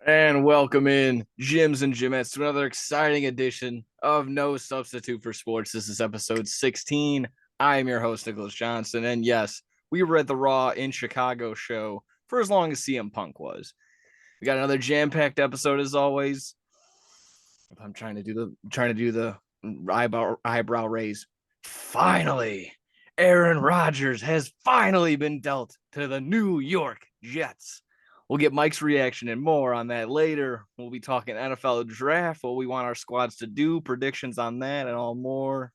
And welcome in Gyms and Gymettes to another exciting edition of No Substitute for Sports. This is episode 16. I am your host, Nicholas Johnson. And yes, we were at the Raw in Chicago show for as long as CM Punk was. We got another jam-packed episode as always. I'm trying to do the eyebrow raise. Finally, Aaron Rodgers has finally been dealt to the New York Jets. We'll get Mike's reaction and more on that later. We'll be talking NFL draft, what we want our squads to do, predictions on that, and all more.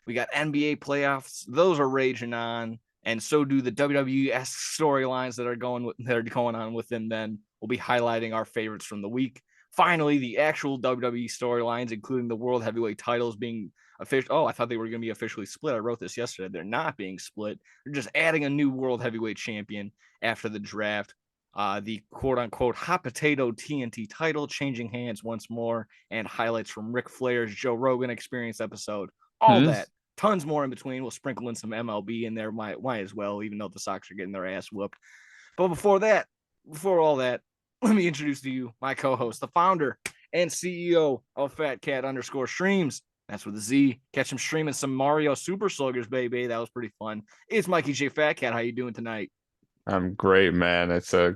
We got NBA playoffs; those are raging on, and so do the WWE storylines that are going on within. Then we'll be highlighting our favorites from the week. Finally, the actual WWE storylines, including the World Heavyweight titles being official. Oh, I thought they were going to be officially split. I wrote this yesterday. They're not being split. They're just adding a new World Heavyweight champion after the draft. The quote-unquote hot potato TNT title changing hands once more, and highlights from Ric Flair's Joe Rogan Experience episode. All that, tons more in between. We'll sprinkle in some MLB in there, might as well, even though the Sox are getting their ass whooped. But before all that, let me introduce to you my co-host, the founder and CEO of Fat Cat _streams. That's with a Z. Catch him streaming some Mario Super Sluggers, baby. That was pretty fun. It's Mikey J Fat Cat. How you doing tonight? I'm great, man. It's a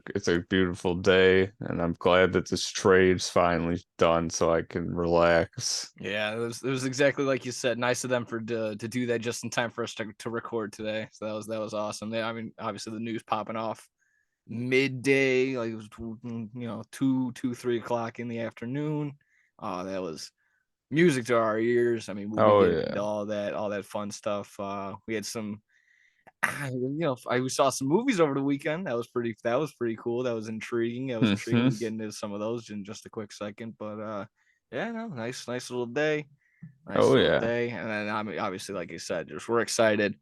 beautiful day, and I'm glad that this trade's finally done so I can relax. Yeah, it was exactly like you said. Nice of them to do that just in time for us to record today. So that was awesome. I mean, obviously the news popping off midday, like it was 2, 3 o'clock in the afternoon. That was music to our ears. I mean, we'll be Oh getting into yeah. all that fun stuff. We had some we saw some movies over the weekend. That was pretty cool. That was intriguing. That was intriguing. Hmm. We get into some of those in just a quick second. But yeah, no, nice little day. Nice Oh little yeah. day. And then I mean, obviously, like I said, just we're excited.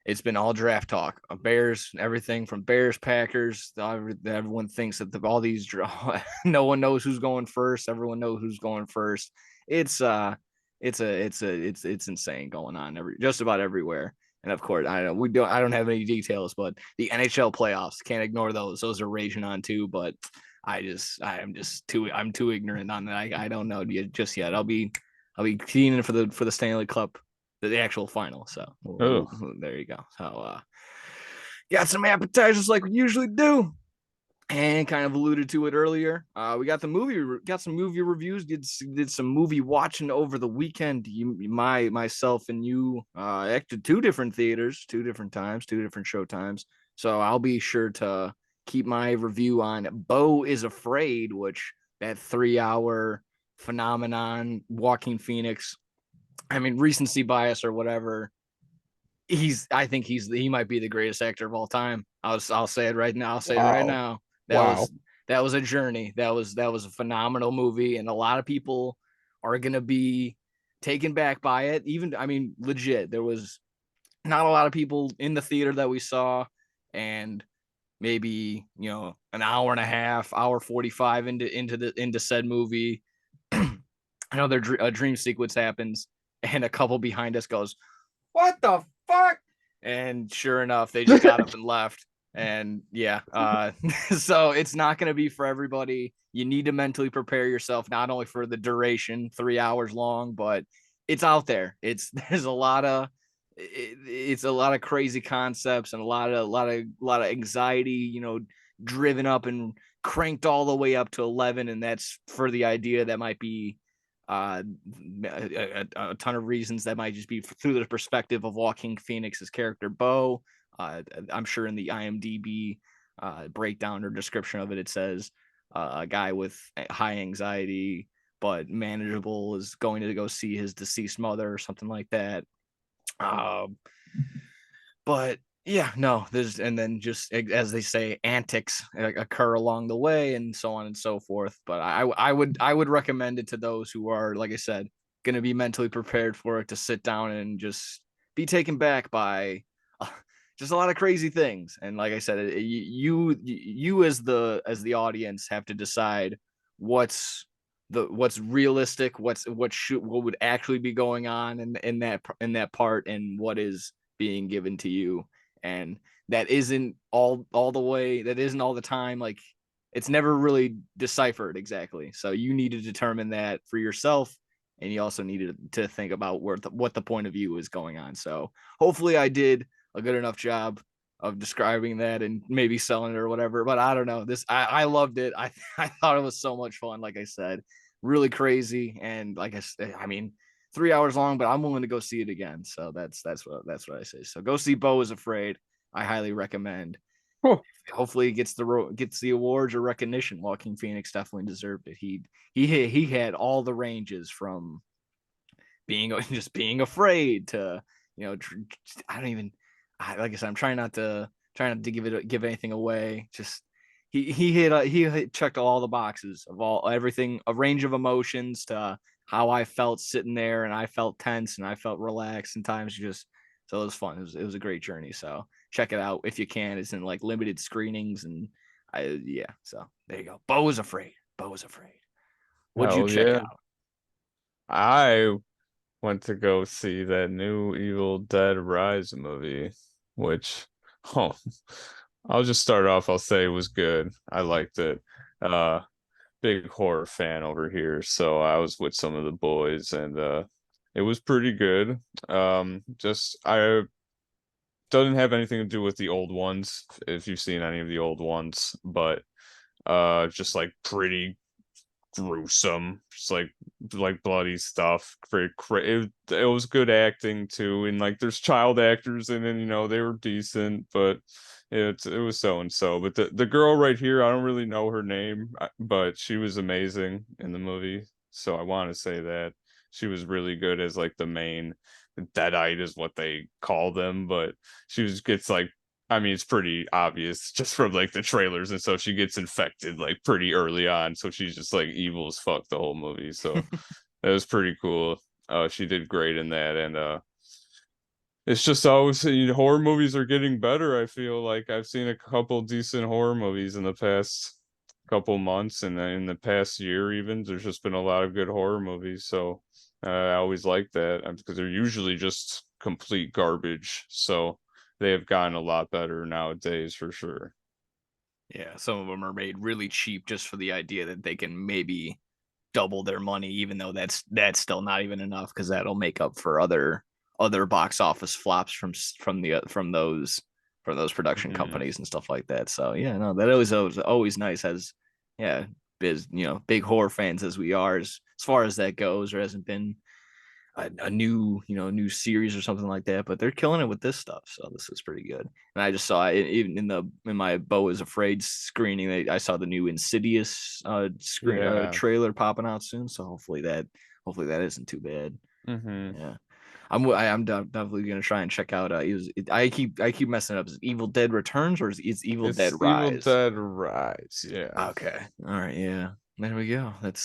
It's been all draft talk. Bears, everything from Bears, Packers. Everyone thinks that all these no one knows who's going first. Everyone knows who's going first. It's it's insane going on just about everywhere. And of course, I don't have any details, but the NHL playoffs, can't ignore those. Those are raging on too. But I'm too ignorant on that. I don't know just yet. I'll be keying in for the Stanley Cup, the actual final. So Oh. there you go. So got some appetizers like we usually do, and kind of alluded to it earlier. We got some movie reviews. Did some movie watching over the weekend. Myself and you acted two different theaters, two different times, two different show times. So I'll be sure to keep my review on Beau is Afraid, which that 3 hour phenomenon, Walking Phoenix. I mean, recency bias or whatever. I think he might be the greatest actor of all time. I'll say it right now. I'll say it right Wow. now. That Wow. was that was a journey. That was a phenomenal movie, and a lot of people are gonna be taken back by it. Even I mean, legit. There was not a lot of people in the theater that we saw, and maybe an hour and a half, hour 45 into said movie. Another dream sequence happens, and a couple behind us goes, "What the fuck?" And sure enough, they just got up and left. And yeah, so it's not going to be for everybody. You need to mentally prepare yourself, not only for the duration, 3 hours long, but it's out there. There's a lot of it's a lot of crazy concepts and a lot of anxiety, driven up and cranked all the way up to 11, and that's for the idea that might be a ton of reasons that might just be through the perspective of Walking Phoenix's character Beau. I'm sure in the IMDb breakdown or description of it, it says a guy with high anxiety but manageable is going to go see his deceased mother or something like that. Um, but yeah, no, there's and then just as they say, antics occur along the way, and so on and so forth. But I would recommend it to those who are, like I said, going to be mentally prepared for it, to sit down and just be taken back by uh, just a lot of crazy things. And like I said, you as the audience have to decide what's realistic, what would actually be going on in that part, and what is being given to you. And that isn't all the way, that isn't all the time, like it's never really deciphered exactly. So you need to determine that for yourself, and you also needed to think about what the point of view is going on. So hopefully I did a good enough job of describing that and maybe selling it or whatever. But I don't know. I loved it. I thought it was so much fun. Like I said, really crazy. And like I mean, 3 hours long, but I'm willing to go see it again. So that's what I say. So go see Beau is Afraid. I highly recommend. Oh, Hopefully, he gets the awards or recognition. Joaquin Phoenix definitely deserved it. He had all the ranges from being just being afraid to I don't even like I said, I'm trying not to give anything away. Just he checked all the boxes of everything, a range of emotions to how I felt sitting there, and I felt tense and I felt relaxed and times just so it was fun. It was a great journey. So check it out if you can. It's in like limited screenings and yeah. So there you go. Beau is Afraid. Beau is Afraid. What'd you hell check yeah. out? I went to go see that new Evil Dead Rise movie, which, oh, I'll just start off. I'll say it was good. I liked it. Uh, Big horror fan over here, so I was with some of the boys, and it was pretty good. Just I doesn't have anything to do with the old ones, if you've seen any of the old ones, but just like pretty gruesome, just like bloody stuff. It was good acting too, and like there's child actors in it. They were decent, but it was so and so. But the girl right here, I don't really know her name, but she was amazing in the movie. So I want to say that she was really good as like the main deadite is what they call them, but gets like, I mean, it's pretty obvious just from like the trailers, and so she gets infected like pretty early on, so she's just like evil as fuck the whole movie. So that was pretty cool. She did great in that, and it's just always, horror movies are getting better. I feel like I've seen a couple decent horror movies in the past couple months, and then in the past year even, there's just been a lot of good horror movies. So I always like that because they're usually just complete garbage. So they have gotten a lot better nowadays for sure. Yeah, some of them are made really cheap just for the idea that they can maybe double their money, even though that's still not even enough because that'll make up for other box office flops from those production Mhm. companies and stuff like that. So yeah, no, that always nice as yeah, big horror fans as we are as far as that goes. There hasn't been a new series or something like that, but they're killing it with this stuff. So this is pretty good. And I just saw it even in my Beau is Afraid screening. I saw the new Insidious Yeah. trailer popping out soon. So hopefully that isn't too bad. Hmm. Yeah. I'm definitely gonna try and check out. I keep messing up. Is it Evil Dead Returns or is Evil Dead It's Evil Rise? Dead Rise. Yeah. Okay, all right, yeah. There we go. That's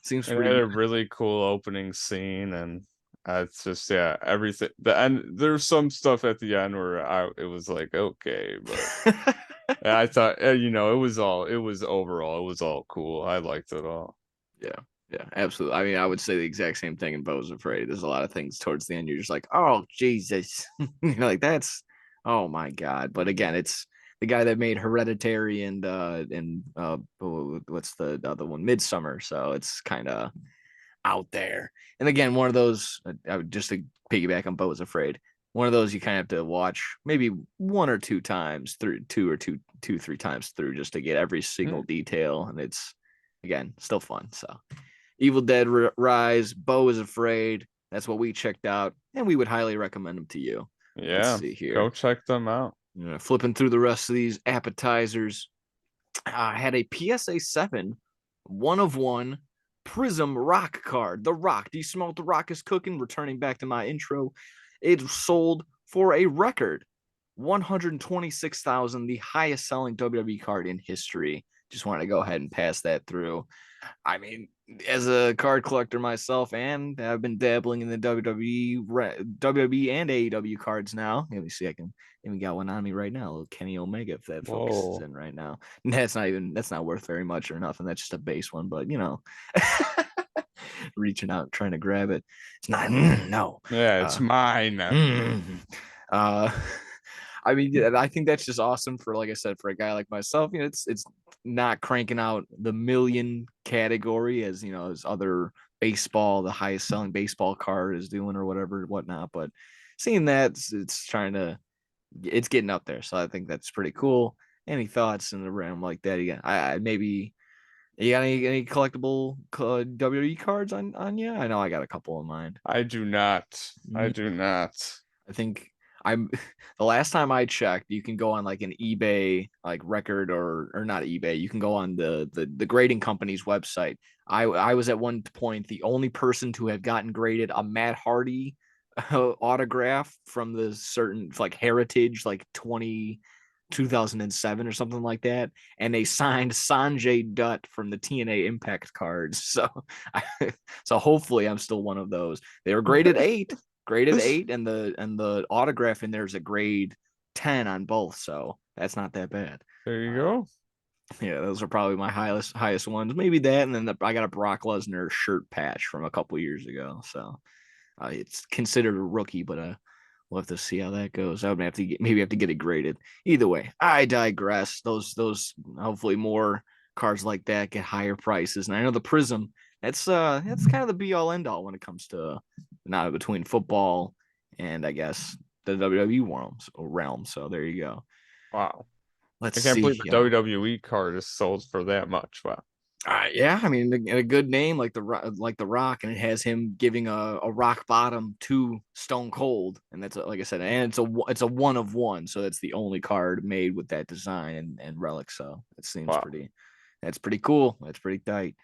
seems It pretty had good. a really cool opening scene, and it's just, yeah, everything. There's some stuff at the end where it was like, okay, but I thought, it was overall, it was all cool. I liked it all. Yeah, yeah, absolutely. I mean, I would say the exact same thing in Beau's Afraid. There's a lot of things towards the end you're just like, oh Jesus, you're like that's oh my God. But again, it's the guy that made Hereditary and what's the other one, Midsummer. So it's kind of out there. And again, one of those I would just to piggyback on Beau's Afraid. One of those you kind of have to watch maybe one or two times through, two, three times through just to get every single Mm. detail. And it's again still fun. So Evil Dead Rise, Beau is Afraid. That's what we checked out, and we would highly recommend them to you. Let's Yeah, see go here. check them out. Flipping through the rest of these appetizers. I had a PSA 7, 1 of 1 Prism Rock card. The Rock. Do you smell what the Rock is cooking? Returning back to my intro. It sold for a record 126,000, the highest selling WWE card in history. Just want to go ahead and pass that through. I mean, as a card collector myself, and I've been dabbling in the WWE and AEW cards now. Let me see, I can even got one on me right now. A little Kenny Omega, if that focuses Whoa. in right now. That's not worth very much or nothing. That's just a base one, but reaching out, trying to grab it. It's not, no. Yeah, it's Uh, mine. mm, uh, I mean, yeah, I think that's just awesome for, like I said, for a guy like myself. It's not cranking out the million category as as other baseball, the highest selling baseball card is doing or whatnot. But seeing that it's getting up there. So I think that's pretty cool. Any thoughts in the realm like that? Again, I maybe you got any collectible WWE cards on you? I know I got a couple in mind. I do not. I Mm, do not. I think I'm the last time I checked, you can go on like an eBay like record or not eBay. You can go on the grading company's website. I was at one point the only person to have gotten graded a Matt Hardy autograph from the certain like heritage like 2007 or something like that, and they signed Sanjay Dutt from the TNA Impact cards. So so hopefully I'm still one of those. They were graded 8, and the autograph in there is a grade 10 on both, so that's not that bad. There you go. Yeah, those are probably my highest ones. Maybe that, and then I got a Brock Lesnar shirt patch from a couple years ago. So it's considered a rookie, but we'll have to see how that goes. I would have to maybe have to get it graded. Either way, I digress. Those hopefully more cards like that get higher prices, and I know the Prism. That's kind of the be all end all when it comes to not between football and I guess the WWE realm. So there you go. Wow. Let's I can't see. believe the WWE card is sold for that much. Wow. Yeah, I mean, a good name like the Rock, and it has him giving a rock bottom to Stone Cold, and that's like I said, and it's a one of one, so that's the only card made with that design and relic. So it seems Wow. that's pretty cool. That's pretty tight.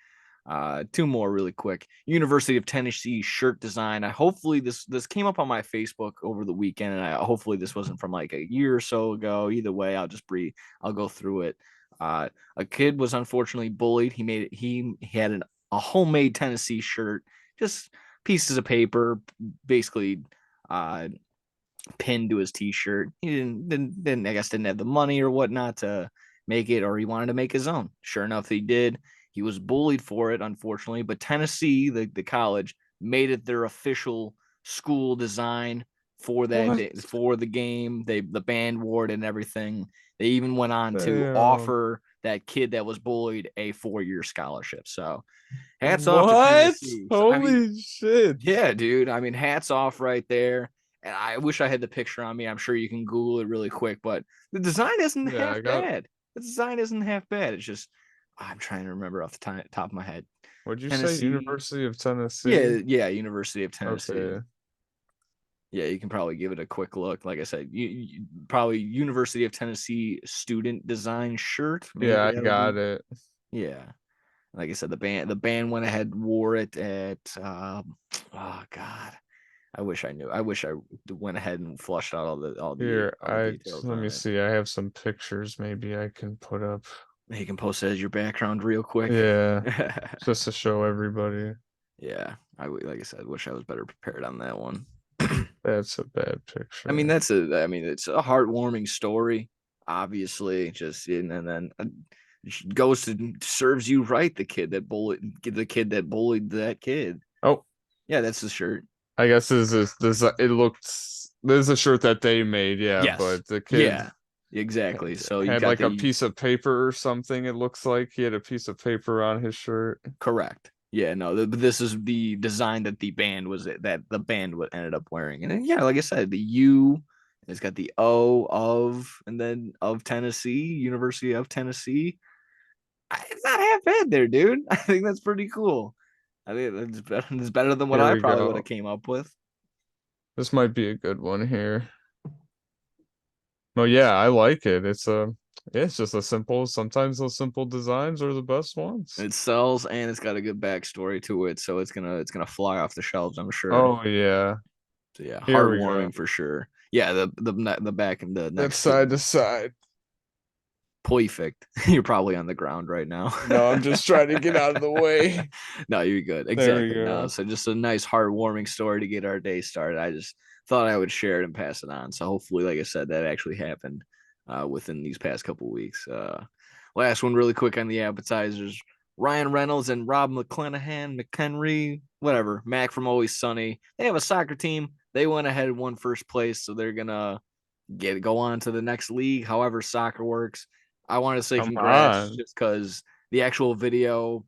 Two more really quick. University of Tennessee shirt design. I hopefully this came up on my Facebook over the weekend, and hopefully this wasn't from like a year or so ago. Either way, I'll go through it. A kid was unfortunately bullied. He had a homemade Tennessee shirt, just pieces of paper, basically pinned to his t-shirt. He didn't I guess didn't have the money or whatnot to make it, or he wanted to make his own. Sure enough, he did. He was bullied for it, unfortunately, but Tennessee, the college, made it their official school design for that day, What? for the game. The band wore it and everything. They even went on to Damn. offer that kid that was bullied a 4-year scholarship. So hats off to What? Tennessee. So, I mean, Holy shit. yeah, dude. I mean, hats off right there. And I wish I had the picture on me. I'm sure you can Google it really quick, but the design isn't Yeah, I half got. bad. The design isn't half bad. It's just I'm trying to remember off the top of my head. What'd you say? Tennessee. University of Tennessee? Yeah, University of Tennessee. Okay. Yeah, you can probably give it a quick look. Like I said, probably University of Tennessee student design shirt. Yeah, Maybe I that'll got be. it. Yeah, like I said, the band went ahead and wore it at. Oh God, I wish I knew. I wish I went ahead and flushed out Here, all the details let on me it. see. I have some pictures maybe I can put up. You can post it as your background real quick. Yeah, just to show everybody. Yeah, like I said, wish I was better prepared on that one. That's a bad I mean, picture. it's a heartwarming story, obviously. Just and then goes to serves you right. The kid that bullied that kid. Oh, Yeah, that's the shirt. I guess this it looks this is a shirt that they made, yeah, Yes. but the kid Yeah. Exactly. So you had got like a the piece of paper or something. It looks like he had a piece of paper on his shirt. correct. Yeah, no, this is the design that the band ended up wearing, and then, yeah, like I said, the U, it's got the O of, and then of Tennessee, University of Tennessee. It's not half bad there, dude. I think that's pretty cool. I think it's better than what Here I we probably would have go. came up with. This might be a good one here. No, yeah, I like it. It's just a simple. Sometimes those simple designs are the best ones. It sells and it's got a good backstory to it, so it's gonna fly off the shelves, I'm sure. Oh yeah. So yeah, Here we go. heartwarming for sure. Yeah, the back and the That's next to side to side. perfect. You're probably on the ground right now. No, I'm just trying to get out of the way. No, you're good. There we Exactly. No, go. so just a nice heartwarming story to get our day started. I just thought I would share it and pass it on. So hopefully, like I said, that actually happened within these past couple weeks. Last one, really quick on the appetizers. Ryan Reynolds and Rob McHenry, whatever, Mac from Always Sunny. They have a soccer team. They went ahead and won first place, so they're gonna go on to the next league. However, soccer works. I want to say Come congrats on. just because the actual video.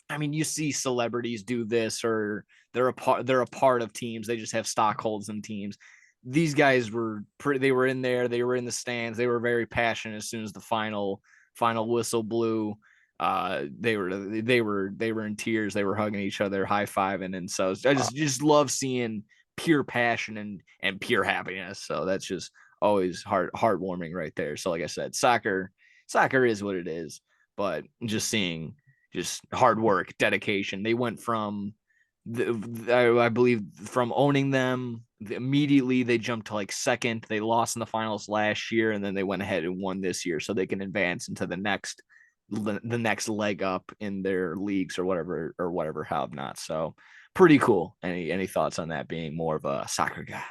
I mean, you see celebrities do this, or they're a part of teams. They just have stock holds in teams. These guys were pretty. They were in there. They were in the stands. They were very passionate as soon as the final whistle blew. They were in tears. They were hugging each other, high fiving, and so I just love seeing pure passion and pure happiness. So that's just always heartwarming right there. So like I said, soccer is what it is, but just seeing just hard work, dedication. They went from I believe from owning them immediately they jumped to like second. They lost in the finals last year, and then they went ahead and won this year, so they can advance into the next leg up in their leagues or whatever have not. So pretty cool. Any thoughts on that, being more of a soccer guy?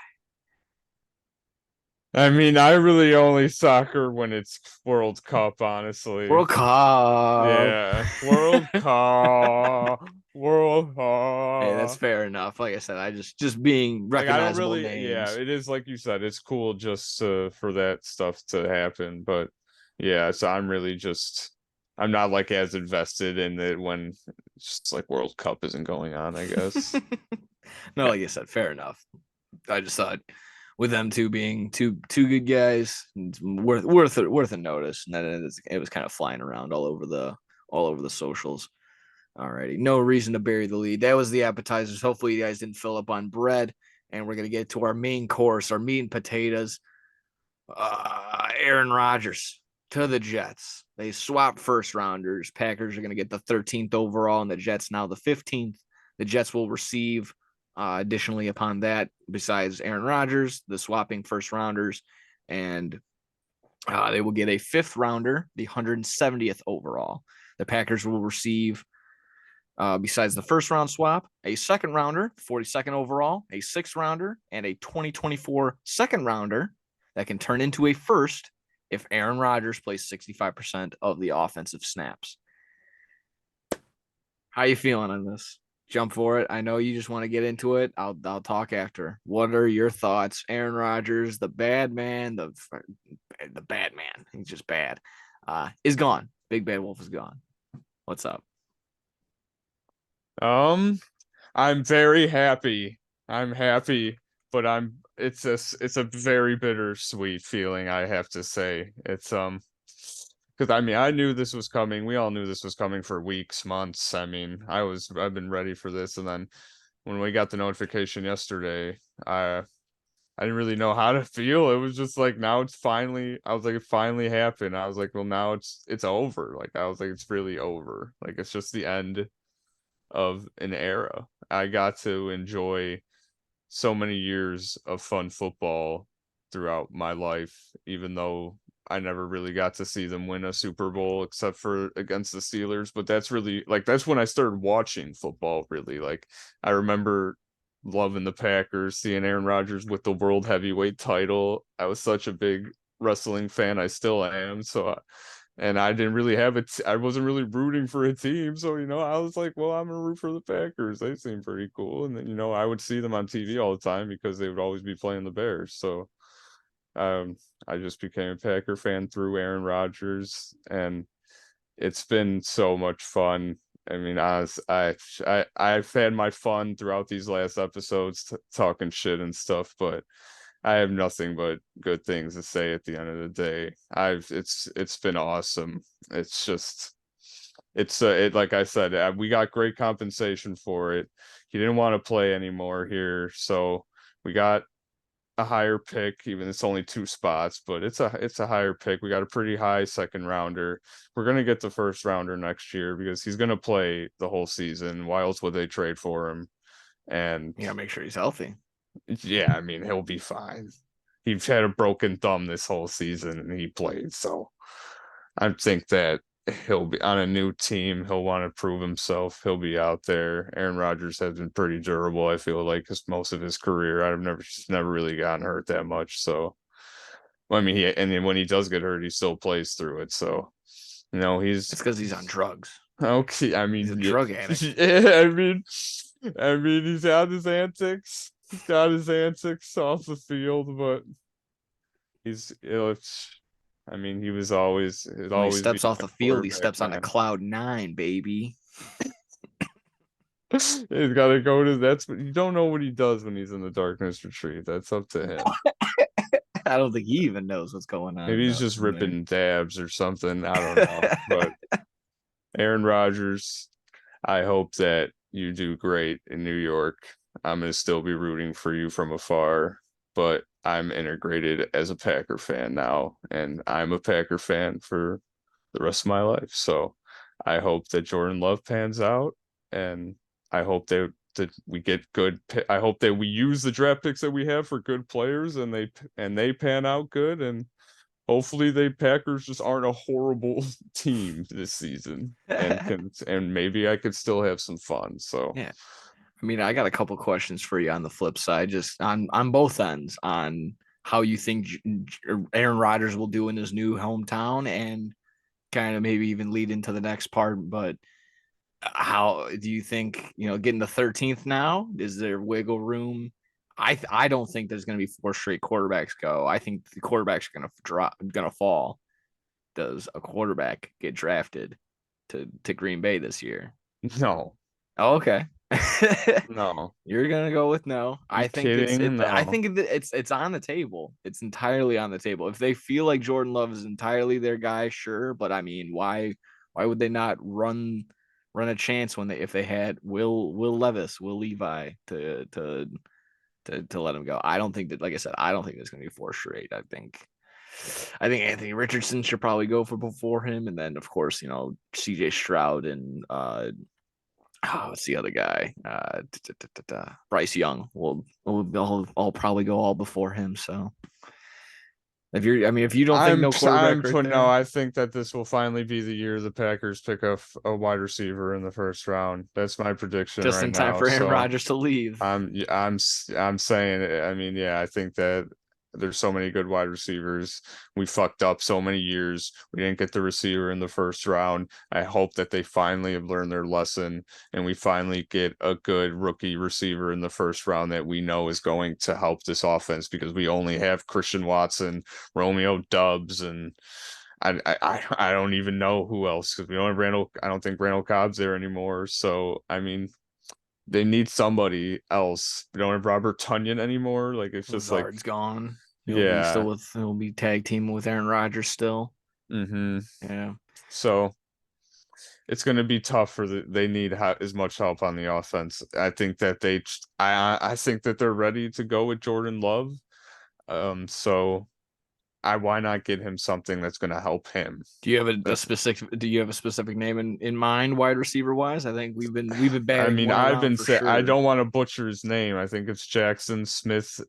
I mean, I really only soccer when it's World Cup, honestly. World Cup. Yeah, World Cup, World Hey, that's Cup. fair enough. Like I said, I just being Like I don't recognizable really, yeah, names. it is like you said, it's cool just for that stuff to happen. But yeah, so I'm not like as invested in it when it's just like World Cup isn't going on, I guess. No, like I said, fair enough. I just thought with them two being two good guys, it's worth a notice. And then it was kind of flying around all over the socials. Alrighty, no reason to bury the lead. That was the appetizers. Hopefully, you guys didn't fill up on bread, and we're gonna get to our main course, our meat and potatoes. Aaron Rodgers to the Jets. They swapped first rounders. Packers are going to get the 13th overall, and the Jets now the 15th. The Jets will receive, additionally, upon that, besides Aaron Rodgers, the swapping first rounders, and they will get a fifth rounder, the 170th overall. The Packers will receive, besides the first round swap, a second rounder, 42nd overall, a sixth rounder, and a 2024 second rounder that can turn into a first if Aaron Rodgers plays 65% of the offensive snaps. How you feeling on this? Jump for it. I know you just want to get into it. I'll talk after. What are your thoughts? Aaron Rodgers, the bad man, the bad man. He's just bad. Is gone. Big Bad Wolf is gone. What's up? Um, I'm very happy. I'm happy, but it's a very bittersweet feeling, I have to say. It's because I mean I knew this was coming. We all knew this was coming for weeks, months. I mean, I've been ready for this, and then when we got the notification yesterday, I didn't really know how to feel. It was just like now it's finally I was like it finally happened. I was like, well now it's over. Like I was like it's really over. Like it's just the end of an era. I got to enjoy so many years of fun football throughout my life, even though I never really got to see them win a Super Bowl except for against the Steelers. But that's really like that's when I started watching football, really. Like I remember loving the Packers, seeing Aaron Rodgers with the world heavyweight title. I was such a big wrestling fan. I still am. And I didn't really have it. I wasn't really rooting for a team, so I was like, well, I'm gonna root for the Packers. They seem pretty cool, and then I would see them on TV all the time because they would always be playing the Bears. So, um, I just became a Packer fan through Aaron Rodgers, and it's been so much fun. I mean, I've had my fun throughout these last episodes talking shit and stuff, but I have nothing but good things to say at the end of the day. It's been awesome. It's just it like I said, we got great compensation for it. He didn't want to play anymore here, so we got a higher pick, even it's only two spots, but it's a higher pick. We got a pretty high second rounder. We're gonna get the first rounder next year because he's gonna play the whole season. Why else would they trade for him? And You gotta make sure he's healthy. yeah, I mean he'll be fine. He's had a broken thumb this whole season and he played, so I think that he'll be on a new team. He'll want to prove himself. He'll be out there. Aaron Rodgers has been pretty durable, I feel like, because most of his career. I've never really gotten hurt that much. So, I mean, and then when he does get hurt, he still plays through it. So, It's he's because he's on drugs. okay. I He's mean, a yeah, drug addict. yeah, I mean, he's had his antics. He's got his antics off the field, but he's, I mean, he was always When he always be steps off a the field, he quarterback, steps on a man. cloud 9, baby. He's got to go to that's what you don't know what he does when he's in the darkness retreat. That's up to him. I don't think he even knows what's going Maybe on he's just in there. ripping dabs or something. I don't know. But Aaron Rodgers, I hope that you do great in New York. I'm gonna still be rooting for you from afar, but I'm integrated as a Packer fan now, and I'm a Packer fan for the rest of my life. So I hope that Jordan Love pans out, and I hope that we get good. I hope that we use the draft picks that we have for good players, and they pan out good, and hopefully the Packers just aren't a horrible team this season, and maybe I could still have some fun. So Yeah. I mean, I got a couple questions for you on the flip side, just on both ends, on how you think Aaron Rodgers will do in his new hometown, and kind of maybe even lead into the next part. But how do you think, getting the 13th now? Is there wiggle room? I don't think there's going to be 4 straight quarterbacks go. I think the quarterbacks are going to fall. Does a quarterback get drafted to Green Bay this year? no, Oh, okay. no, You're gonna go with no. you I think kidding? I No, think it's on the table. It's entirely on the table. If they feel like Jordan Love is entirely their guy, sure. But I mean, why would they not run a chance when if they had Will Levi to let him go? I don't think that, like I said, I don't think there's gonna be 4 straight. I think Anthony Richardson should probably go for before him, and then of course, CJ Stroud and what's the other guy? Bryce Young. I'll probably go all before him. So if you don't think no quarterback right no. there, I think that this will finally be the year the Packers pick up a wide receiver in the first round. That's my prediction just right in time now. for Aaron So Rodgers to leave. I'm saying it. I mean, yeah, I think that there's so many good wide receivers. We fucked up so many years. We didn't get the receiver in the first round. I hope that they finally have learned their lesson and we finally get a good rookie receiver in the first round that we know is going to help this offense because we only have Christian Watson, Romeo Dubs, and I don't even know who else because we don't have Randall. I don't think Randall Cobb's there anymore. So I mean, they need somebody else. We don't have Robert Tunyon anymore. Like it's just like, Lazard's gone. yeah. He'll be tag teaming with Aaron Rodgers still. Mm-hmm. Yeah. So it's going to be tough for they need as much help on the offense. I think that I think that they're ready to go with Jordan Love. So why not get him something that's going to help him? Do you have a specific name in mind, wide receiver wise? I think we've been I batting mean, one I've around been for say I sure. don't want to butcher his name. I think it's Jackson Smith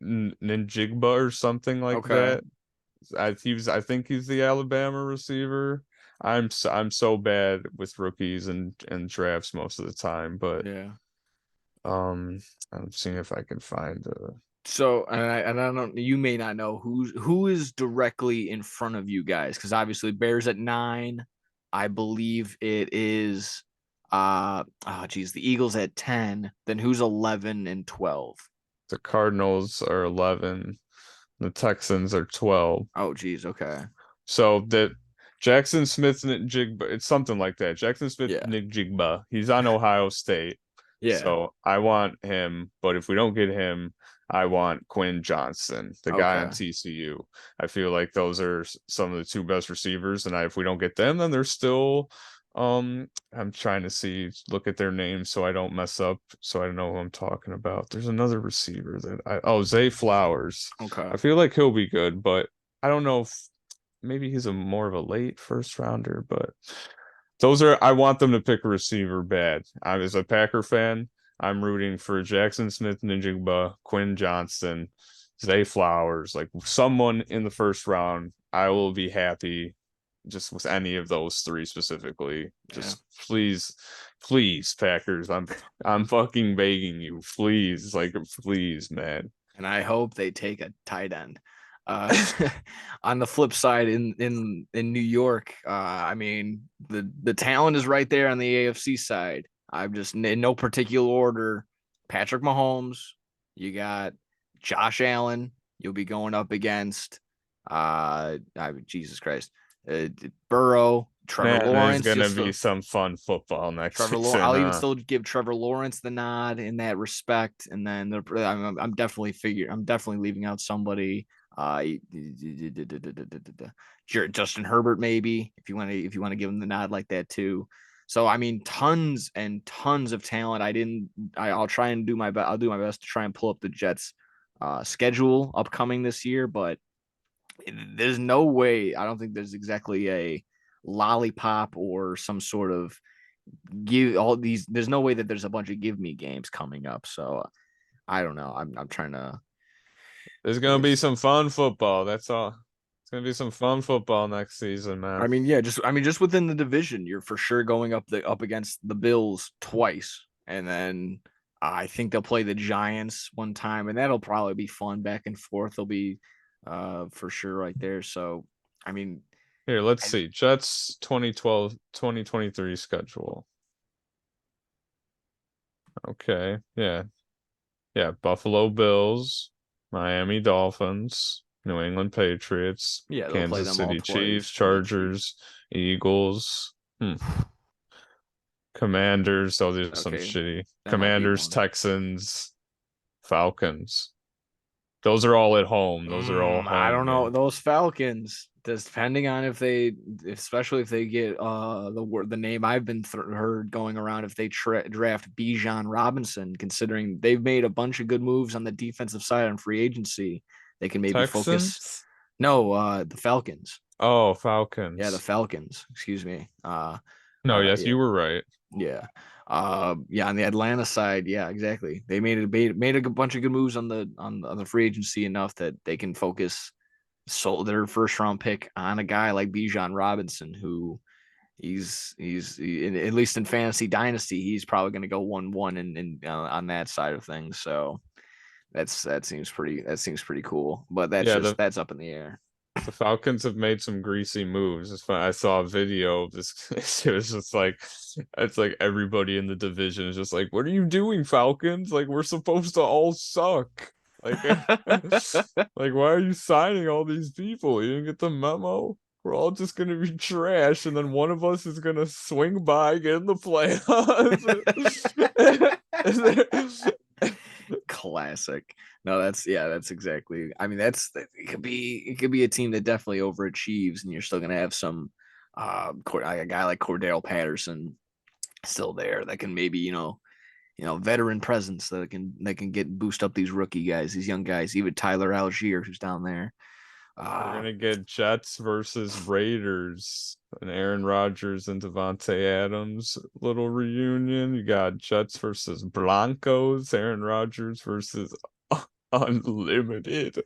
Ninjigba or something like Okay. that. I think he's the Alabama receiver. I'm so bad with rookies and drafts most of the time, but Yeah. um I'm seeing if I can find So, and I don't, you may not know who is directly in front of you guys, because obviously Bears at 9. I believe it is oh geez, the Eagles at 10. Then who's 11 and 12? the Cardinals are 11, the Texans are 12. Oh geez, okay. So that Jackson Smith Jigba, it's something like that. Jackson Smith Yeah. Jigba, he's on Ohio State. Yeah. So I want him, but if we don't get him, I want Quinn Johnson, the guy on Okay. TCU. I feel like those are some of the 2 best receivers, and if we don't get them, then they're still. I'm trying to look at their names so I don't mess up, so I know who I'm talking about. There's another receiver Zay Flowers. Okay. I feel like he'll be good, but I don't know if maybe he's a more of a late first rounder, but I want them to pick a receiver bad. As a Packer fan, I'm rooting for Jackson Smith Njigba, Quinn Johnston, Zay Flowers, like someone in the first round. I will be happy just with any of those 3 specifically. Yeah. Just please, please, Packers. I'm fucking begging you. Please, like please, man. And I hope they take a tight end. Uh, on the flip side, in New York, I mean the talent is right there on the AFC side. I'm just in no particular order. Patrick Mahomes, you got Josh Allen. You'll be going up against Jesus Christ, Burrow, Trevor Man, there's Lawrence. gonna be some fun football next Trevor Lawrence. season, I'll even huh? still give Trevor Lawrence the nod in that respect, and then I'm definitely I'm definitely leaving out somebody. Justin Herbert, maybe if you want to give him the nod like that too. So I mean, tons and tons of talent. I'll try and do my best. I'll do my best to try and pull up the Jets schedule upcoming this year, but there's no way. I don't think there's exactly a lollipop or some sort of give all these. There's no way that there's a bunch of give me games coming up. So I don't know. I'm trying to. There's gonna be It's. some fun football. That's all. It's gonna be some fun football next season, man. I mean, yeah. Just within the division, you're for sure going up against the Bills twice, and then I think they'll play the Giants one time, and that'll probably be fun back and forth. They'll be for sure right there. So I mean, Here, let's and see. Jets 2012, 2023 schedule. Okay. Yeah. Yeah. Buffalo Bills, Miami Dolphins, New England Patriots, yeah, they'll play Kansas them all City Chiefs, twice, and the Chargers, Chiefs. Eagles, Commanders. Oh, these are some Okay, shitty. that might be Commanders, one. Texans, Falcons. Those are all at home. Those are all I home don't know games. those Falcons. Depending on if they, especially if they get the name I've been heard going around, if they draft Bijan Robinson, considering they've made a bunch of good moves on the defensive side on free agency, they can maybe focus. Texans? No, the Falcons. Oh, Yeah, the Falcons. Falcons. Excuse me. No, yes, Yeah, you were right. yeah. Yeah, on the Atlanta side, yeah, exactly. They made a bunch of good moves on the free agency enough that they can focus sold their first round pick on a guy like Bijan Robinson, who at least in fantasy dynasty, he's probably going to go 1-1 on that side of things. So that seems pretty cool. But Yeah, the that's up in the air. the Falcons have made some greasy moves. It's fun. I saw a video of this. It was just like, it's like everybody in the division is just like, "What are you doing, Falcons? Like we're supposed to all suck. Like, like why are you signing all these people? You didn't get the memo. We're all just gonna be trash, and then one of us is gonna swing by, get in the playoffs." Classic. No, that's exactly. I mean, it could be a team that definitely overachieves, and you're still gonna have some a guy like Cordell Patterson still there that can maybe veteran presence that can get boost up these rookie guys, these young guys, even Tyler Algier who's down there. We're Uh gonna get Jets versus Raiders, and Aaron Rodgers and Devontae Adams little reunion. You got Jets versus Broncos, Aaron Rodgers versus Unlimited.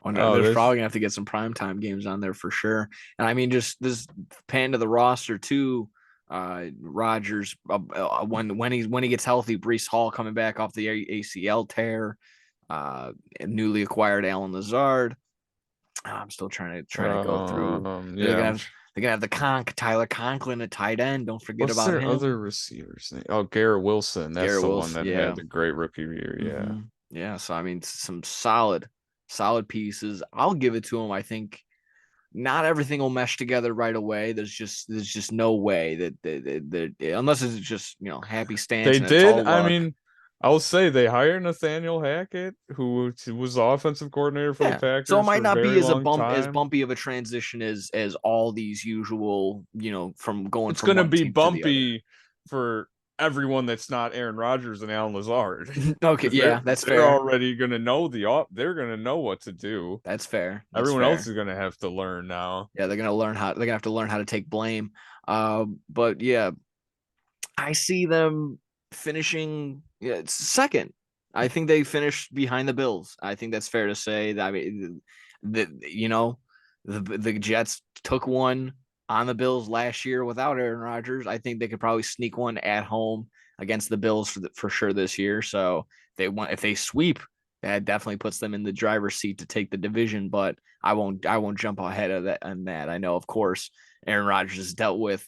Oh no, Oh, there's this probably gonna have to get some primetime games on there for sure. And I mean, just this pan to the roster too. Rodgers, when he gets healthy, Brees Hall coming back off the ACL tear. Newly acquired Alan Lazard. I'm still trying to go through. They're yeah, gonna have they're gonna have Tyler Conklin at tight end. Don't forget what's about their him. other receivers name? Oh, Garrett Wilson. That's Garrett the one Wilson. that had Yeah. the great rookie year. Yeah. Yeah. So I mean, some solid pieces. I'll give it to him. I think not everything will mesh together right away. There's just no way that unless it's just happy stance They and it's did. all I luck. mean, I'll say they hired Nathaniel Hackett, who was the offensive coordinator for the Yeah. So it Packers might for a not be very long as time. bumpy of a transition as all these usual, from going It's from going to one be team to the other. bumpy for everyone that's not Aaron Rodgers and Alan Lazard, Okay, because yeah, that's they're fair. already going to know they're going to know what to do. That's fair. That's Everyone else fair. is going to have to learn now. Yeah, they're gonna have to learn how to take blame. But yeah, I see them finishing second. I think they finished behind the Bills. I think that's fair to say. I mean, the Jets took one on the Bills last year without Aaron Rodgers. I think they could probably sneak one at home against the Bills for sure this year. So if they sweep, that definitely puts them in the driver's seat to take the division. But I won't jump ahead of that on that. I know, of course, Aaron Rodgers has dealt with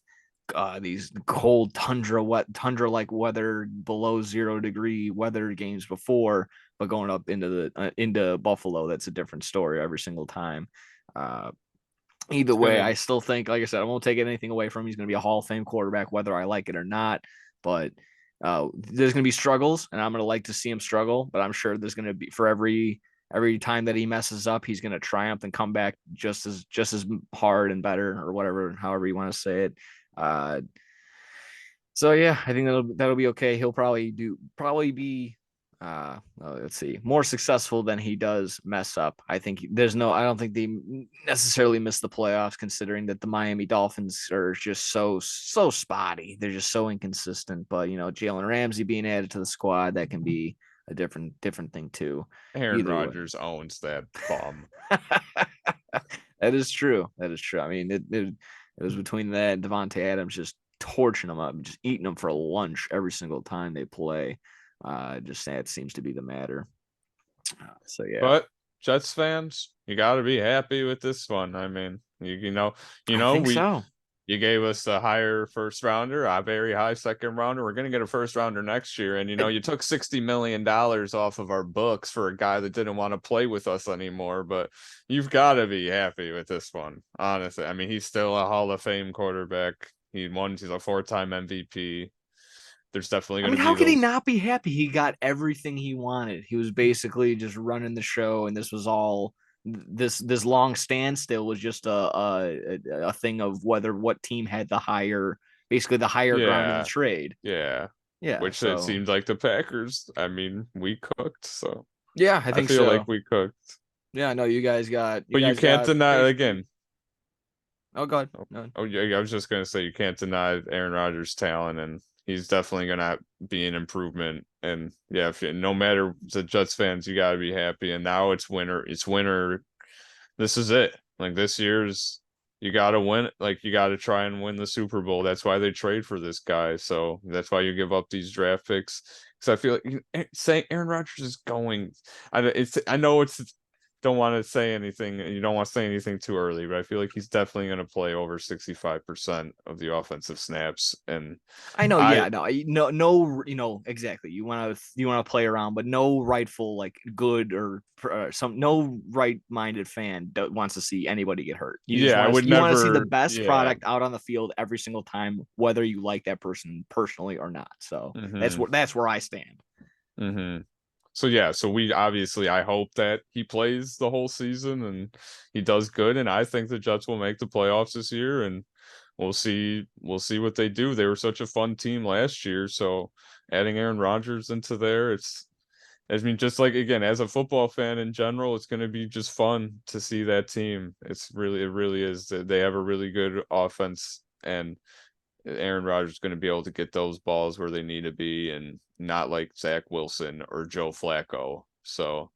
these cold tundra like weather, below 0 degree weather games before. but going up into Buffalo, that's a different story every single time. Uh, Either It's way, gonna I still think, like I said, I won't take anything away from him. He's going to be a Hall of Fame quarterback, whether I like it or not. But there's going to be struggles, and I'm going to like to see him struggle. But I'm sure there's going to be for every time that he messes up, he's going to triumph and come back just as hard and better, or whatever, however you want to say it. Uh, so yeah, I think that'll be okay. He'll probably be let's see, more successful than he does mess up. I don't think they necessarily miss the playoffs, considering that the Miami Dolphins are just so spotty. They're just so inconsistent. But Jalen Ramsey being added to the squad, that can be a different thing too. Aaron Either way. Rodgers owns that bum. That is true. That is true. I mean, it was between that and Devontae Adams just torching them up, just eating them for lunch every single time they play. Just that seems to be the matter. So yeah, But Jets fans, you got to be happy with this one. I mean, I think we so. you gave us a higher first rounder, a very high second rounder. We're gonna get a first rounder next year, and you took $60 million off of our books for a guy that didn't want to play with us anymore. But you've got to be happy with this one, honestly. I mean, he's still a Hall of Fame quarterback. He's a 4-time MVP. There's definitely I going mean, to be how could he those. not be happy? He got everything he wanted. He was basically just running the show, and this was all this long standstill was just a thing of whether what team had basically the higher ground in the Yeah, trade. yeah. Yeah, Which it so seems like the Packers. I mean, we cooked, so yeah, I I think feel like so. we cooked. Yeah, no, you But you guys can't got deny basically. again. Oh God, Oh, no. oh yeah, I was just gonna say you can't deny Aaron Rodgers' talent, and he's definitely gonna be an improvement. And yeah, no matter the Jets fans, you gotta be happy. And now it's winter. It's winter. This is it. Like this year's, you gotta win. Like you gotta try and win the Super Bowl. That's why they trade for this guy. So that's why you give up these draft picks. Because I feel like saying Aaron Rodgers is going. I know it's don't want to say anything. You don't want to say anything too early, but I feel like he's definitely going to play over 65% of the offensive snaps. And I know, I, yeah, no, exactly. You want to play around, but no rightful like good or some no right-minded fan wants to see anybody get hurt. You just yeah, I want would to you want to see the never, best yeah. product out on the field every single time, whether you like that person personally or not. So Mm-hmm, that's where I stand. mm-hmm. So yeah, so we obviously I hope that he plays the whole season and he does good, and I think the Jets will make the playoffs this year, and we'll see what they do. They were such a fun team last year, so adding Aaron Rodgers into there, I mean, just like again, as a football fan in general, it's going to be just fun to see that team. It really is. They have a really good offense, and Aaron Rodgers is going to be able to get those balls where they need to be, and not like Zach Wilson or Joe Flacco. So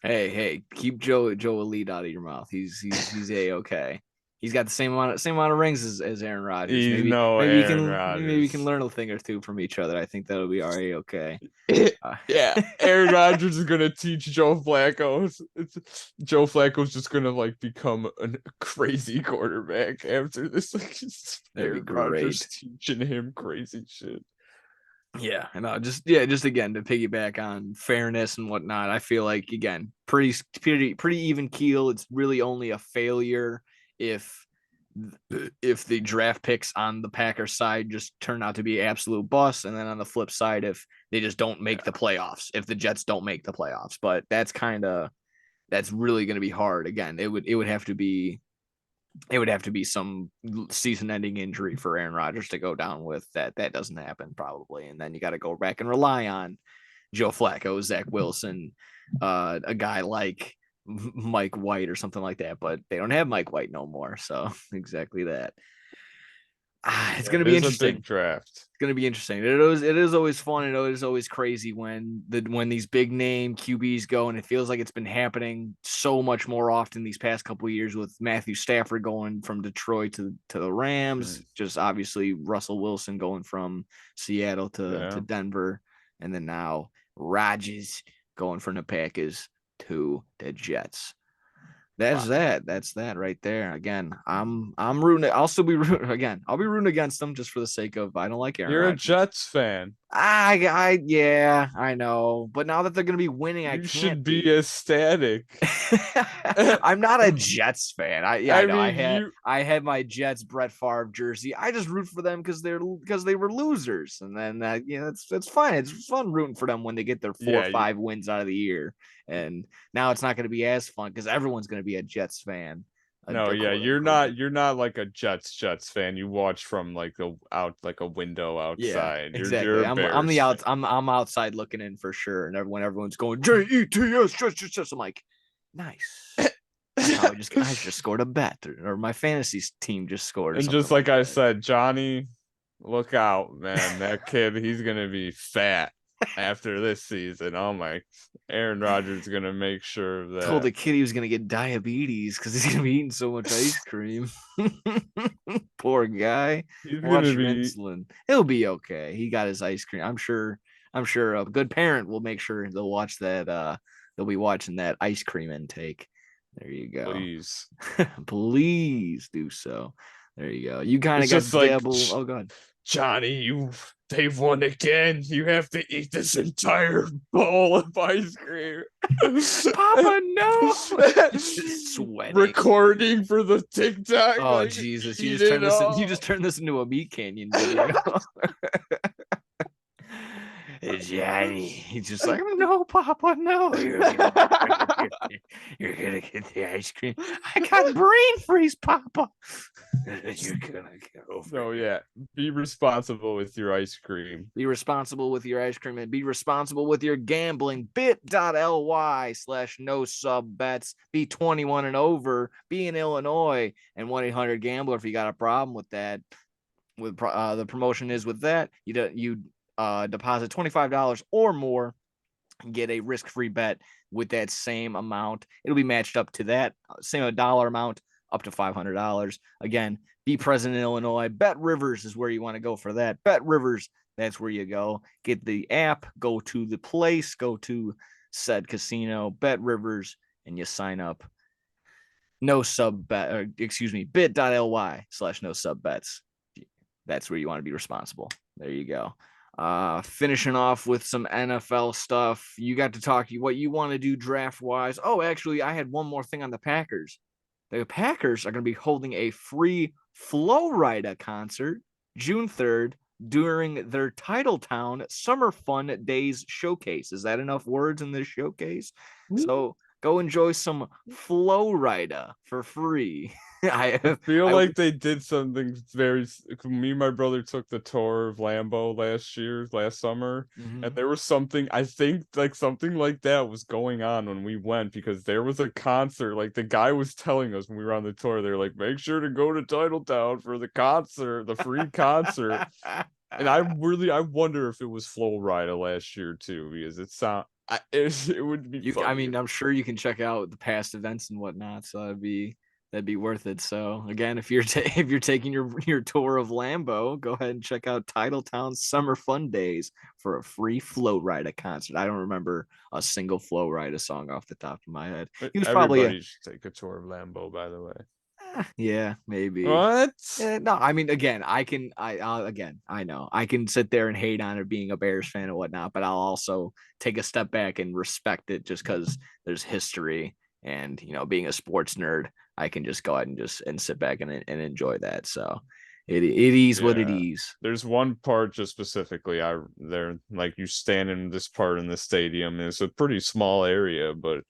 Hey, keep Joe Elite out of your mouth. He's a okay. He's got the same amount of rings as Aaron Rodgers. he's Maybe no maybe you Aaron can maybe we can Rodgers. learn a thing or two from each other. I think that'll be our okay. Uh, Yeah, Aaron Rodgers is gonna teach Joe Flacco. Joe Flacco's just gonna like become a crazy quarterback after this. Like That'd be Aaron Rodgers great. teaching him crazy shit. Yeah, and just again to piggyback on fairness and whatnot. I feel like again pretty even keel. It's really only a failure if if the draft picks on the Packers side just turn out to be absolute busts, and then on the flip side, if they just don't make the Yeah, playoffs, if the Jets don't make the playoffs. But that's really going to be hard. Again, it would have to be some season-ending injury for Aaron Rodgers to go down with. That doesn't happen probably, and then you got to go back and rely on Joe Flacco, Zach Wilson, a guy like Mike White or something like that. But they don't have Mike White no more, so exactly that. It's yeah, going to it be is a interesting. big draft. It's going to be interesting. It is always fun, and it is always crazy when these big name QBs go, and it feels like it's been happening so much more often these past couple of years with Matthew Stafford going from Detroit to the Rams, Mm, just obviously Russell Wilson going from Seattle to yeah, Denver, and then now Rodgers going from the Packers to the Jets. That's wow. that. That's that right there. Again, I'm rooting. I'll still be rooting again. I'll be rooting against them just for the sake of I don't like Aaron You're a Rodgers. Jets fan. Yeah, I know. But now that they're gonna be winning, I You can't should be be. ecstatic. I'm not a Jets fan. I I know. mean, you I had my Jets Brett Favre jersey. I just root for them because they were losers, and then it's fine. It's fun rooting for them when they get their four or yeah, you five wins out of the year. And now it's not going to be as fun because everyone's going to be a Jets fan. no, yeah, Quote you're unquote. not like a Jets fan. You watch from like a window Yeah, outside. You're exactly. a Bears fan. I'm outside looking in for sure. And everyone's going JETS, just I'm like, nice. I just scored a bet, or my fantasy team just scored, or And something just like like I that. said, Johnny, look out, man. That kid, he's gonna be fat after this season. Oh my, Aaron Rodgers is gonna make sure of Told that. the kid he was gonna get diabetes because he's gonna be eating so much ice cream. Poor guy. He's Watch gonna your be insulin. He'll be okay. He got his ice cream. I'm sure. I'm sure a good parent will make sure they'll watch that. They'll be watching that ice cream intake. There you go. please. Please do so. There you go. You kind of It's got just to like dabble. Oh god. Johnny, they've won again. You have to eat this entire bowl of ice cream. Papa, no. Just sweating. Recording for the TikTok, Oh like Jesus! eat it You all. just turned this into a Meat Canyon video. Hey, Johnny, he's just like, no, Papa, no. You're gonna get the ice cream. I got brain freeze, Papa. You're gonna go. So yeah, be responsible with your ice cream. Be responsible with your ice cream and be responsible with your gambling. Bit.ly/no sub bets. Be 21 and over. Be in Illinois and 1-800-GAMBLER if you got a problem with that. With the promotion is with that you deposit $25 or more, get a risk-free bet with that same amount. It'll be matched up to that same dollar amount up to $500. Again, be present in Illinois. Bet Rivers is where you want to go for that. Bet Rivers, that's where you go. Get the app, go to the place, go to said casino, Bet Rivers, and you sign up. No sub bet, or excuse me, bit.ly/no sub bets. That's where you want to be responsible. There you go. Finishing off with some NFL stuff. You got to talk what you want to do draft wise. Oh, actually, I had one more thing on the Packers. The Packers are going to be holding a free Flow Rida concert June 3rd during their Titletown Summer Fun Days showcase. Is that enough words in this showcase? So go enjoy some Flow Rida for free. I feel like they did something very. Me and my brother took the tour of Lambeau last summer, and there was something. I think like something like that was going on when we went because there was a concert. Like the guy was telling us when we were on the tour, they're like, make sure to go to Titletown for the concert, the free concert. And I wonder if it was Flow Rida last year too, because it would be funny. I mean, I'm sure you can check out the past events and whatnot, so that'd be worth it. So again, if you're if you're taking your tour of Lambeau, go ahead and check out Titletown Summer Fun Days for a free Flow Rida concert. I don't remember a single Flow Rida song off the top of my head. He was Everybody should take a tour of Lambeau, by the way. Yeah, maybe. What? No, I mean, again, I know I can sit there and hate on it being a Bears fan and whatnot, but I'll also take a step back and respect it just because there's history and being a sports nerd, I can just go ahead and sit back and enjoy that. So it is what it is. There's one part just specifically there like you stand in this part in the stadium. It's a pretty small area, but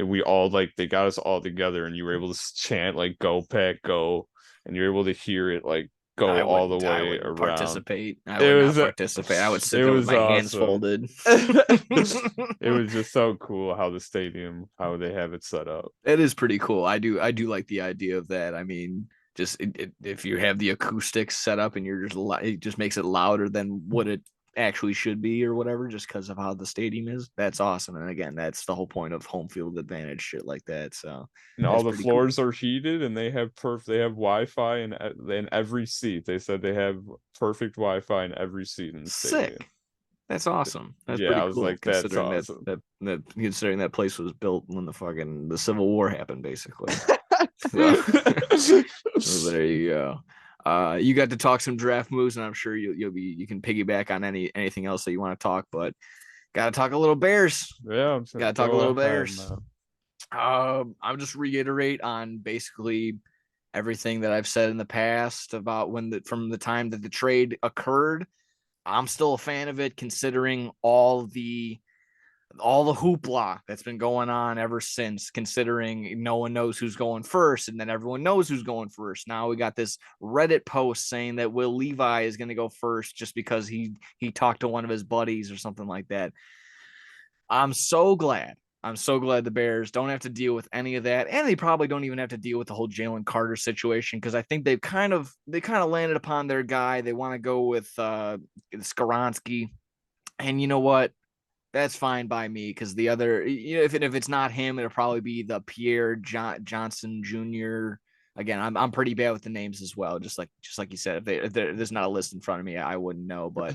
we all like they got us all together and you were able to chant like "Go Pack Go" and you're able to hear it like go all the way around. Participate. I would not participate. I would sit there with my hands folded. It was just so cool how the stadium, how they have it set up. It is pretty cool. I do like the idea of that. I mean, just if you have the acoustics set up and you're it just makes it louder than what it actually should be or whatever, just because of how the stadium is. That's awesome. And again, that's the whole point of home field advantage, shit like that. So and all the floors are heated and they have Wi-Fi in every seat. They said they have perfect Wi-Fi in every seat in the stadium. Sick. That's awesome. That's yeah, pretty I was cool, like, that's awesome. That considering that place was built when the Civil War happened, basically. So there you go. You got to talk some draft moves, and I'm sure you can piggyback on anything else that you want to talk, but got to talk a little Bears. Yeah, Got to talk a go little ahead, Bears. man. I'll just reiterate on basically everything that I've said in the past about from the time that the trade occurred. I'm still a fan of it, considering all the hoopla that's been going on ever since, considering no one knows who's going first, and then everyone knows who's going first. Now we got this Reddit post saying that Will Levi is going to go first just because he talked to one of his buddies or something like that. I'm so glad. I'm so glad the Bears don't have to deal with any of that, and they probably don't even have to deal with the whole Jalen Carter situation, because I think they kind of landed upon their guy. They want to go with Skaronski, and you know what? That's fine by me, because the other, if it's not him, it'll probably be the Pierre Johnson Jr. Again, I'm pretty bad with the names as well. Just like you said, if there's not a list in front of me, I wouldn't know. But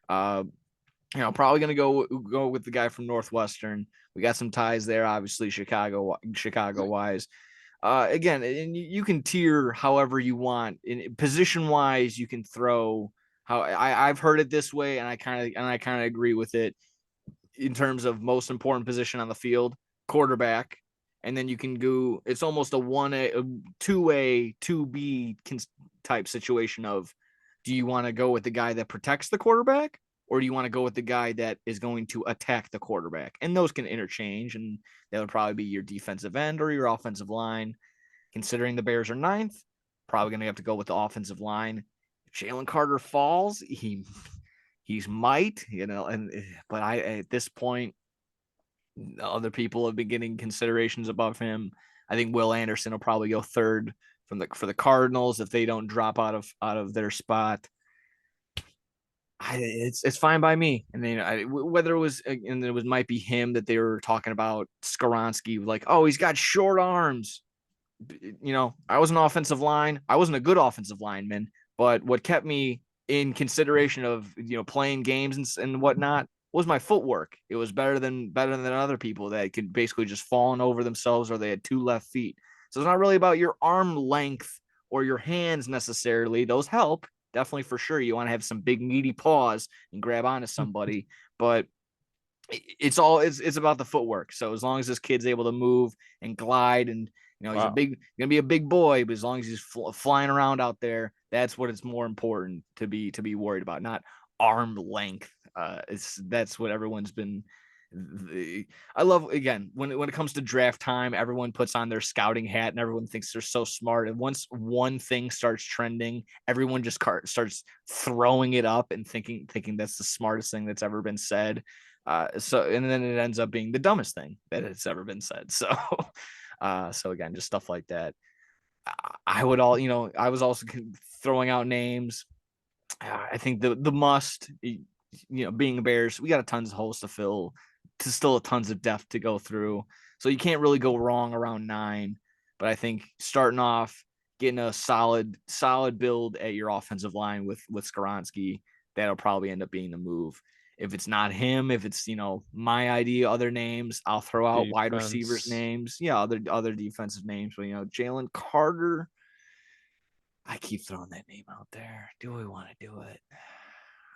probably gonna go with the guy from Northwestern. We got some ties there, obviously Chicago wise. Again, and you can tier however you want. In position wise, you can throw how I've heard it this way, and I kind of agree with it in terms of most important position on the field, quarterback. And then you can go, it's almost a 1A, 2A, 2B type situation of, do you want to go with the guy that protects the quarterback, or do you want to go with the guy that is going to attack the quarterback? And those can interchange, and that would probably be your defensive end or your offensive line. Considering the Bears are ninth, probably going to have to go with the offensive line. If Jalen Carter falls, he's might, but at this point, other people have been getting considerations above him. I think Will Anderson will probably go third for the Cardinals if they don't drop out of their spot. It's fine by me. And then whether it was, and it was might be him that they were talking about, Skaronski, like, oh, he's got short arms. I was an offensive line. I wasn't a good offensive lineman, but what kept me in consideration of playing games and whatnot was my footwork. It was better than other people that could basically just fallen over themselves, or they had two left feet. So it's not really about your arm length or your hands necessarily. Those help definitely, for sure. You want to have some big meaty paws and grab onto somebody, but it's about the footwork. So as long as this kid's able to move and glide, and he's gonna be a big boy, but as long as he's flying around out there, that's what it's more important to be worried about, not arm length. That's what everyone's been. I love, again, when it comes to draft time, everyone puts on their scouting hat and everyone thinks they're so smart. And once one thing starts trending, everyone just starts throwing it up and thinking that's the smartest thing that's ever been said. And then it ends up being the dumbest thing that has ever been said. So, so again, just stuff like that. I was also throwing out names. I think the must, being Bears, we got a tons of holes to fill, to still tons of depth to go through. So you can't really go wrong around 9. But I think starting off, getting a solid build at your offensive line with Skaronski, that'll probably end up being the move. If it's not him, if it's my idea, other names, I'll throw out wide receivers names, other defensive names. But Jalen Carter, I keep throwing that name out there. Do we want to do it?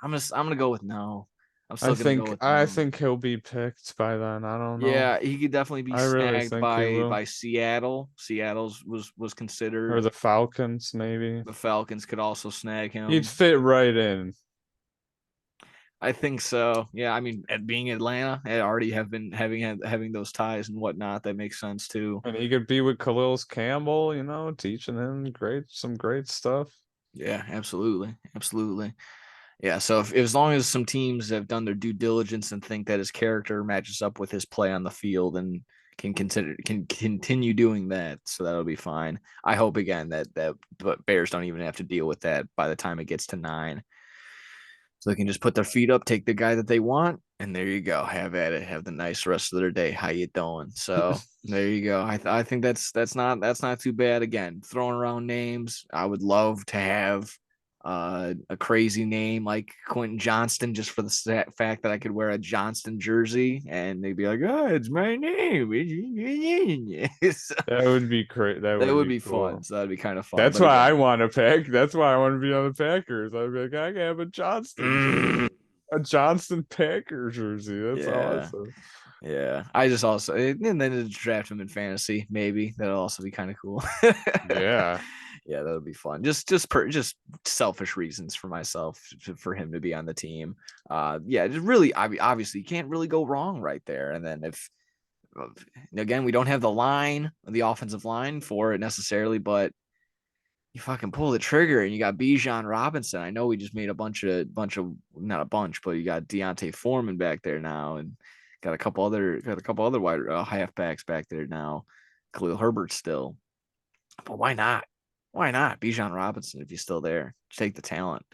I'm gonna go with no. I'm still gonna go with no. I think he'll be picked by then. I don't know. Yeah, he could definitely be I really snagged think he will. by Seattle. Seattle's was considered, or the Falcons, maybe. The Falcons could also snag him. He'd fit right in. I think so. Yeah, I mean, at being Atlanta, I already have been having those ties and whatnot. That makes sense too. And he could be with Khalil Campbell, teaching him some great stuff. Yeah, absolutely, absolutely. Yeah, so if as long as some teams have done their due diligence and think that his character matches up with his play on the field and can continue doing that, so that'll be fine. I hope again that Bears don't even have to deal with that by the time it gets to 9. So they can just put their feet up, take the guy that they want, and there you go. Have at it. Have the nice rest of their day. How you doing? So there you go. I think that's not too bad. Again, throwing around names. I would love to have a crazy name like Quentin Johnston, just for the fact that I could wear a Johnston jersey and they'd be like, "Oh, it's my name." So, That would be great. That that would would be be fun. cool. So that'd be kind of fun. That's But why I again, want to pack. That's why I want to be on the Packers. I'd be like, I can have a Johnston jersey, a Johnston Packer jersey. That's yeah. awesome. Yeah, I just also and then to draft him in fantasy, maybe that'll also be kind of cool. Yeah. Yeah, that would be fun. Just selfish reasons for myself for him to be on the team. Yeah, just really, obviously you can't really go wrong right there. And then if again we don't have the offensive line for it necessarily, but you fucking pull the trigger and you got Bijan Robinson. I know we just made a bunch of not a bunch, but you got Deontay Foreman back there now, and got a couple other wide halfbacks back there now. Khalil Herbert still, but why not? Why not Bijan Robinson if he's still there? Take the talent.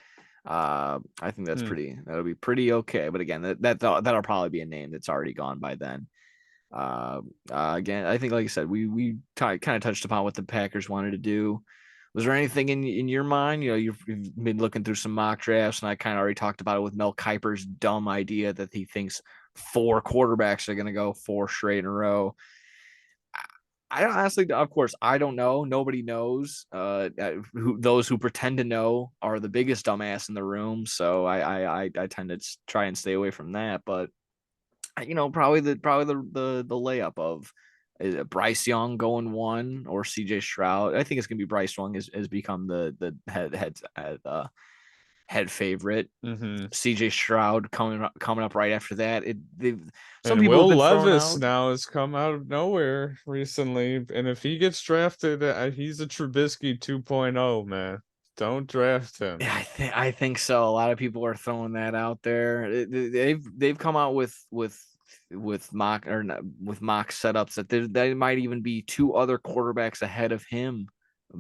I think that'll be pretty okay. But again, that'll probably be a name that's already gone by then. Again, I think like I said, we kind of touched upon what the Packers wanted to do. Was there anything in your mind? You know, you've been looking through some mock drafts, and I kind of already talked about it with Mel Kiper's dumb idea that he thinks 4 quarterbacks are going to go 4 straight in a row. I don't honestly, of course, I don't know. Nobody knows. Those who pretend to know are the biggest dumbass in the room. So I tend to try and stay away from that. But probably the layup of is it Bryce Young going 1 or CJ Stroud. I think it's gonna be Bryce Young has become the head favorite. Mm-hmm. CJ Stroud coming up right after that. Some And people have Will been thrown Levis out. now has come out of nowhere recently. And if he gets drafted, he's a Trubisky 2.0, man. Don't draft him. Yeah, I think so. A lot of people are throwing that out there. They've come out with mock or not, with mock setups that they might even be 2 other quarterbacks ahead of him.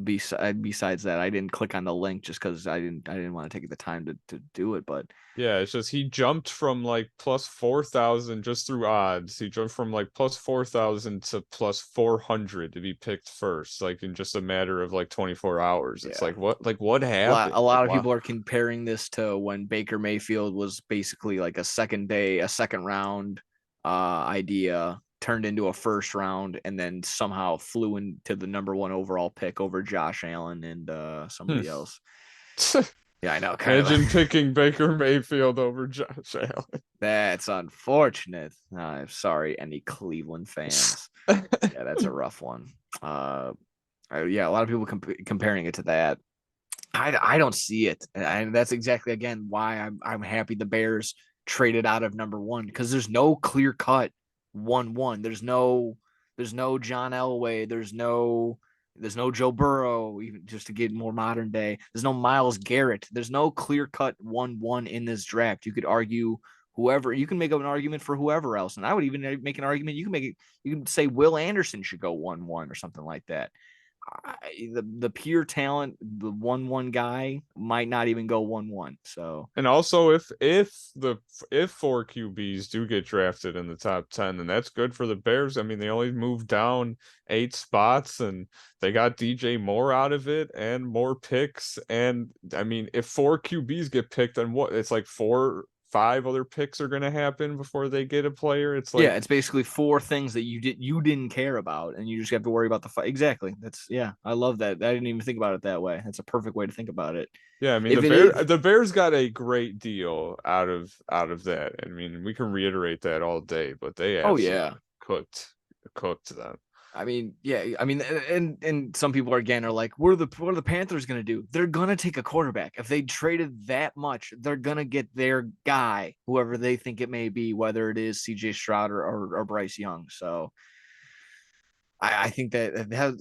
Besides that, I didn't click on the link just because I didn't want to take the time to do it. But Yeah, it's just he jumped from like plus 4,000 just through odds. He jumped from like plus 4,000 to plus 400 to be picked first, like in just a matter of like 24 hours. It's yeah, like what a happened? Like lot of wow. people are comparing this to when Baker Mayfield was basically like a second round idea turned into a first round and then somehow flew into the number 1 overall pick over Josh Allen and somebody else. Yeah, I know, kind Imagine of. picking Baker Mayfield over Josh Allen. That's unfortunate. I'm sorry, any Cleveland fans. Yeah, that's a rough one. Yeah, a lot of people comparing it to that. I don't see it, and that's exactly again why I'm happy the Bears traded out of number 1 because there's no clear cut 1-1. There's no John Elway. There's no Joe Burrow, even just to get more modern day. There's no Myles Garrett. There's no clear cut 1-1 in this draft. You could argue whoever you can make up an argument for whoever else, and I would even make an argument. You can say Will Anderson should go 1-1 or something like that. The pure talent, the 1-1 guy might not even go 1-1. So And also, if 4 QBs do get drafted in the top 10, then that's good for the Bears. I mean, they only moved down 8 spots, and they got DJ Moore out of it, and more picks. And I mean, if 4 QBs get picked, then what? It's like 5 other picks are going to happen before they get a player. It's yeah, like, it's basically 4 things that you didn't care about, and you just have to worry about the fight. Exactly. That's yeah. I love that. I didn't even think about it that way. That's a perfect way to think about it. yeah, I mean, If it is, the Bears got a great deal out of that. I mean, we can reiterate that all day, but they oh absolutely yeah. cooked them. I mean, yeah, I mean, and some people again are like, what are the Panthers gonna do? They're gonna take a quarterback. If they traded that much, they're gonna get their guy, whoever they think it may be, whether it is CJ Stroud or Bryce Young. So I think that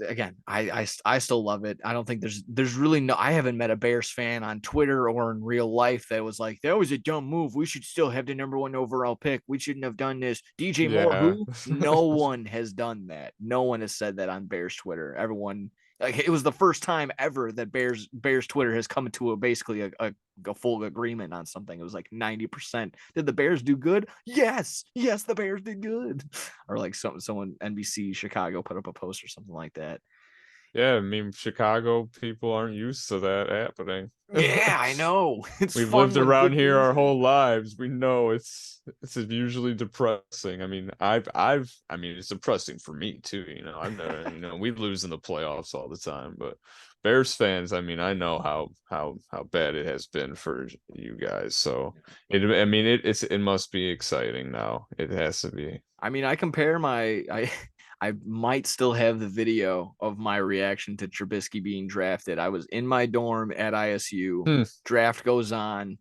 again, I still love it. I don't think there's really no. I haven't met a Bears fan on Twitter or in real life that was like, that was a dumb move. We should still have the number 1 overall pick. We shouldn't have done this. DJ Moore, Yeah. who? No one has done that. No one has said that on Bears Twitter. Everyone, like, it was the first time ever that Bears Twitter has come to basically a full agreement on something. It was like 90%. Did the Bears do good? Yes, the Bears did good. Or like someone NBC Chicago put up a post or something like that. Yeah, I mean, Chicago people aren't used to that happening. Yeah, I know. It's We've fun lived when around good here things our whole happen. lives. We know it's usually depressing. I mean, I mean, it's depressing for me too. I've never, we lose in the playoffs all the time, but Bears fans, I mean, I know how bad it has been for you guys. So I mean, it must be exciting now. It has to be. I mean, I compare I might still have the video of my reaction to Trubisky being drafted. I was in my dorm at ISU. Hmm. Draft goes on,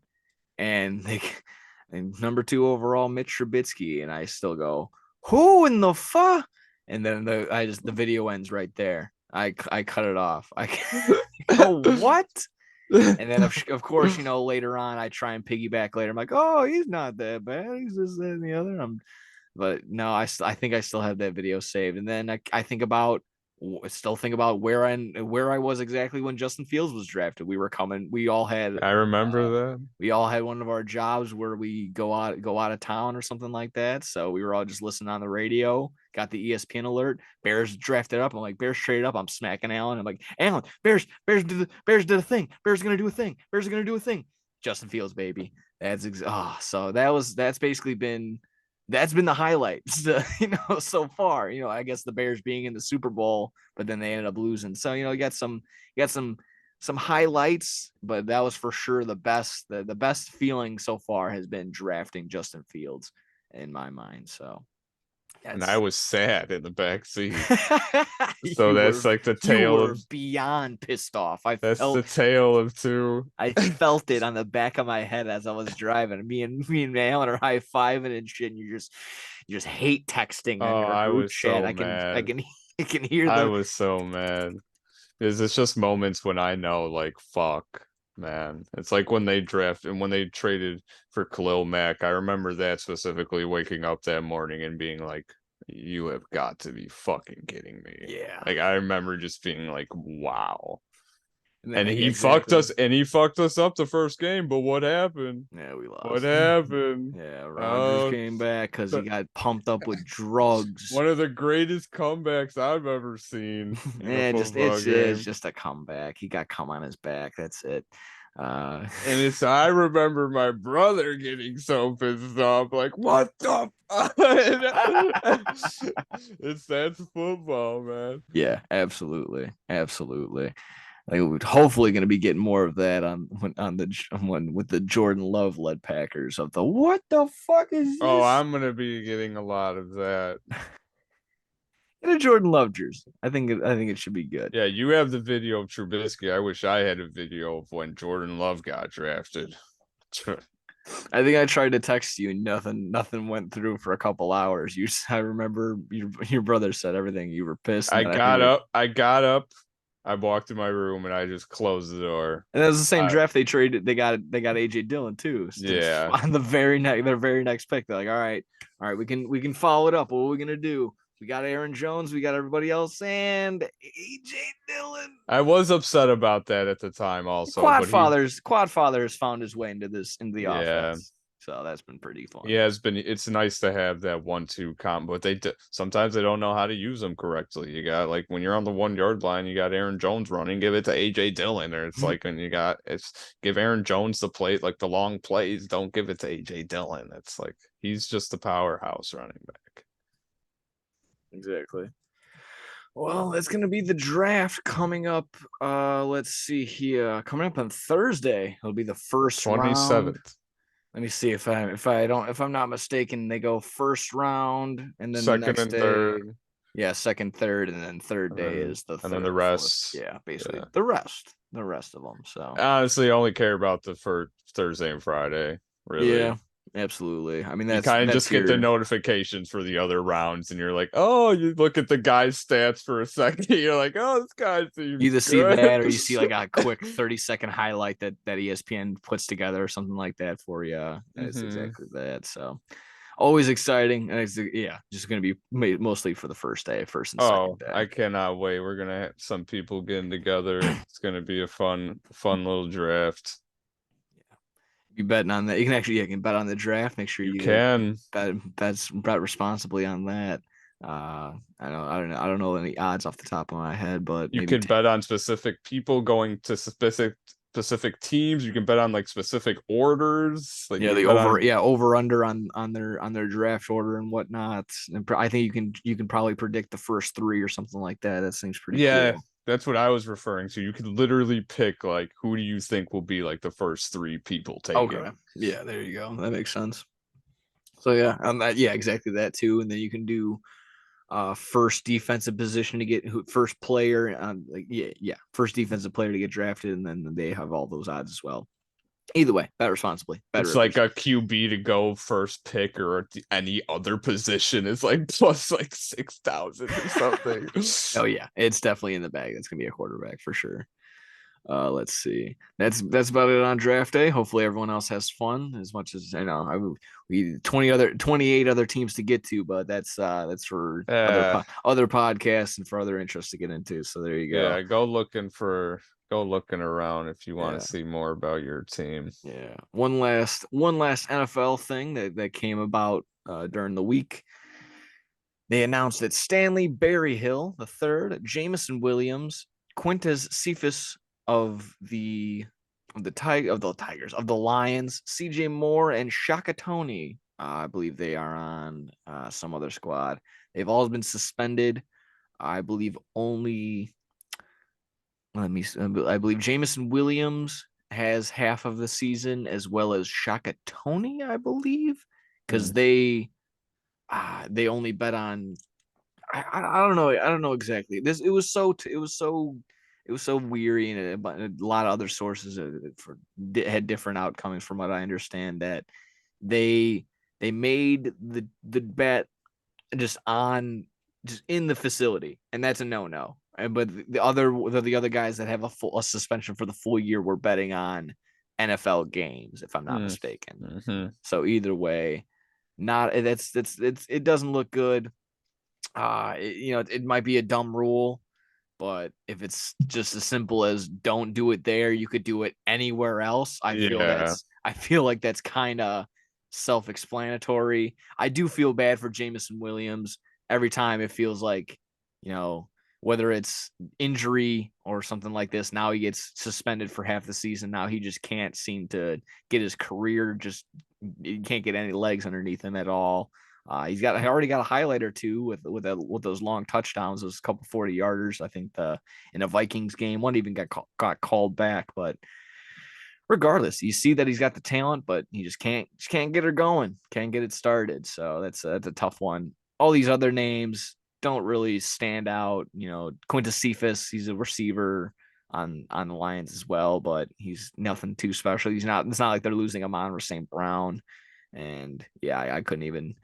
and and number 2 overall, Mitch Trubisky, and I still go, who in the fuck? And then the video ends right there. I cut it off. I go, what? And then of course, later on I try and piggyback later. I'm like, oh, he's not that bad. He's this, that, and the other. But no, I think I still have that video saved. And then I still think about where I was exactly when Justin Fields was drafted. We all had I remember that. one of our jobs where we go out of town or something like that. So we were all just listening on the radio, got the ESPN alert. Bears drafted up. I'm like, Bears traded up. I'm smacking Allen. I'm like, Allen, Bears did a thing. Bears gonna do a thing. Bears are gonna do a thing. Justin Fields, baby. So that's basically been the highlights, so far. I guess the Bears being in the Super Bowl, but then they ended up losing. So you got some highlights, but that was for sure the best. The best feeling so far has been drafting Justin Fields in my mind. So And I that's was sad in the back seat. So you that's were like the you tale were of beyond pissed off. that's the tale of two. I felt it on the back of my head as I was driving. Me and Alan are high fiving and shit. And you just hate texting on Oh, your I group was chat. so I can I mad. can I can hear I the was so mad. Because it's just moments when I know, like, fuck, man. It's like when they draft and when they traded for Khalil Mack. I remember that specifically, waking up that morning and being like, you have got to be fucking kidding me. yeah. Like, I remember just being like, wow. And then And he fucked exactly. us, and he fucked us up the first game. But what happened? Yeah, we What lost. happened? Yeah, Rodgers Oh, came back because he the, got pumped up with drugs. one of the greatest comebacks I've ever seen in a And just football it's game. just a comeback. He got cum on his back. That's it. Uh, And I remember my brother getting so pissed off, like, what the it's that's football, man. yeah, absolutely, absolutely. Like we're hopefully going to be getting more of that with the Jordan Love led Packers of the what the fuck is Oh, this? I'm gonna be getting a lot of that. In a Jordan Love jersey. I think it should be good. Yeah, you have the video of Trubisky. I wish I had a video of when Jordan Love got drafted. I think I tried to text you, and nothing went through for a couple hours. I remember your brother said everything. You were pissed, and I then I think got up, I got up, I walked in my room and I just closed the door. and that was the same draft they traded. They got AJ Dillon too. Yeah. On their very next pick. They're like, all right, we can follow it up. What are we gonna do? We got Aaron Jones, we got everybody else, and AJ Dillon. I was upset about that at the time also, Quad but fathers found his way into the yeah. offense. So that's been pretty fun. Yeah, it's nice to have that 1-2 combo, but sometimes they don't know how to use them correctly. You got, like, when you're on the 1 yard line, you got Aaron Jones running, give it to AJ Dillon, or it's like when it's give Aaron Jones the play, like the long plays, don't give it to AJ Dillon. It's like he's just a powerhouse running back. Exactly. Well, it's gonna be the draft coming up. Let's see here. Coming up on Thursday. It'll be the first round. 27th, Let me see if I'm not mistaken, they go first round and then the second next and day. third, Yeah, second, third, and then third and day then is the and then the third, fourth. rest. Yeah, basically Yeah. the rest of them. So Honestly, I only care about the first Thursday and Friday, really. yeah, absolutely. I mean, You that's kind of that's just get the your notifications for the other rounds, and you're like, oh, you look at the guy's stats for a second. You're like, oh, this guy seems you either see good. that or you see like a quick 30-second highlight that ESPN puts together or something like that for you. And it's exactly that. So always exciting. And it's just going to be mostly for the first day, first and Oh, second day. I cannot wait. We're gonna have some people getting together. It's gonna be a fun little draft. You betting on that? You can bet on the draft. Make sure You you can. bet responsibly on that. I don't know any odds off the top of my head, but You maybe can bet on specific people going to specific teams. You can bet on like specific orders. Like yeah, you can the bet on over under on their draft order and whatnot. And I think you can probably predict the first three or something like that. That seems pretty yeah, cool. that's what I was referring to. You could literally pick like who do you think will be like the first three people Okay. taken. Yeah, there you go. That makes sense. So yeah, yeah, exactly that too. And then you can do first defensive position to get first player like first defensive player to get drafted, and then they have all those odds as well. Either way, bet responsibly. Bet It's like Rivers. a QB to go first pick or any other position is like plus like 6,000 or something. Oh yeah, it's definitely in the bag. That's gonna be a quarterback for sure. Let's see. That's about it on draft day. Hopefully everyone else has fun as much as I know. We 28 other teams to get to, but that's for Yeah, other podcasts and for other interests to get into. So there you go. yeah. Go looking around if you want Yeah. to see more about your team. Yeah. One last NFL thing that came about during the week. They announced that Stanley Berryhill the third, Jamison Williams, Quintez Cephas of the Tigers of the Lions, CJ Moore and Shaka Tony. I believe they are on some other squad. They've all been suspended. I believe only I believe Jamison Williams has half of the season as well as Shaka Tony, I believe, because Hmm. they only bet on I don't know. I don't know exactly. It was so weary, and a lot of other sources had different outcomes. From what I understand, that they they made the bet just on just in the facility, and that's a no no. And but the other guys that have a suspension for the full year were betting on NFL games, if I'm not Hmm. mistaken. Mm-hmm. So either way, not it doesn't look good. It might be a dumb rule, but if it's just as simple as don't do it there, you could do it anywhere else. Yeah. I feel like that's kind of self-explanatory. I do feel bad for Jamison Williams every time. It feels like, you know, whether it's injury or something like this, now he gets suspended for half the season. Now he just can't seem to get his career, just he can't get any legs underneath him at all. He already got a highlight or two with those long touchdowns, those couple 40 yarders. I think in a Vikings game, one even got called back. But regardless, you see that he's got the talent, but he just can't get her going, can't get it started. So that's a tough one. All these other names don't really stand out. Quintus Cephas, he's a receiver on the Lions as well, but he's nothing too special. He's not. It's not like they're losing him on St. Brown, and yeah, I couldn't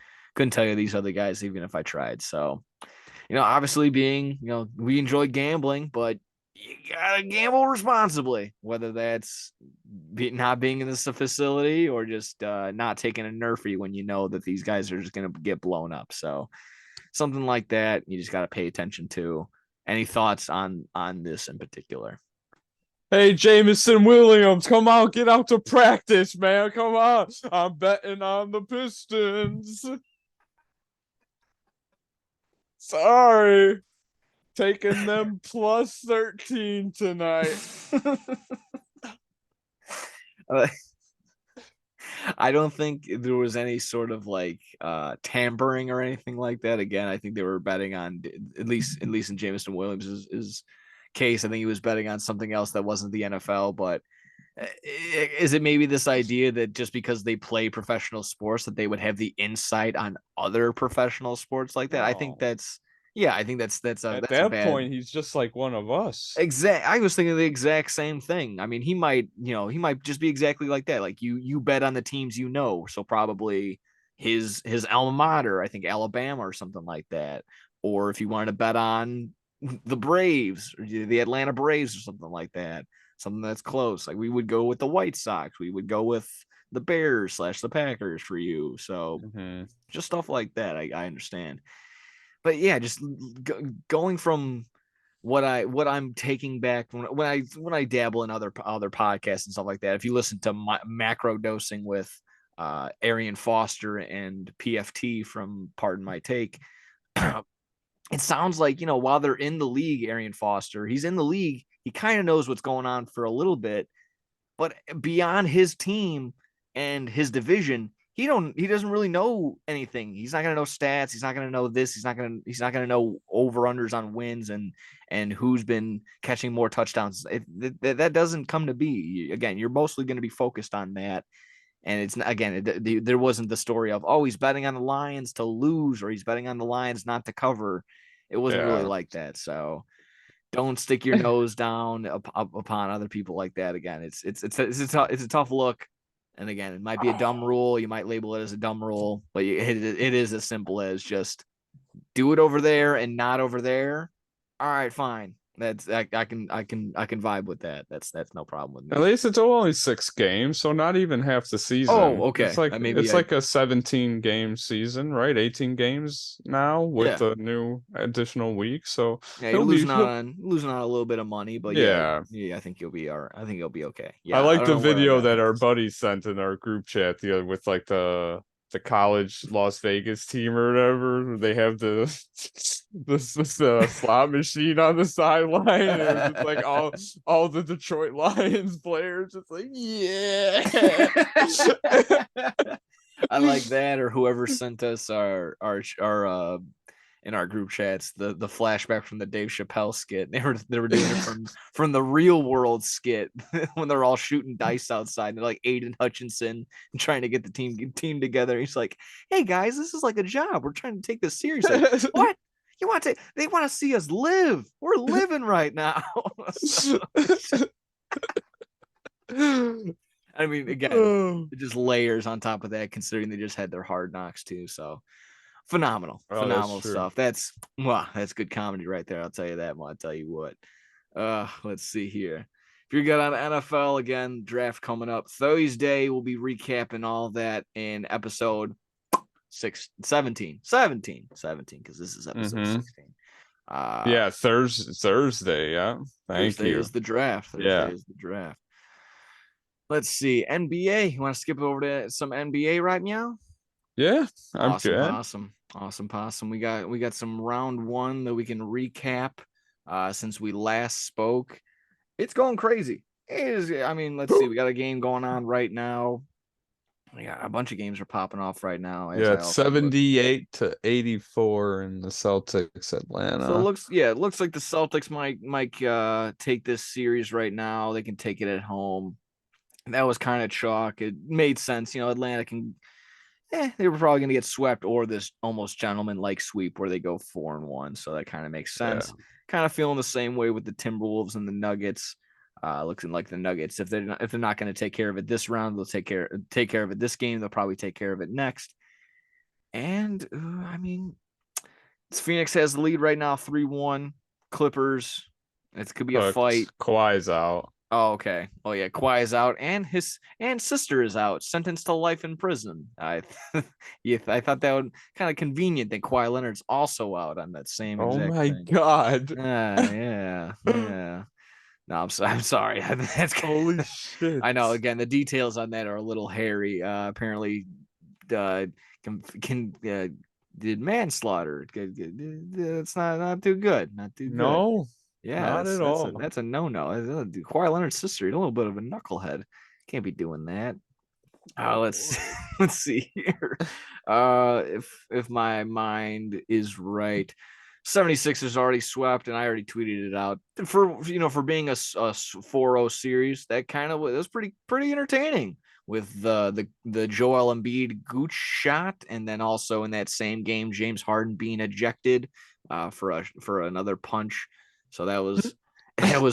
tell you these other guys even if I tried. So obviously being we enjoy gambling, but you gotta gamble responsibly, whether that's not being in this facility or just not taking a nerfy when you know that these guys are just gonna get blown up. So something like that, you just gotta pay attention to. Any thoughts on this in particular? Hey, Jamison Williams, come on, get out to practice, man. Come on. I'm betting on the Pistons. Sorry. Taking them plus 13 tonight. I don't think there was any sort of like tampering or anything like that. Again, I think they were betting on at least in Jameson Williams' case. I think he was betting on something else that wasn't the NFL. But is it maybe this idea that just because they play professional sports that they would have the insight on other professional sports like that? I think No. At that's a that bad. point, he's just like one of us. I was thinking the exact same thing. I mean, he might just be exactly like that. Like you bet on the teams so probably his alma mater, I think Alabama or something like that. Or if you wanted to bet on the Braves or the Atlanta Braves or something like that, something that's close. Like we would go with the White Sox, we would go with the Bears / the Packers for you. So Mm-hmm. just stuff like that. I understand, but yeah, just going from what I'm taking back when I dabble in other podcasts and stuff like that. If you listen to macro dosing with Arian Foster and PFT from Pardon My Take, it sounds like, while they're in the league, Arian Foster, he's in the league. He kind of knows what's going on for a little bit, but beyond his team and his division, he doesn't really know anything. He's not going to know stats. He's not going to know this. He's not going to know over unders on wins and who's been catching more touchdowns. That doesn't come to be. Again, you're mostly going to be focused on that. And it's again, there wasn't the story of, oh, he's betting on the Lions to lose or he's betting on the Lions not to cover. It wasn't really like that. So don't stick your nose down upon other people like that. Again, it's a tough look. And again, it might be a dumb rule. You might label it as a dumb rule, but it is as simple as just do it over there and not over there. All right, fine. I can vibe with that. That's no problem with me. At least it's only 6 games, so not even half the season. Oh, okay. It's like like a 17 game season, right? 18 games now with the new additional week. So yeah, you're losing out on a little bit of money, but yeah, I think you'll be all right. I think you'll be okay. Yeah, I like the video that our buddy sent in our group chat with like the college Las Vegas team or whatever. They have the slot machine on the sideline. And it's like all the Detroit Lions players. It's like, yeah. I like that, or whoever sent us our in our group chats the flashback from the Dave Chappelle skit. They were doing it from the real world skit when they're all shooting dice outside. They're like Aiden Hutchinson and trying to get the team together. He's like, "Hey guys, this is like a job. We're trying to take this serious." Like, what? You want to? They want to see us live. We're living right now. I mean, again, it just layers on top of that, considering they just had their Hard Knocks too. So phenomenal stuff. That's good comedy right there. I'll tell you that. I'll tell you what. Let's see here. If you're good on NFL, again, draft coming up Thursday, we'll be recapping all that in episode 17, because this is episode 16. Yeah, Thursday. Yeah, Thursday is the draft. Thursday is the draft. Let's see. NBA. You want to skip over to some NBA right now? Yeah, I'm good. Awesome. We got some round one that we can recap since we last spoke. It's going crazy. It is. I mean, let's see. We got a game going on right now. Yeah, a bunch of games are popping off right now. Yeah, it's 78-84 in the Celtics Atlanta. So it looks like the Celtics might take this series right now. They can take it at home. That was kind of chalk. It made sense. Atlanta can. They were probably going to get swept or this almost gentleman-like sweep where they go 4-1. So that kind of makes sense. Yeah. Kind of feeling the same way with the Timberwolves and the Nuggets. Looking like the Nuggets, if they're not going to take care of it this round, they'll take care of it this game. They'll probably take care of it next. And I mean, Phoenix has the lead right now, 3-1. Clippers. It could be a fight. Kawhi's out. Oh, okay. Oh yeah, Kawhi is out, and his sister is out, sentenced to life in prison. I thought that would kind of convenient that Kawhi Leonard's also out on that same. Oh exact my thing. God. Yeah. No, I'm sorry. That's holy shit. I know. Again, the details on that are a little hairy. Apparently, did manslaughter. It's not too good. Not too good. No. Yeah, not at all. That's a no-no. Kawhi Leonard's sister, you're a little bit of a knucklehead. Can't be doing that. Let's see here. If my mind is right, 76ers already swept, and I already tweeted it out. For being a 4-0 series, that kind of was pretty entertaining with the Joel Embiid gooch shot, and then also in that same game, James Harden being ejected for another punch. So that was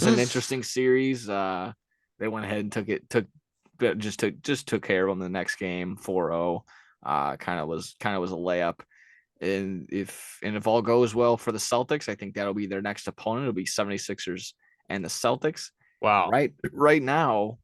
an interesting series. They went ahead and took care of them the next game, 4-0. Kind of was a layup. And if all goes well for the Celtics, I think that'll be their next opponent. It'll be 76ers and the Celtics. Wow. Right now,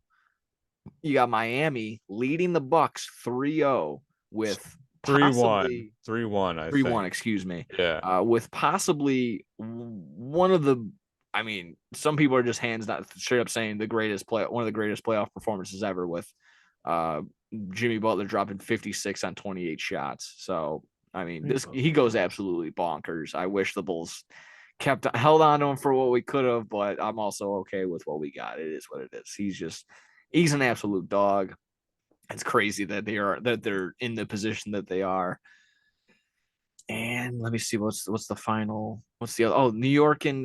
you got Miami leading the Bucks 3-0 with 3-1, 3-1, excuse me. Yeah. With possibly one of the, I mean, some people are just hands down straight up saying one of the greatest playoff performances ever, with Jimmy Butler dropping 56 on 28 shots. So I mean, he goes absolutely bonkers. I wish the Bulls held on to him for what we could have, but I'm also okay with what we got. It is what it is. He's an absolute dog. It's crazy that they're in the position that they are. And let me see what's the final. What's the other? Oh, New York and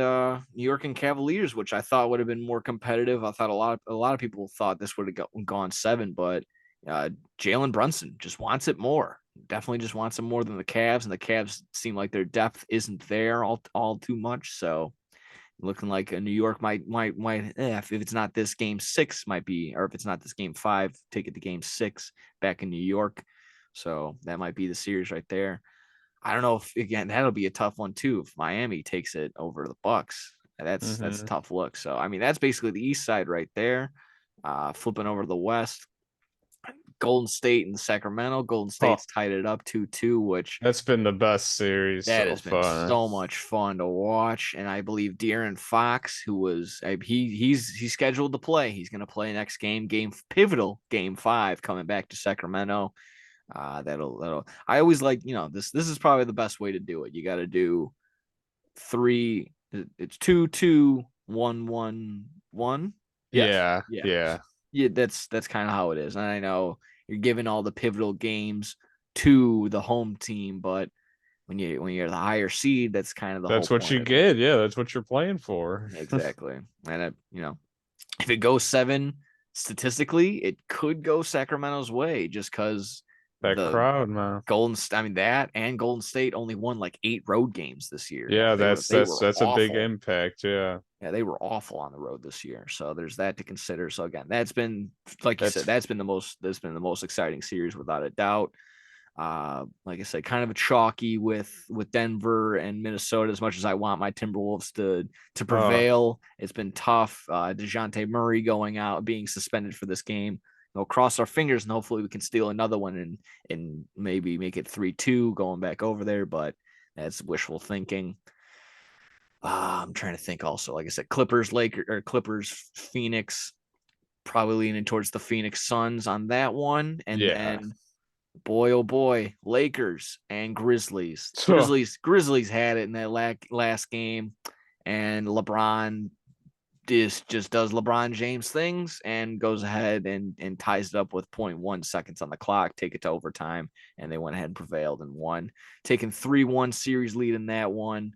Cavaliers, which I thought would have been more competitive. I thought a lot of people thought this would have gone 7, but Jalen Brunson just wants it more. Definitely just wants it more than the Cavs, and the Cavs seem like their depth isn't there all too much. So looking like a New York might if it's not this game 6 might be, or if it's not this game 5, take it to game 6 back in New York. So that might be the series right there. I don't know if, again, that'll be a tough one too if Miami takes it over the Bucks. That's a tough look. So I mean, that's basically the East side right there. Flipping over to the West, Golden State and Sacramento. Golden State's tied it up 2-2, which that's been the best series that so has been far. so much fun to watch. And I believe De'Aaron Fox, who was he's scheduled to play. He's going to play next game pivotal game 5 coming back to Sacramento. That'll I always like, this is probably the best way to do it. You got to do 3, it's 2-2-1-1-1. Yes. Yeah. That's kind of how it is. And I know you're giving all the pivotal games to the home team, but when you're the higher seed, that's kind of the that's whole what you point get. Yeah, that's what you're playing for. exactly. And if it goes 7, statistically, it could go Sacramento's way just because that the crowd, man. that and Golden State only won like 8 road games this year. Yeah, they were that's a big awful. impact. Yeah. Yeah, they were awful on the road this year. So there's that to consider. So again, that's been, like you said, that's been the most exciting series without a doubt. Like I said, kind of a chalky with Denver and Minnesota. As much as I want my Timberwolves to prevail, it's been tough. DeJounte Murray going out, being suspended for this game. We'll cross our fingers and hopefully we can steal another one and maybe make it 3-2 going back over there. But that's wishful thinking. I'm trying to think also, like I said, Clippers, Phoenix, probably leaning towards the Phoenix Suns on that one. And then boy, oh boy, Lakers and Grizzlies. Grizzlies had it in that last game, and LeBron just does LeBron James things and goes ahead and ties it up with 0.1 seconds on the clock, take it to overtime, and they went ahead and prevailed and won, taking 3-1 series lead in that one.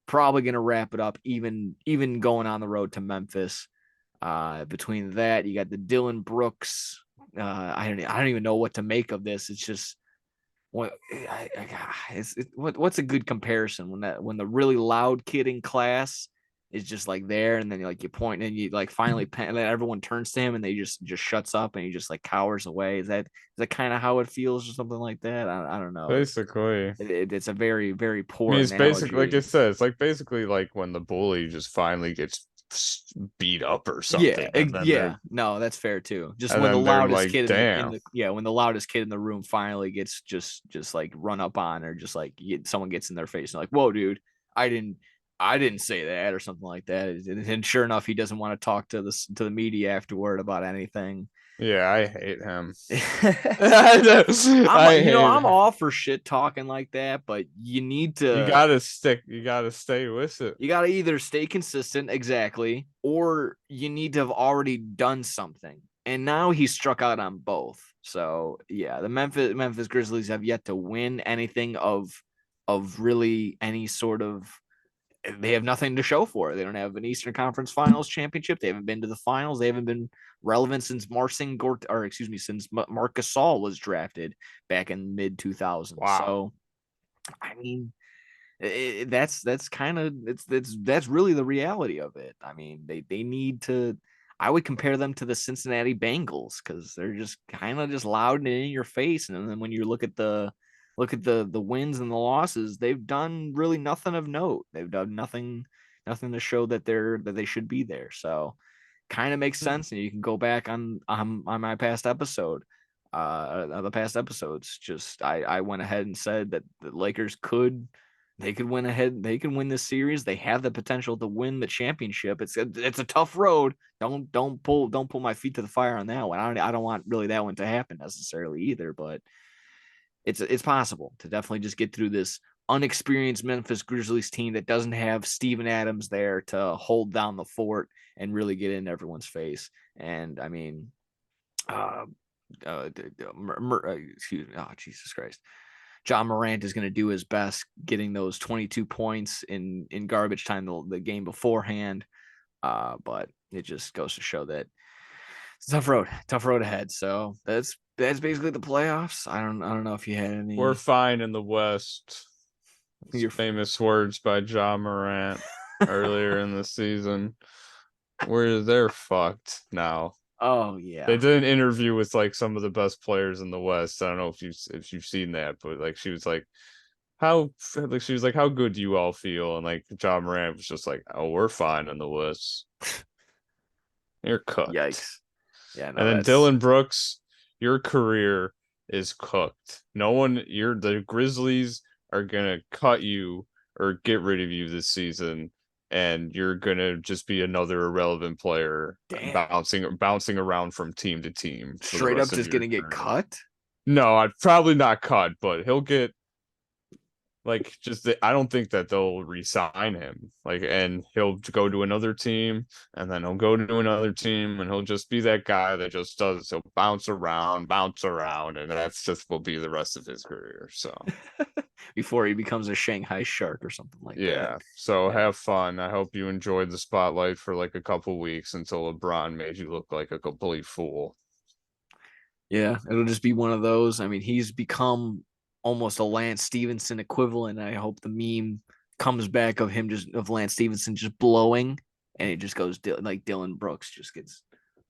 Probably going to wrap it up, even going on the road to Memphis. Between that, you got the Dylan Brooks. I don't even know what to make of this. It's just what's a good comparison when the really loud kid in class is just like there, and then you point and you like finally and then everyone turns to him and they just shuts up and he just like cowers away. Is that kind of how it feels or something like that? I don't know. Basically, it's a very, very poor. I mean, it's analogy. basically like it says, it's like basically like when the bully just finally gets beat up or something. No, that's fair too. Just and when the loudest like, kid damn. when the loudest kid in the room finally gets just like run up on, or just like someone gets in their face and like, whoa, dude, I didn't say that or something like that. And sure enough, he doesn't want to talk to the media afterward about anything. Yeah, I hate him. I'm all for shit talking like that, but you gotta stay with it. You gotta either stay consistent, exactly, or you need to have already done something. And now he's struck out on both. So yeah, the Memphis Grizzlies have yet to win anything of really any sort of. They have nothing to show for it. They don't have an Eastern Conference Finals championship. They haven't been to the finals. They haven't been relevant since Marc Gasol was drafted back in mid 2000s. Wow. So, I mean, that's kind of that's really the reality of it. I mean, they need to. I would compare them to the Cincinnati Bengals because they're just kind of just loud and in your face. And then when you look at the wins and the losses, they've done really nothing of note. They've done nothing to show that they should be there. So kind of makes sense. And you can go back on my past episode, the past episodes. Just I went ahead and said that the Lakers could win this series. They have the potential to win the championship. It's a tough road. Don't pull my feet to the fire on that one. I don't want really that one to happen necessarily either, but it's possible to definitely just get through this unexperienced Memphis Grizzlies team that doesn't have Steven Adams there to hold down the fort and really get in everyone's face. And I mean, excuse me, oh Jesus Christ, John Morant is going to do his best getting those 22 points in garbage time the game beforehand. But it just goes to show that it's a tough road ahead. So that's basically the playoffs. I don't know if you had We're any. fine in the West. Your Famous words by John Morant earlier in the season. They're fucked now. Oh They yeah, did an interview with like some of the best players in the West. I don't know if you've seen that, but like she was like, how good do you all feel? And like John Morant was just like, oh, we're fine in the West. You're cooked. yikes. Yeah, And no, then that's Dylan Brooks, your career is cooked. The Grizzlies are gonna cut you or get rid of you this season, and you're gonna just be another irrelevant player damn. bouncing around from team to team for the Straight up rest of just your gonna get career. cut. No, I'd probably not cut, but he'll get like I don't think that they'll re-sign him. Like, and he'll go to another team, and then he'll go to another team, and he'll just be that guy that just does. He'll bounce around, and that's just will be the rest of his career. So Before he becomes a Shanghai Shark or something like that. yeah. So Yeah. have fun. I hope you enjoyed the spotlight for like a couple weeks until LeBron made you look like a complete fool. Yeah, it'll just be one of those. I mean, he's become almost a Lance Stevenson equivalent. I hope the meme comes back of him just of Lance Stevenson just blowing, and it just goes like Dylan Brooks just gets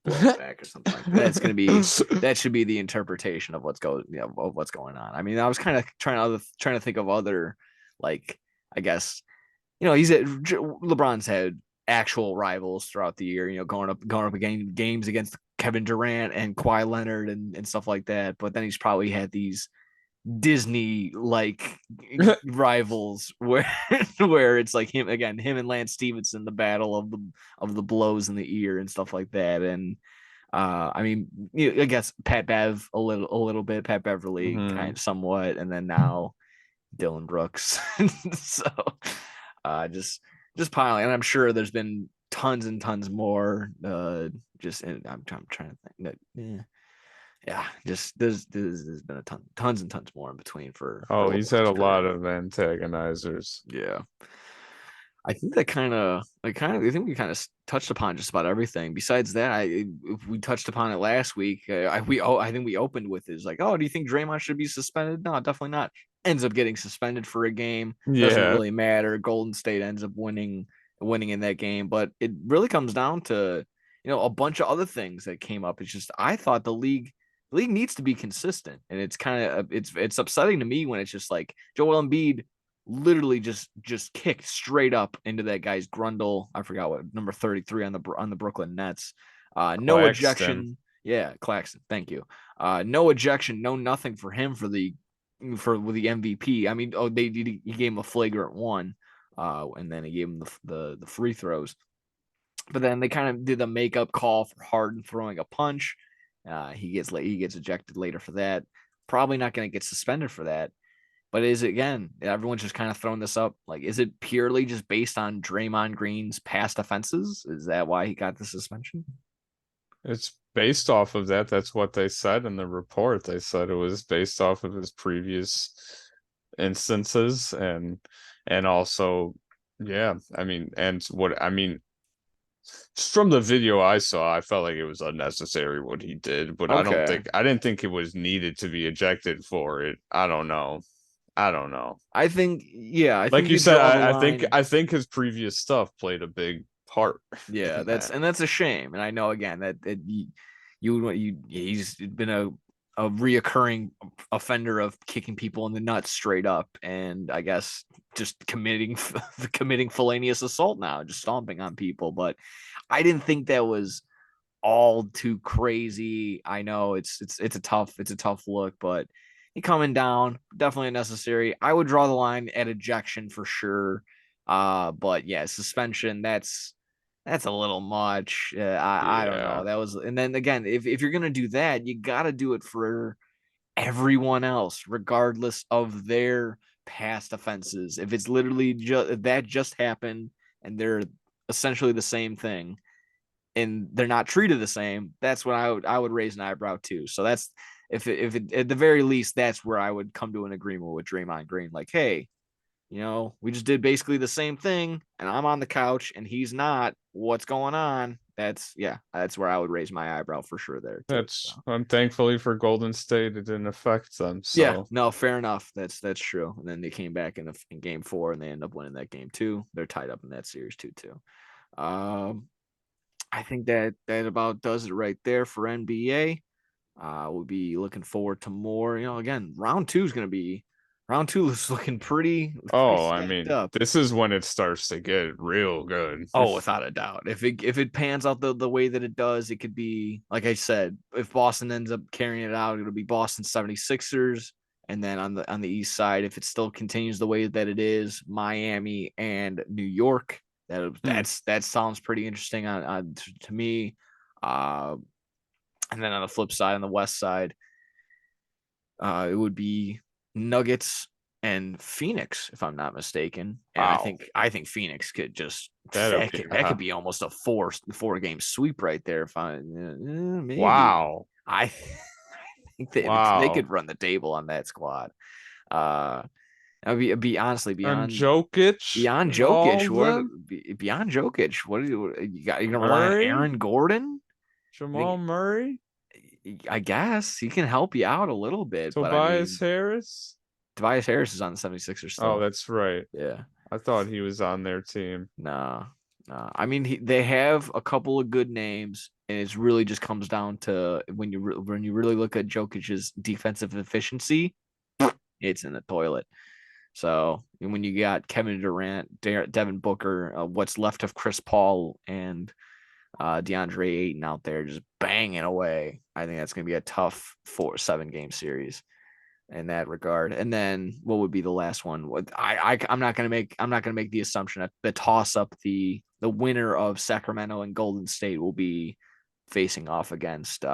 blown back or something like that. That should be the interpretation of of what's going on. I mean, I was kind of trying to think of other like I guess he's LeBron's had actual rivals throughout the year. Going up against games against Kevin Durant and Kawhi Leonard and stuff like that. But then he's probably had these Disney like rivals where where it's like him and Lance Stevenson, the battle of the blows in the ear and stuff like that. And I mean, I guess Pat Bev a little bit, Pat Beverly kind Mhm. of somewhat, and then now Dylan Brooks. So just piling, and I'm sure there's been tons and tons more. I'm trying to think. Yeah, just there's been tons and tons more in between for Oh, he's had LeBron's a lot career. of antagonizers. Yeah, I think that I think we kind of touched upon just about everything. Besides that, we touched upon it last week. I think we opened with is like, oh, do you think Draymond should be suspended? No, definitely not. Ends up getting suspended for a game. Doesn't Yeah. really matter. Golden State ends up winning in that game, but it really comes down to a bunch of other things that came up. It's just I thought the league needs to be consistent, and it's kind of it's upsetting to me when it's just like Joel Embiid literally just kicked straight up into that guy's grundle. I forgot what number 33 on the Brooklyn Nets. No Claxton. ejection. Yeah, Claxton. Thank you. No ejection. No nothing for him with the MVP. I mean, he gave him a flagrant one, and then he gave him the free throws. But then they kind of did the makeup call for Harden throwing a punch. He gets ejected later for that. Probably not going to get suspended for that. But is it again? Everyone's just kind of throwing this up. Like, is it purely just based on Draymond Green's past offenses? Is that why he got the suspension? It's based off of that. That's what they said in the report. They said it was based off of his previous instances and also yeah, I mean, and what I mean, just from the video I saw, I felt like it was unnecessary what he did, but Okay. I didn't think it was needed to be ejected for it. I don't know. I don't know. I think, yeah, I Like think you you said, draw the line. I think his previous stuff played a big part Yeah, in that. that's a shame. And I know again that he's been a reoccurring offender of kicking people in the nuts straight up, and I guess just committing felonious assault now, just stomping on people. But I didn't think that was all too crazy. I know it's a tough look, but he coming down definitely necessary. I would draw the line at ejection for sure. But yeah, suspension that's a little much. I don't know. Yeah. That was, and then again, if you're gonna do that, you got to do it for everyone else, regardless of their past offenses. If it's literally that just happened and they're essentially the same thing and they're not treated the same, that's when I would raise an eyebrow too. So that's if it at the very least, that's where I would come to an agreement with Draymond Green. Like, hey, we just did basically the same thing, and I'm on the couch and he's not. What's going on? That's where I would raise my eyebrow for sure there too. So. I'm thankfully for Golden State, it didn't affect them. Yeah, So no, fair enough. That's true. And then they came back in game 4 and they end up winning that game too. They're tied up in that series too. I think that about does it right there for NBA. We'll be looking forward to more. Again, round two is looking pretty I stacked mean, up. this is when it starts to get real good. Oh, without a doubt. If it pans out the way that it does, it could be, like I said, if Boston ends up carrying it out, it'll be Boston 76ers. And then on the east side, if it still continues the way that it is, Miami and New York. That sounds pretty interesting to me. And then on the flip side, on the west side, it would be Nuggets and Phoenix, if I'm not mistaken. And Wow. I think Phoenix could just That'd that could be almost a four game sweep right there. If maybe Wow. I think they could run the table on that squad. Be honestly And beyond Jokic beyond and all Jokic. of them? Beyond Jokic? What do you got? You gonna rely on Murray? Aaron Gordon? Jamal Murray? I guess he can help you out a little bit, but I Tobias mean, Harris? DiBiase Harris is on the 76ers Oh, still. that's right. Yeah. I thought he was on their team. No. I mean, they have a couple of good names, and it's really just comes down to when you really look at Jokic's defensive efficiency, it's in the toilet. So when you got Kevin Durant, Devin Booker, what's left of Chris Paul, and DeAndre Ayton out there just banging away, I think that's going to be a tough 7 game series in that regard. And then what would be the last one? I'm not gonna make the assumption that the toss up, the winner of Sacramento and Golden State will be facing off against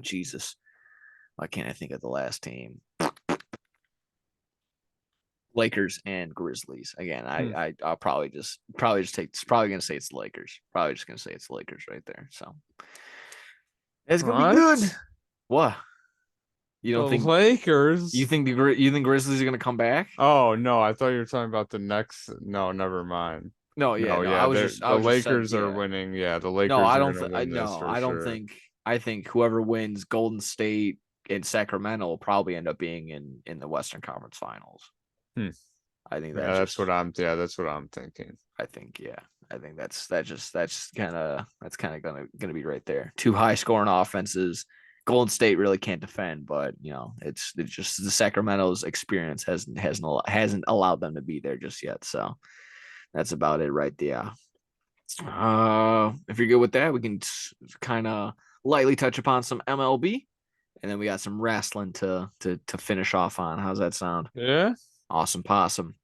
Jesus. Why can't I think of the last team? Lakers and Grizzlies. Again, I'll probably gonna say it's the Lakers. Probably just gonna say it's the Lakers right there. So it's gonna be good. What? You don't think Lakers? You think Grizzlies are gonna come back? Oh no, I thought you were talking about the next. No, never mind. No, yeah, no. Yeah, the Lakers saying, are yeah. winning. Yeah, the Lakers No, I are don't. gonna win this for I don't sure. think. I think whoever wins Golden State and Sacramento will probably end up being in the Western Conference Finals. I think that's what I'm. Yeah, that's what I'm thinking. I think that's kind of gonna be right there. 2 high scoring offenses. Golden State really can't defend, but it's just the Sacramento's experience hasn't allowed them to be there just yet. So that's about it right there. If you're good with that, we can kind of lightly touch upon some MLB, and then we got some wrestling to finish off on. How's that sound? Yeah. Awesome possum.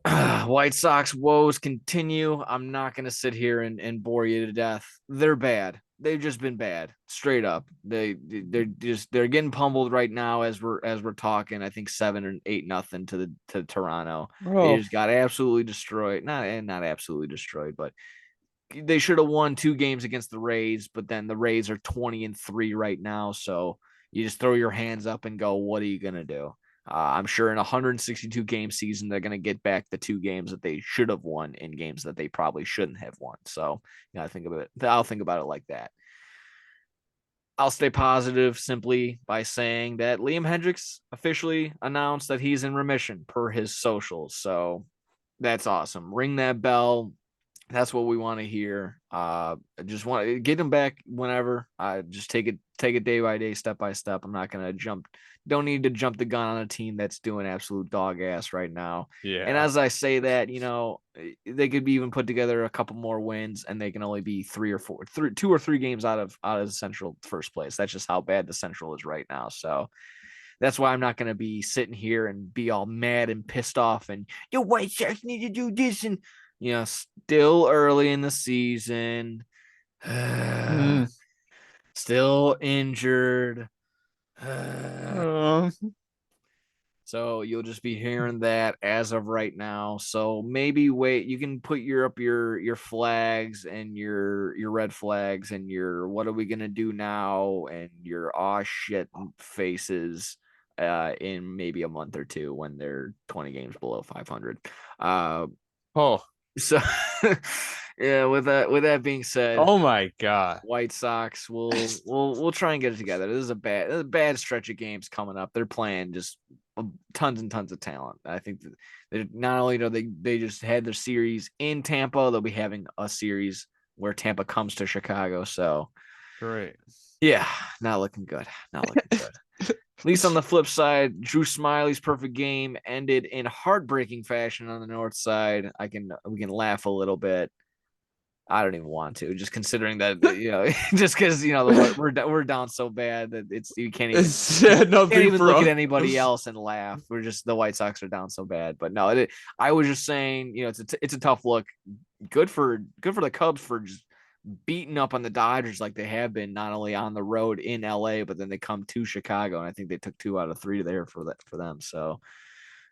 White Sox woes continue. I'm not going to sit here and bore you to death. They're bad. They've just been bad, straight up. They're getting pummeled right now as we're talking. I think 7 or 8-0 to Toronto. They just got absolutely destroyed. Not absolutely destroyed, but they should have won 2 games against the Rays. But then the Rays are 20-3 right now, so you just throw your hands up and go, what are you gonna do? I'm sure in a 162 game season, they're going to get back the 2 games that they should have won in games that they probably shouldn't have won. So, I'll think about it like that. I'll stay positive simply by saying that Liam Hendricks officially announced that he's in remission per his socials. So that's awesome. Ring that bell. That's what we want to hear. I just want to get him back whenever. I just take it day by day, step by step. I'm not gonna don't need to jump the gun on a team that's doing absolute dog ass right now. Yeah. And as I say that, they could be even put together a couple more wins, and they can only be 2 or 3 games out of the Central first place. That's just how bad the Central is right now. So that's why I'm not going to be sitting here and be all mad and pissed off and the White Sox need to do this and still early in the season. Still injured. Um, So you'll just be hearing that as of right now. So maybe wait. You can put your flags and your red flags and your what are we gonna do now and your aw shit faces in maybe a month or two when they're 20 games below 500. Uh, oh, so yeah. With that being said, oh my God. White Sox we'll try and get it together. This is a bad stretch of games coming up. They're playing just tons and tons of talent. I think that not only do they just had their series in Tampa, they'll be having a series where Tampa comes to Chicago. So Great. yeah, not looking good. Not looking good. At least on the flip side, Drew Smyly's perfect game ended in heartbreaking fashion on the north side. We can laugh a little bit. I don't even want to, just considering that just because we're down so bad that you can't even It's nothing for look at us. anybody else and laugh. We're just the White Sox are down so bad. But no, I was just saying, it's a tough look. Good for the Cubs for just beating up on the Dodgers like they have been, not only on the road in LA, but then they come to Chicago, and I think they took 2 out of 3 there for them. So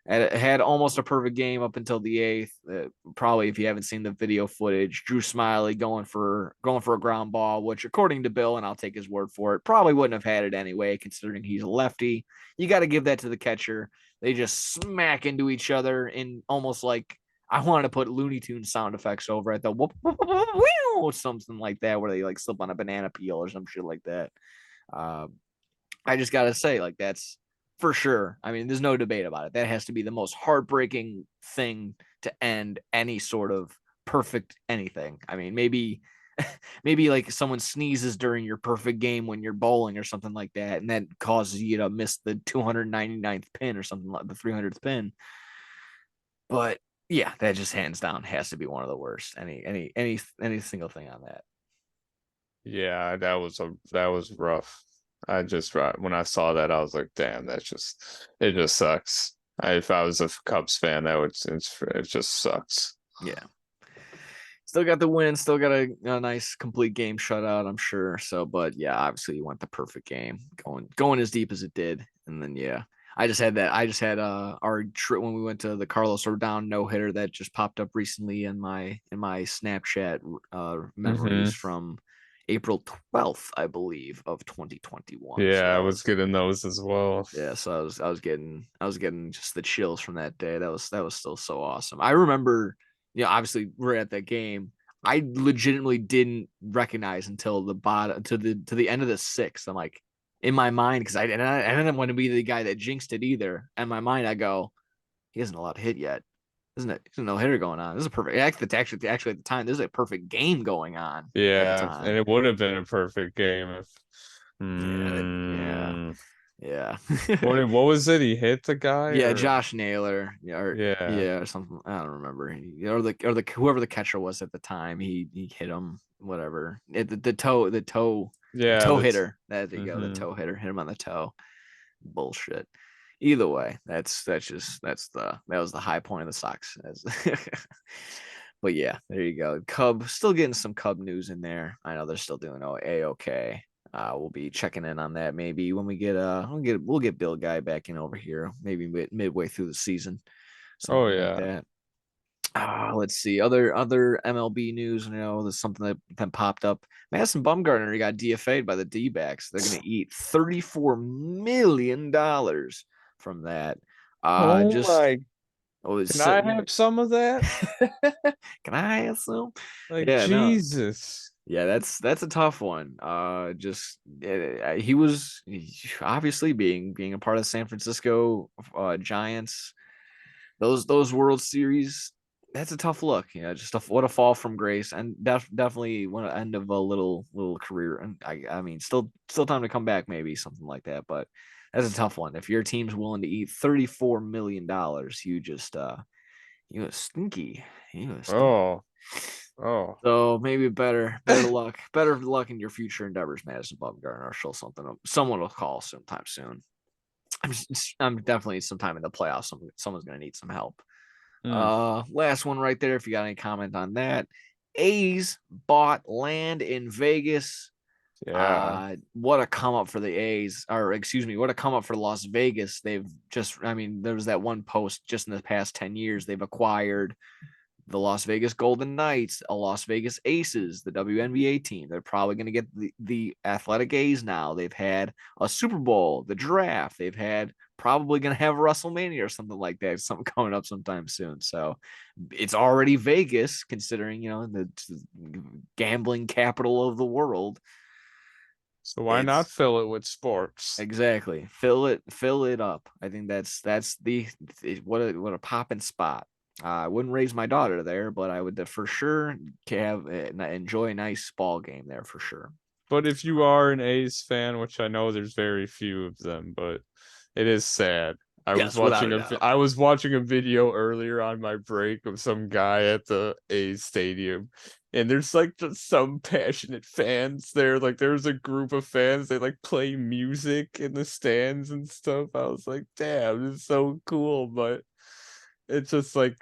had almost a perfect game up until the 8th. Probably, if you haven't seen the video footage, Drew Smyly going for a ground ball, which according to Bill, and I'll take his word for it, probably wouldn't have had it anyway, considering he's a lefty. You got to give that to the catcher. They just smack into each other in almost like I wanted to put Looney Tunes sound effects over it, though, something like that, where they like slip on a banana peel or some shit like that. Uh, I just gotta say, like, that's for sure. I mean, there's no debate about it. That has to be the most heartbreaking thing to end any sort of perfect anything. I mean, maybe maybe like someone sneezes during your perfect game when you're bowling or something like that, and that causes you to miss the 299th pin or something like the 300th pin. But yeah, that just hands down has to be one of the worst. Any single thing on that. Yeah, that was rough. When I saw that, I was like, damn, it just sucks. If I was a Cubs fan, it just sucks. Yeah. Still got the win, still got a nice complete game shutout, I'm sure. So, but yeah, obviously you want the perfect game going as deep as it did. And then yeah, I just had our trip when we went to the Carlos Rodon no hitter that just popped up recently in my Snapchat memories Hmm. from April 12th, I believe, of 2021. So Yeah, I that was was getting those as well. yeah, so I was getting just the chills from that day. That was still so awesome. I remember, obviously we're at that game. I legitimately didn't recognize until the bottom to the end of the 6th. I'm like in my mind because I didn't want to be the guy that jinxed it either. In my mind, I go, he hasn't allowed to hit yet. Isn't it? There's no hitter going on. This is a perfect. Actually at the time, this is a perfect game going on at the Yeah, and time. it would have been a perfect game if. Yeah, yeah, Mm, yeah. what was it? He hit the guy, Yeah, or Josh Naylor, yeah, or something. I don't remember. Or the whoever the catcher was at the time, he hit him. Whatever. The yeah. toe That's. hitter. There you go. The Hmm. toe hitter hit him on the toe. Bullshit. Either way, that was the high point of the Sox. But yeah, there you go. Cub still getting some Cub news in there. I know they're still doing okay. We'll be checking in on that maybe when we'll get Bill Guy back in over here maybe midway through the season, Oh something like yeah. that. Let's see other MLB news. There's something that popped up. Madison Bumgarner got DFAed by the D-backs. They're gonna eat $34 million from that. Oh Just my! I was Can I sitting. have some of that? Can I assume? Like Yeah, no. Jesus. Yeah, that's a tough one. He was obviously being a part of the San Francisco Giants. Those World Series. That's a tough look. What a fall from grace, and definitely one end of a little career. And I mean, still time to come back, maybe something like that. But that's a tough one. If your team's willing to eat $34 million, you a stinky. You a stinky. Oh, oh. So maybe better luck in your future endeavors, Madison Bumgarner. Or show something. Someone will call sometime soon. I'm definitely sometime in the playoffs. Someone's gonna need some help. Mm. Last one right there. If you got any comment on that, A's bought land in Vegas Yeah. What a come up for the A's, or excuse me, what a come up for Las Vegas. There was that one post just in the past 10 years. They've acquired the Las Vegas Golden Knights, a Las Vegas Aces, the WNBA team. They're probably going to get the Athletic A's now. They've had a Super Bowl, the draft. They've had probably going to have WrestleMania or something like that, something coming up sometime soon. So it's already Vegas, considering, the gambling capital of the world. So why not It's fill it with sports? exactly fill it up. I think that's the what a popping spot. I wouldn't raise my daughter there, but I would for sure enjoy a nice ball game there for sure. But if you are an A's fan, which I know there's very few of them, but it is sad. Yes, without a doubt. I was watching a video earlier on my break of some guy at the A's stadium, and there's like just some passionate fans there. Like there's a group of fans, they like play music in the stands and stuff. I was like, damn, this is so cool, but it's just like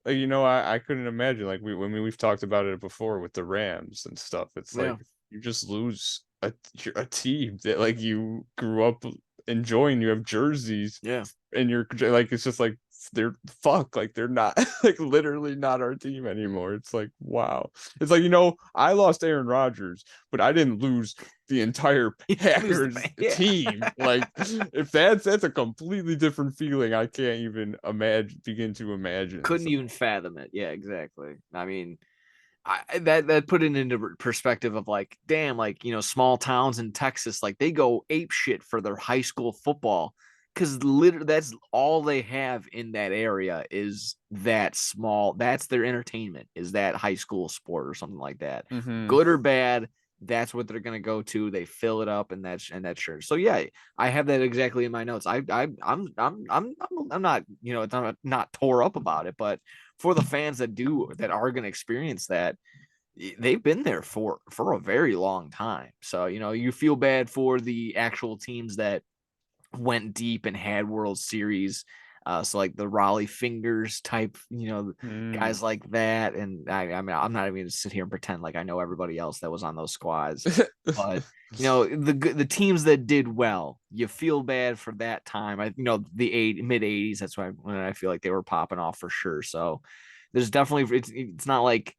I couldn't imagine, like we've talked about it before with the Rams and stuff. It's Yeah, like you just lose a team that like you grew up enjoying. You have jerseys, yeah. and you're like, it's just like they're like they're not like literally not our team anymore. It's like, wow. It's like, I lost Aaron Rodgers, but I didn't lose the entire Packers Yeah. team. Like if that's a completely different feeling. I can't even begin to imagine. Couldn't So, even fathom it. Yeah, exactly. I mean, that put it into perspective of like, damn, like, small towns in Texas, like they go ape shit for their high school football because literally that's all they have in that area is that small. That's their entertainment, is that high school sport or something like that. mhm. Good or bad, that's what they're gonna go to. They fill it up, and that's sure. So yeah, I have that exactly in my notes. I'm not, it's not tore up about it, but for the fans that are going to experience that, they've been there for a very long time. So you feel bad for the actual teams that went deep and had World Series. So like the Raleigh Fingers type, Mm. guys like that. And I mean, I'm not even going to sit here and pretend like I know everybody else that was on those squads. But the teams that did well, you feel bad for that time. The mid '80s. That's when I feel like they were popping off for sure. So there's definitely it's not like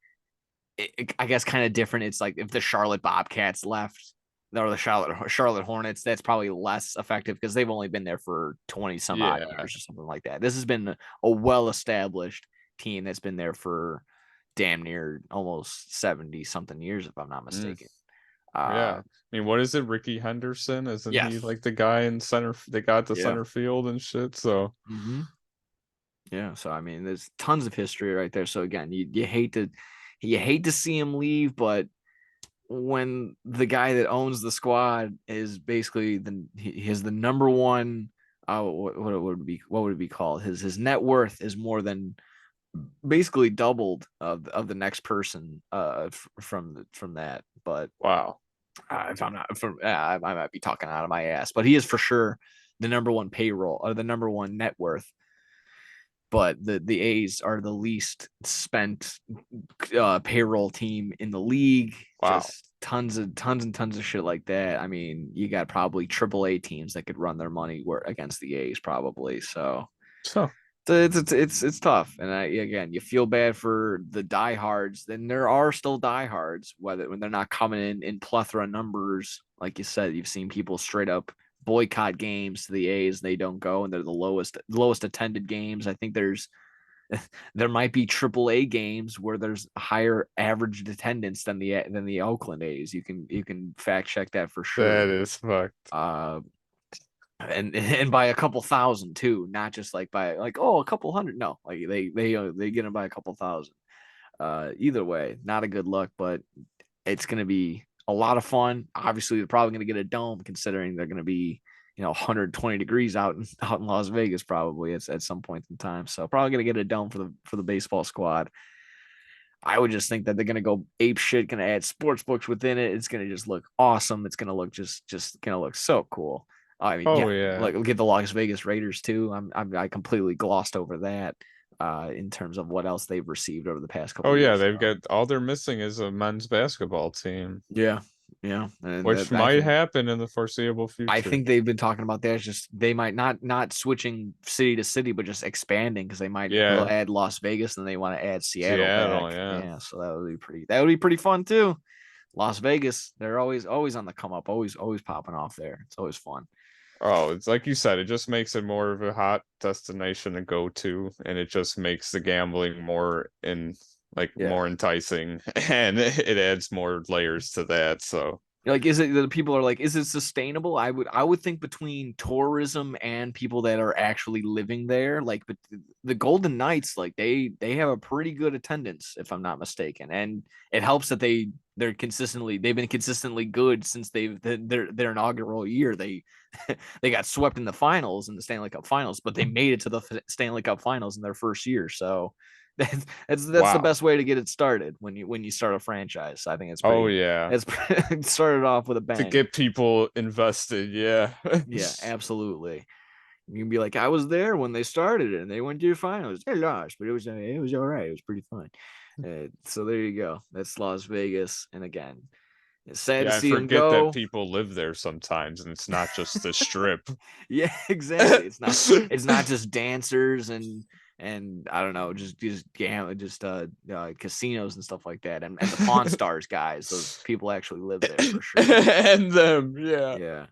I guess kind of different. It's like if the Charlotte Bobcats left or the Charlotte Hornets, that's probably less effective because they've only been there for 20 some odd Yeah. years or something like that. This has been a well established team that's been there for damn near almost 70 something years, if I'm not Mm. mistaken. Yeah. I mean, what is it? Ricky Henderson? Isn't he Yes. like the guy in center that got the Yeah. center field and shit? So, Mm-hmm. Yeah. So I mean, there's tons of history right there. So again, you hate to see him leave, but when the guy that owns the squad is basically he has the number one, what would it be called? His net worth is more than basically doubled of the next person from that. But wow. if I'm not from I might be talking out of my ass, but he is for sure the number one payroll or the number one net worth. But the A's are the least spent payroll team in the league. Wow. Just tons and tons of shit like that. I mean, you got probably AAA teams that could run their money against the A's probably. So So, it's tough. And again, you feel bad for the diehards. Then there are still diehards, whether when they're not coming in plethora numbers. Like you said, you've seen people straight up boycott games to the A's. They don't go, and they're the lowest attended games. I think there might be AAA games where there's higher average attendance than the Oakland A's. You can fact check that for that sure. is fucked. And by a couple thousand too, not just like by like, oh, a couple hundred. No, like they get them by a couple thousand. Either way, not a good look, but it's going to be a lot of fun. Obviously, they're probably going to get a dome considering they're going to be 120 degrees out in Las Vegas probably at some point in time. So probably going to get a dome for the baseball squad. I would just think that they're going to go ape shit, going to add sports books within it. It's going to just look awesome. It's going to look just going to look so cool. I mean, Oh yeah, yeah. like get the Las Vegas Raiders too. I completely glossed over that in terms of what else they've received over the past couple Oh of yeah, years. they've So, got all they're missing is a men's basketball team. yeah, Yeah, and which I might think happen in the foreseeable future. they've been talking about that. It's just they might not switching city to city, but just expanding because they'll Yeah, add Las Vegas and they want to add Seattle back. Seattle, yeah. Yeah, so that would be pretty fun too. Las Vegas, they're always on the come up, always popping off there. It's always fun. Oh, it's like you said, it just makes it more of a hot destination to go to, and it just makes the gambling Yeah. more enticing, and it adds more layers to that. So Like, is it the people are like, is it sustainable? I would think between tourism and people that are actually living there, like, but the Golden Knights, like they have a pretty good attendance, if I'm not mistaken, and it helps that they've been consistently good since their inaugural year. They got swept in the finals in the Stanley Cup Finals, but they made it to the Stanley Cup Finals in their first year. So that's the wow. best way to get it started when you start a franchise. I think Oh yeah. it's started off with a To bang. get people invested, yeah. Yeah, absolutely. You can be like, I was there when they started it and they went to the finals. They lost, but it was all right. It was pretty fun. So there you go. That's Las Vegas, and again, it's sad to Yeah, I see them forget that go. people live there sometimes, and it's not just the strip. Yeah, exactly. It's not just dancers and I don't know, casinos and stuff like that, and the Pawn Stars guys. Those people actually live there for sure. And them, yeah. Yeah.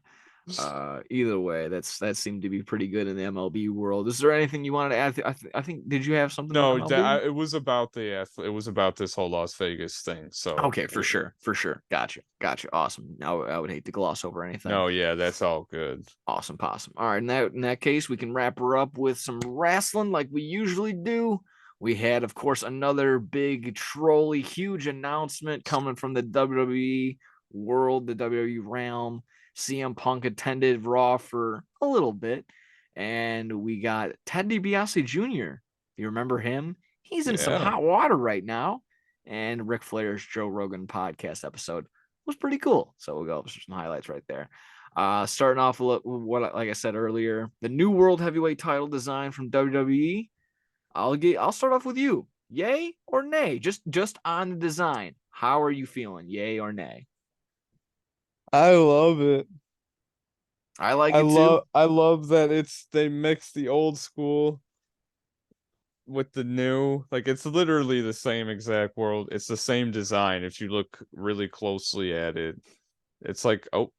Either way, that seemed to be pretty good in the MLB world. Is there anything you wanted to add? I think did you have something on No, MLB? it was about it was about this whole Las Vegas thing. So Okay, for sure. Gotcha. Awesome. I would hate to gloss over anything. no, yeah, that's all good. Awesome, possum. All right, in that case, we can wrap her up with some wrestling like we usually do. We had, of course, another big trolley, huge announcement coming from the WWE world, the WWE realm. CM Punk attended Raw for a little bit, and we got Ted DiBiase Jr. You remember him? He's in some Yeah. hot water right now. And Ric Flair's Joe Rogan podcast episode was pretty cool. So we'll go over some highlights right there. Starting off with what, like I said earlier, the new world heavyweight title design from WWE. I'll start off with you. Yay or nay? Just on the design. How are you feeling? Yay or nay? I love it. I like it too. I love that they mix the old school with the new. Like it's literally the same exact world. It's the same design if you look really closely at it. It's like, oh,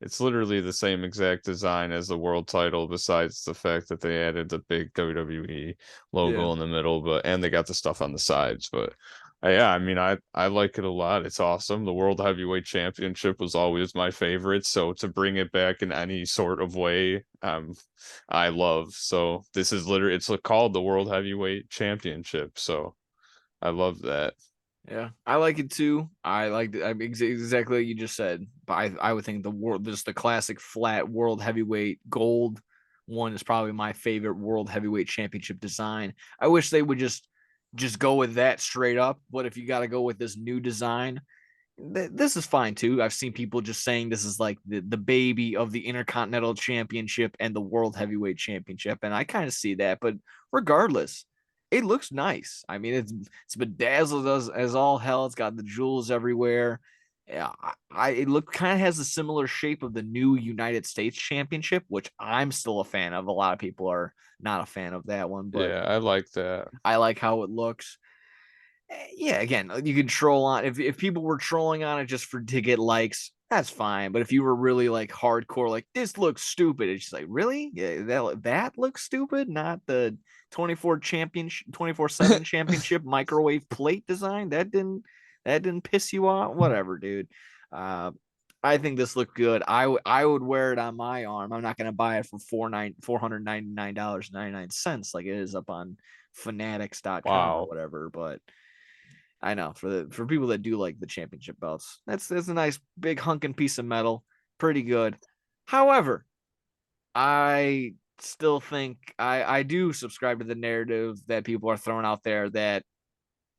it's literally the same exact design as the world title, besides the fact that they added the big WWE Yeah. logo in the middle, and they got the stuff on the sides. But yeah, I mean, I like it a lot. It's awesome. The World Heavyweight Championship was always my favorite, so to bring it back in any sort of way, I love. So this is literally it's called the World Heavyweight Championship. So I love that. Yeah, I like it too. I like exactly what you just said. But I would think just the classic flat world heavyweight gold one is probably my favorite world heavyweight championship design. I wish they would just go with that straight up. But if you got to go with this new design, this is fine too. I've seen people just saying this is like the baby of the Intercontinental Championship and the World Heavyweight Championship, and I kind of see that. But regardless, it looks nice. I mean, it's bedazzled as all hell. It's got the jewels everywhere. Yeah, it look kind of has a similar shape of the new United States Championship, which I'm still a fan of. A lot of people are not a fan of that one, but Yeah, I like that. I like how it looks. Yeah, again, you can troll on if people were trolling on it just to get likes, that's fine. But if you were really like hardcore, like this looks stupid, it's just like really, yeah, that looks stupid. Not the 24/7 championship microwave plate design that didn't piss you off. Whatever, dude. Uh, I think this looked good. I would wear it on my arm. I'm not gonna buy it for $499.99 like it is up on fanatics.com or Wow. whatever, but I know for people that do like the championship belts, that's a nice big hunking piece of metal, pretty good. However, I still think I do subscribe to the narrative that people are throwing out there that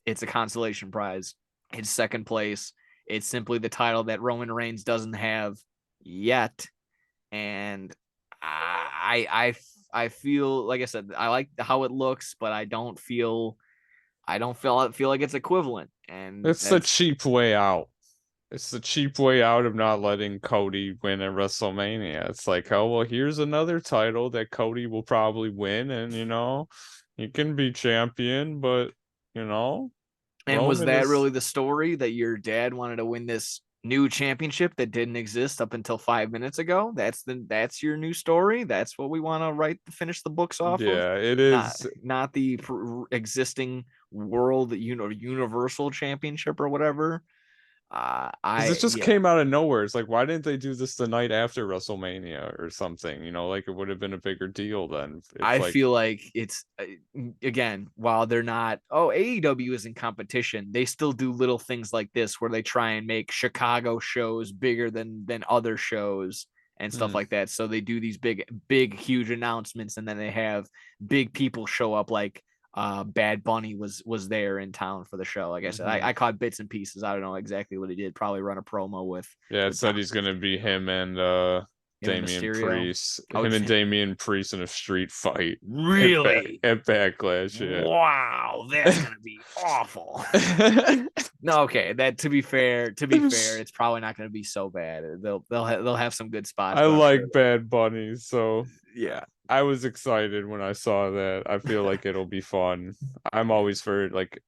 it's a consolation prize. It's second place. It's simply the title that Roman Reigns doesn't have yet, and I feel like I said I like how it looks, but I don't feel like it's equivalent, and It's the that's cheap way out. it's the cheap way out of not letting Cody win at WrestleMania. It's like, oh well, here's another title that Cody will probably win, and he can be champion, but you know, And was Roman that is really the story, that your dad wanted to win this new championship that didn't exist up until 5 minutes ago? That's your new story. That's what we want to finish the books off of. yeah, it Not is. not the existing world, universal championship or whatever. Because I it just Yeah. came out of nowhere. It's like, why didn't they do this the night after WrestleMania or something? Like it would have been a bigger deal then. If I like, feel like it's again, while they're not, AEW is in competition, they still do little things like this where they try and make Chicago shows bigger than other shows and stuff hmm, like that. So they do these big huge announcements, and then they have big people show up, like Bad Bunny was there in town for the show. Like I said, hmm. I caught bits and pieces. I don't know exactly what he did. Probably run a promo Yeah, it with said John he's gonna Cena, be so him and Damian Mysterio. Priest, Oh, him and Damian Priest in a street fight really? at Backlash. Wow, that's gonna be awful. Yeah. No, okay. That to be fair, it's probably not gonna be so bad. They'll have some good spots, I but I'm sure. like Bad Bunny, so Yeah, I was excited when I saw that. I feel like it'll be fun. I'm always for like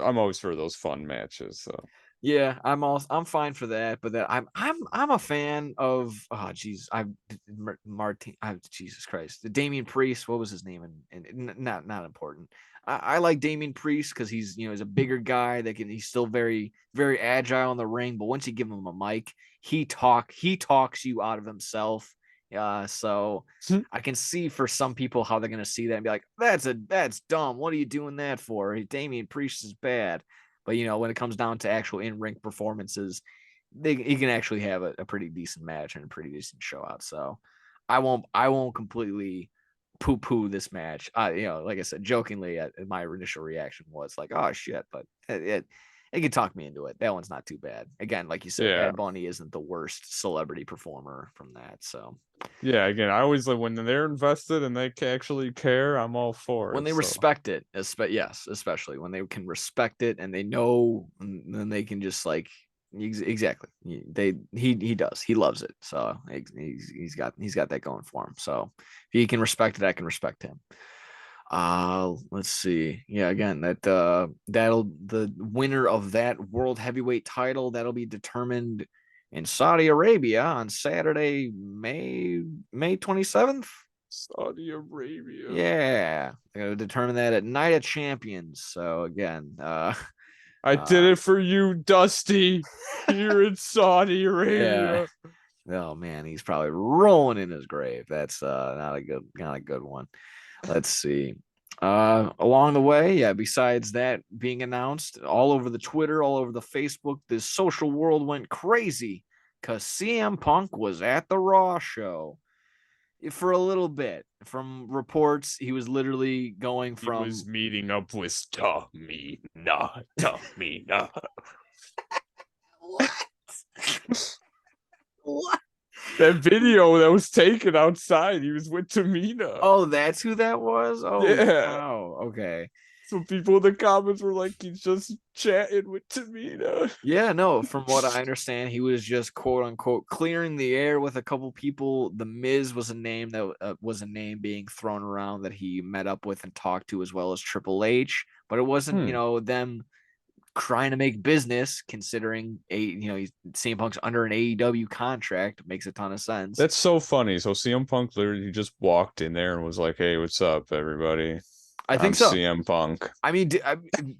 I'm always for those fun matches. So yeah. I'm fine for that, but that I'm a fan of. Oh, jeez, Martin. Jesus Christ, the Damian Priest. What was his name? And not important. I like Damian Priest because he's a bigger guy that he's still very very agile in the ring, but once you give him a mic, he talks you out of himself. So I can see for some people how they're gonna see that and be like, that's dumb. What are you doing that for? Damian Priest is bad. But when it comes down to actual in-ring performances, he can actually have a pretty decent match and a pretty decent show out. So I won't completely poo-poo this match. Like I said, jokingly, my initial reaction was like, oh shit, but it can talk me into it. That one's not too bad. Again, like you said, yeah. Bad Bunny isn't the worst celebrity performer from that. So Yeah, again, I always like when they're invested and they actually care, I'm all for when it. they So respect it, yes, especially when they can respect it and they know, and then they can just like exactly. He does. He loves it. So he's got that going for him. So if he can respect it, I can respect him. Let's see. Yeah, again, that'll the winner of that world heavyweight title, that'll be determined in Saudi Arabia on Saturday, May 27th. Saudi Arabia. Yeah, they're gonna determine that at Night of Champions. So again, I did uh, it for you, Dusty, here in Saudi yeah. Arabia. Oh man, he's probably rolling in his grave. That's not a good one. Let's see. Along the way, yeah, besides that being announced all over the Twitter, all over the Facebook, the social world went crazy because CM Punk was at the Raw show for a little bit. From reports, he was literally going He from was meeting up with Tamina. Tamina. what? What? That video that was taken outside, he was with Tamina. Oh, that's who that was? Oh, Yeah. wow. Okay. So people in the comments were like, he's just chatting with Tamina. Yeah, no, from what I understand, he was just quote unquote clearing the air with a couple people. The Miz was a name that was a name being thrown around that he met up with and talked to, as well as Triple H, but it wasn't, them trying to make business, considering he's CM Punk's under an AEW contract. Makes a ton of sense. That's so funny. So CM Punk literally just walked in there and was like, "Hey, what's up, everybody? I I'm think so. CM Punk." I mean,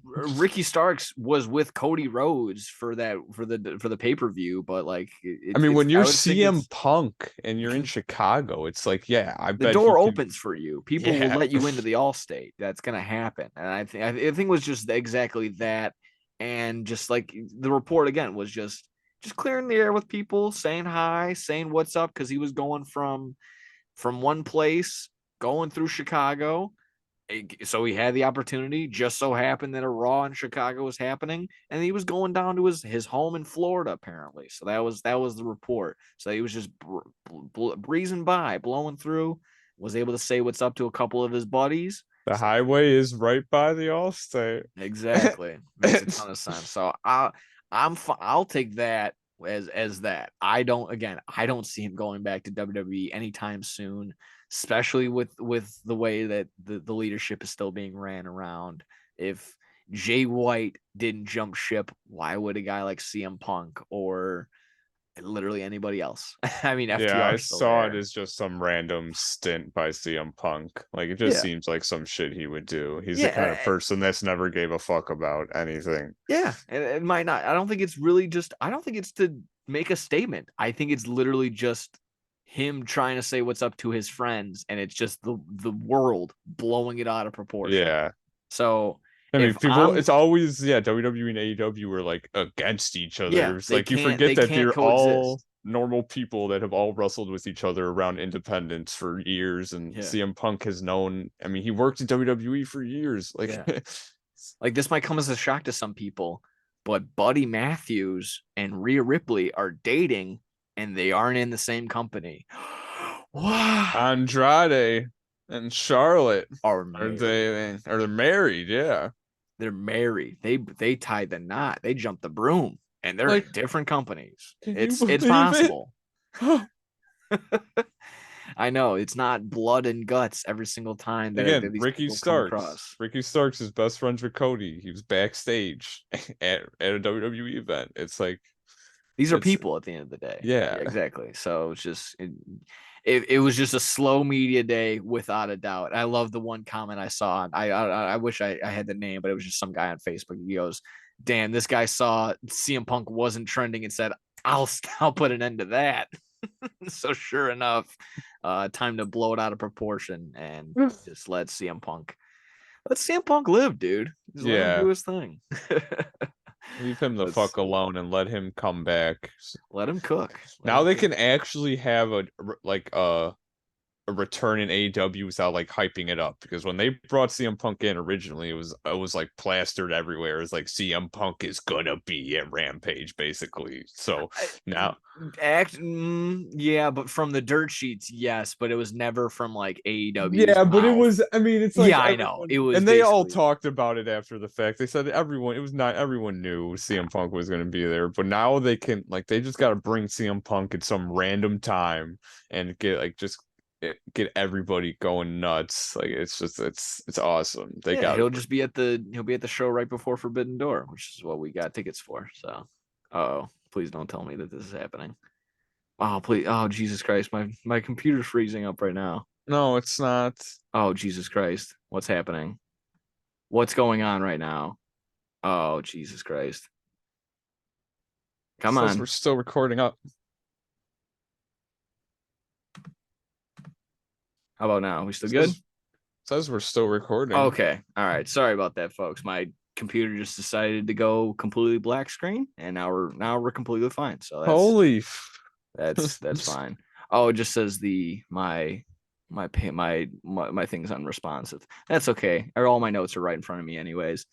Ricky Starks was with Cody Rhodes for the pay-per-view, but like I mean, when I you're would think CM Punk and you're in can, Chicago, it's like, yeah, I the bet he door can. opens for you. People will Yeah. let you into the All-State. That's gonna happen, and I think it was just exactly that, and just like the report again was just clearing the air with people, saying hi, saying what's up, because he was going from one place, going through Chicago. So he had the opportunity. Just so happened that a Raw in Chicago was happening, and he was going down to his home in Florida apparently. So that was the report. So he was just breezing by, blowing through. Was able to say what's up to a couple of his buddies. The So highway is right by the Allstate. exactly, makes a ton of sense. So I'll take that as that. I don't see him going back to WWE anytime soon, especially with the way that the leadership is still being ran around. If Jay White didn't jump ship, why would a guy like CM Punk or literally anybody else? I mean, Yeah, I FTR is still saw it there. as just some random stint by CM Punk. Like, it just Yeah. seems like some shit he would do. He's the kind of Yeah. person that's never gave a fuck about anything. Yeah. And it might not. I don't think it's really just, I don't think it's to make a statement. I think it's literally just him trying to say what's up to his friends, and it's just the world blowing it out of proportion. Yeah. So I mean, if people, I'm it's always, yeah, WWE and AEW were like against each yeah, other. It's like you forget they that can't they're all coexist. normal people that have all wrestled with each other around independence for years. And Yeah. CM Punk has known, I mean, he worked in WWE for years. Like, Yeah. Like this might come as a shock to some people, but Buddy Matthews and Rhea Ripley are dating and they aren't in the same company. Wow. Andrade and Charlotte Are married. are they married? Yeah. They're married. They tied the knot. They jumped the broom and they're Like, in different companies. can you It's believe it? possible. I know it's not blood and guts every single time that Again, these Ricky people come Starks. across. Ricky Starks is best friends with Cody. He was backstage at a WWE event. It's like These are it's people at the end of the day. yeah. Yeah, exactly. So it's just it was just a slow media day without a doubt. I love the one comment I saw. I wish I had the name, but it was just some guy on Facebook. He goes, "Damn, this guy saw CM Punk wasn't trending and said, I'll put an end to that." So sure enough, time to blow it out of proportion and just let CM Punk live, dude. Just let him do Yeah. his thing. Leave him the Let's fuck alone and let him come back. let him cook. Let Now him they cook. can actually have like a return in AEW without like hyping it up, because when they brought CM Punk in originally, it was like plastered everywhere. It's like CM Punk is gonna be at Rampage basically. So now, Yeah, but from the dirt sheets, yes, but it was never from like AEW's yeah, but it mouth. was. I mean, it's like Yeah, I know. everyone, It was and they all basically talked about it after the fact. They said everyone. It was not everyone knew CM Punk was gonna be there, but now they can like they just got to bring CM Punk at some random time and get like just get everybody going nuts. Like it's just it's awesome. They yeah, got it. he'll be at the show right before Forbidden Door, which is what we got tickets for. So, oh, please don't tell me that this is happening. Oh, please. Oh, Jesus Christ. My computer's freezing up right now. No, it's not. Oh, Jesus Christ. What's happening? What's going on right now? Oh, Jesus Christ. It Come says we're on. still recording up. How about now? We still It good? says we're still recording. Okay. All right. Sorry about that, folks. My computer just decided to go completely black screen, and now we're completely fine. So Holy that's fine. Oh, it just says my thing's unresponsive. That's okay. All my notes are right in front of me, anyways.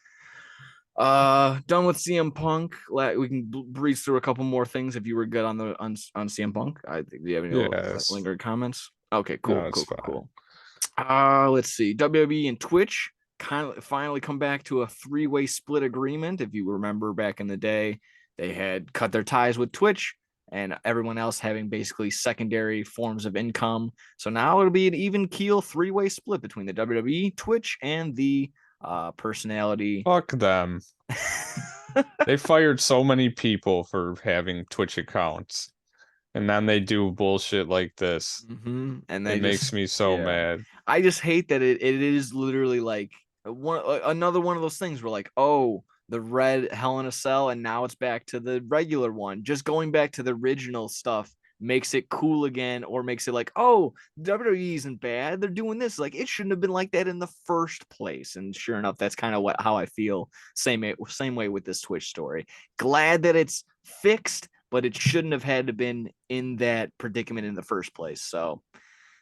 Done with CM Punk. We can breeze through a couple more things if you were good on CM Punk. I think. Do you have any yes. lingering comments? Okay, No, cool, it's cool, cool, fine. cool. Let's see. WWE and Twitch kind of finally come back to a three-way split agreement. If you remember back in the day, they had cut their ties with Twitch and everyone else having basically secondary forms of income. So now it'll be an even keel three-way split between the WWE, Twitch, and the personality. Fuck them. They fired so many people for having Twitch accounts, and then they do bullshit like this. And It they makes just me so yeah. mad. I just hate that it is literally like another one of those things where like, oh, the red Hell in a Cell, and now it's back to the regular one. Just going back to the original stuff makes it cool again, or makes it like, oh, WWE isn't bad. They're doing this. Like it shouldn't have been like that in the first place. And sure enough, that's kind of how I feel. Same way with this Twitch story. Glad that it's fixed, but it shouldn't have had to been in that predicament in the first place. So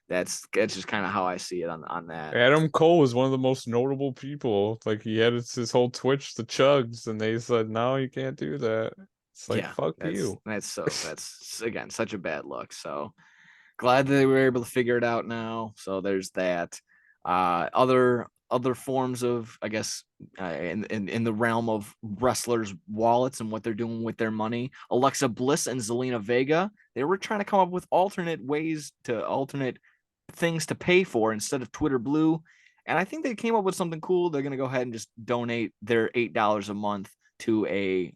that's just kind of how I see it on that. Adam Cole was one of the most notable people. Like he had his whole Twitch, the chugs, and they said, no, you can't do that. It's like, Yeah, fuck you. that's again such a bad look. So glad that they were able to figure it out now. So there's that. Other other forms of, I guess, in the realm of wrestlers' wallets and what they're doing with their money. Alexa Bliss and Zelina Vega, they were trying to come up with alternate things to pay for instead of Twitter Blue. And I think they came up with something cool. They're going to go ahead and just donate their $8 a month to a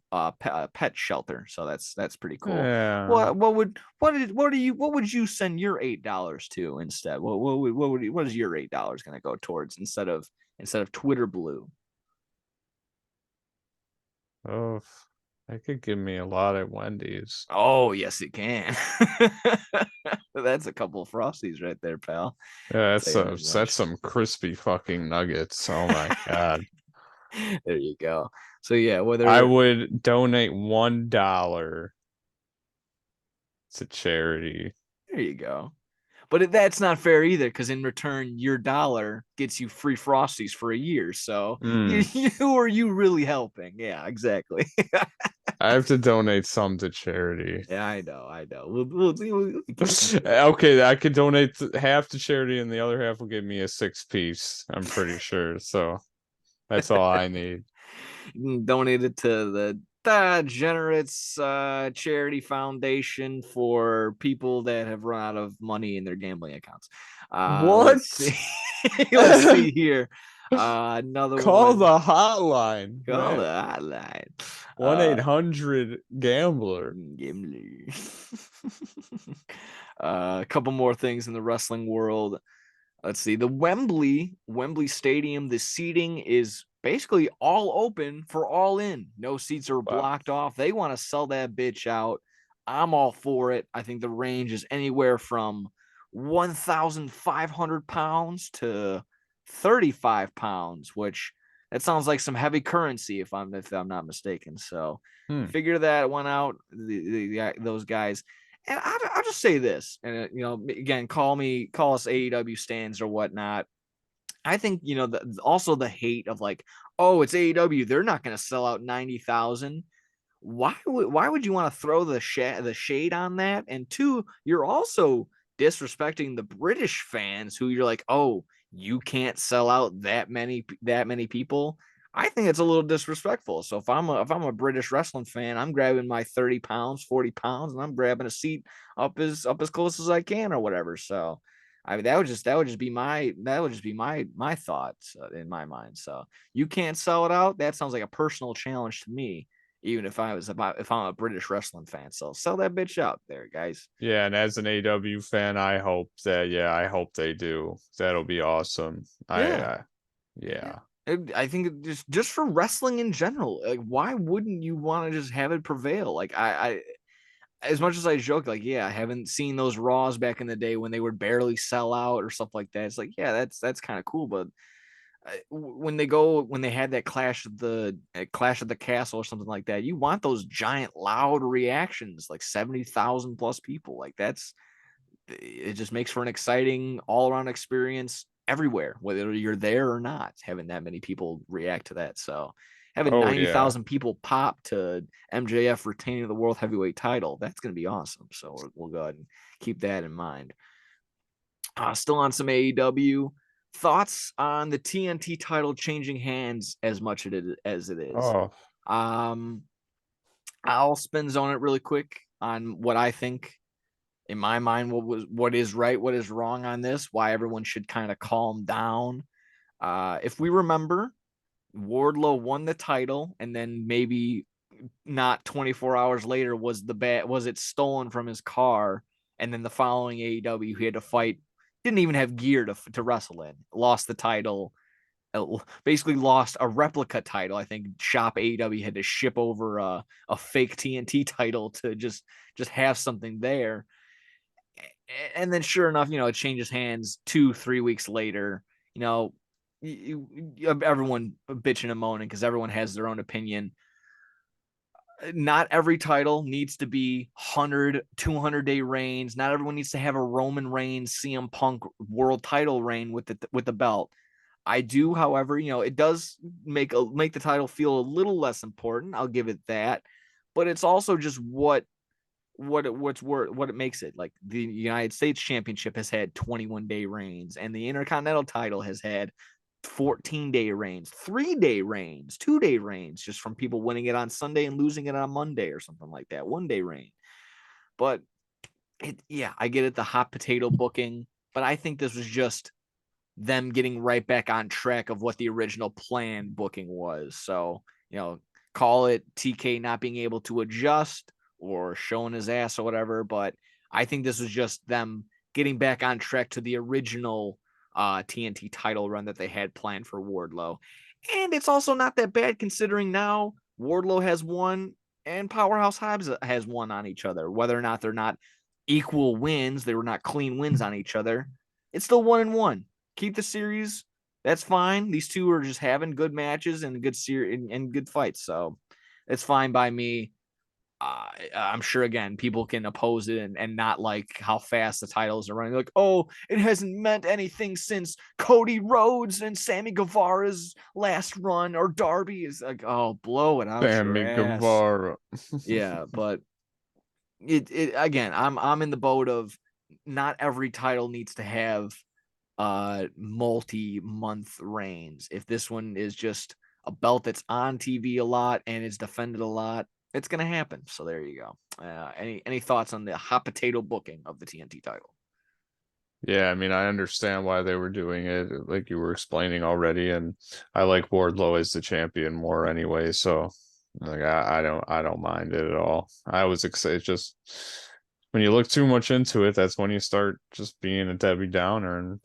pet shelter. So that's pretty cool. Yeah. What would you send your $8 to instead? What is your $8 going to go towards instead of Twitter Blue? Oh, that could give me a lot at Wendy's. Oh yes, it can. That's a couple of Frosties right there, pal. Yeah, That's some crispy fucking nuggets. Oh my God. there you go. So yeah, I whether would donate $1 to charity. there you go. But that's not fair either, because in return, your dollar gets you free Frosties for a year. So who are you really helping? Yeah, exactly. I have to donate some to charity. Yeah, I know. Okay, I could donate half to charity and the other half will give me a 6-piece, I'm pretty sure. So that's all I need. Donate it to the generous charity foundation for people that have run out of money in their gambling accounts. What? Let's see. Let's see here. Another Call one. the hotline. Call the hotline. 1-800-GAMBLER. Gambler. A couple more things in the wrestling world. Let's see. The Wembley Stadium, the seating is basically all open for all in. No seats are blocked off. They want to sell that bitch out. I'm all for it. I think the range is anywhere from 1,500 pounds to 35 pounds, which that sounds like some heavy currency if I'm not mistaken. So figure that one out. Those guys. And I'll just say this, and again, call us AEW stands or whatnot. I think also the hate of like, oh, it's AEW, they're not going to sell out 90,000. Why would you want to throw the shade on that? And two, you're also disrespecting the British fans who you're like, oh, you can't sell out that many people. I think it's a little disrespectful. So if I'm a British wrestling fan, I'm grabbing my 30 pounds, 40 pounds, and I'm grabbing a seat up as close as I can or whatever. So I mean, that would just be my thoughts in my mind. So you can't sell it out. That sounds like a personal challenge to me, even if I'm a British wrestling fan. So sell that bitch out there, guys. Yeah, and as an AEW fan, I hope they do. That'll be awesome. Yeah. I think just for wrestling in general, like why wouldn't you want to just have it prevail? Like I as much as I joke, like, yeah, I haven't seen those Raws back in the day when they would barely sell out or stuff like that. It's like, yeah, that's kind of cool. But when they had that Clash of the Castle or something like that, you want those giant loud reactions, like 70,000 plus people. Like it just makes for an exciting all around experience everywhere, whether you're there or not, having that many people react to that. So having 90,000 people pop to MJF retaining the world heavyweight title, that's going to be awesome. So we'll go ahead and keep that in mind. Still on some AEW thoughts on the TNT title changing hands as much as it is. Oh. I'll spin zone it really quick on what I think in my mind, what is right, what is wrong on this, why everyone should kind of calm down. If we remember, Wardlow won the title, and then maybe not 24 hours later was it stolen from his car, and then the following AEW he had to fight, didn't even have gear to wrestle in, lost the title, basically lost a replica title. I think Shop AEW had to ship over a fake TNT title to just have something there. And then sure enough, it changes hands 2-3 weeks later. Everyone bitching and moaning because everyone has their own opinion. Not every title needs to be 100, 200-day reigns. Not everyone needs to have a Roman Reigns, CM Punk world title reign with the belt. I do, however, it does make the title feel a little less important. I'll give it that. But it's also just what it makes it. Like the United States Championship has had 21-day reigns, and the Intercontinental title has had 14-day reigns, 3-day reigns, 2-day reigns, just from people winning it on Sunday and losing it on Monday or something like that. 1-day reign. But I get it, the hot potato booking, but I think this was just them getting right back on track of what the original plan booking was. So, call it TK not being able to adjust or showing his ass or whatever, but I think this was just them getting back on track to the original TNT title run that they had planned for Wardlow. And it's also not that bad considering now Wardlow has won and Powerhouse Hobbs has won on each other. Whether or not they're not equal wins, they were not clean wins on each other. It's still 1-1. Keep the series. That's fine. These two are just having good matches and good series and good fights. So it's fine by me. I'm sure, again, people can oppose it and not like how fast the titles are running. Like, oh, it hasn't meant anything since Cody Rhodes and Sammy Guevara's last run, or Darby is like, oh, blow it out Sammy your ass. Guevara. Yeah, but it again, I'm in the boat of not every title needs to have multi-month reigns. If this one is just a belt that's on TV a lot and is defended a lot, it's gonna happen. So there you go. Any thoughts on the hot potato booking of the TNT title? Yeah, I mean, I understand why they were doing it, like you were explaining already, and I like Wardlow as the champion more anyway, so like I don't mind it at all. I was excited. Just when you look too much into it, that's when you start just being a Debbie Downer and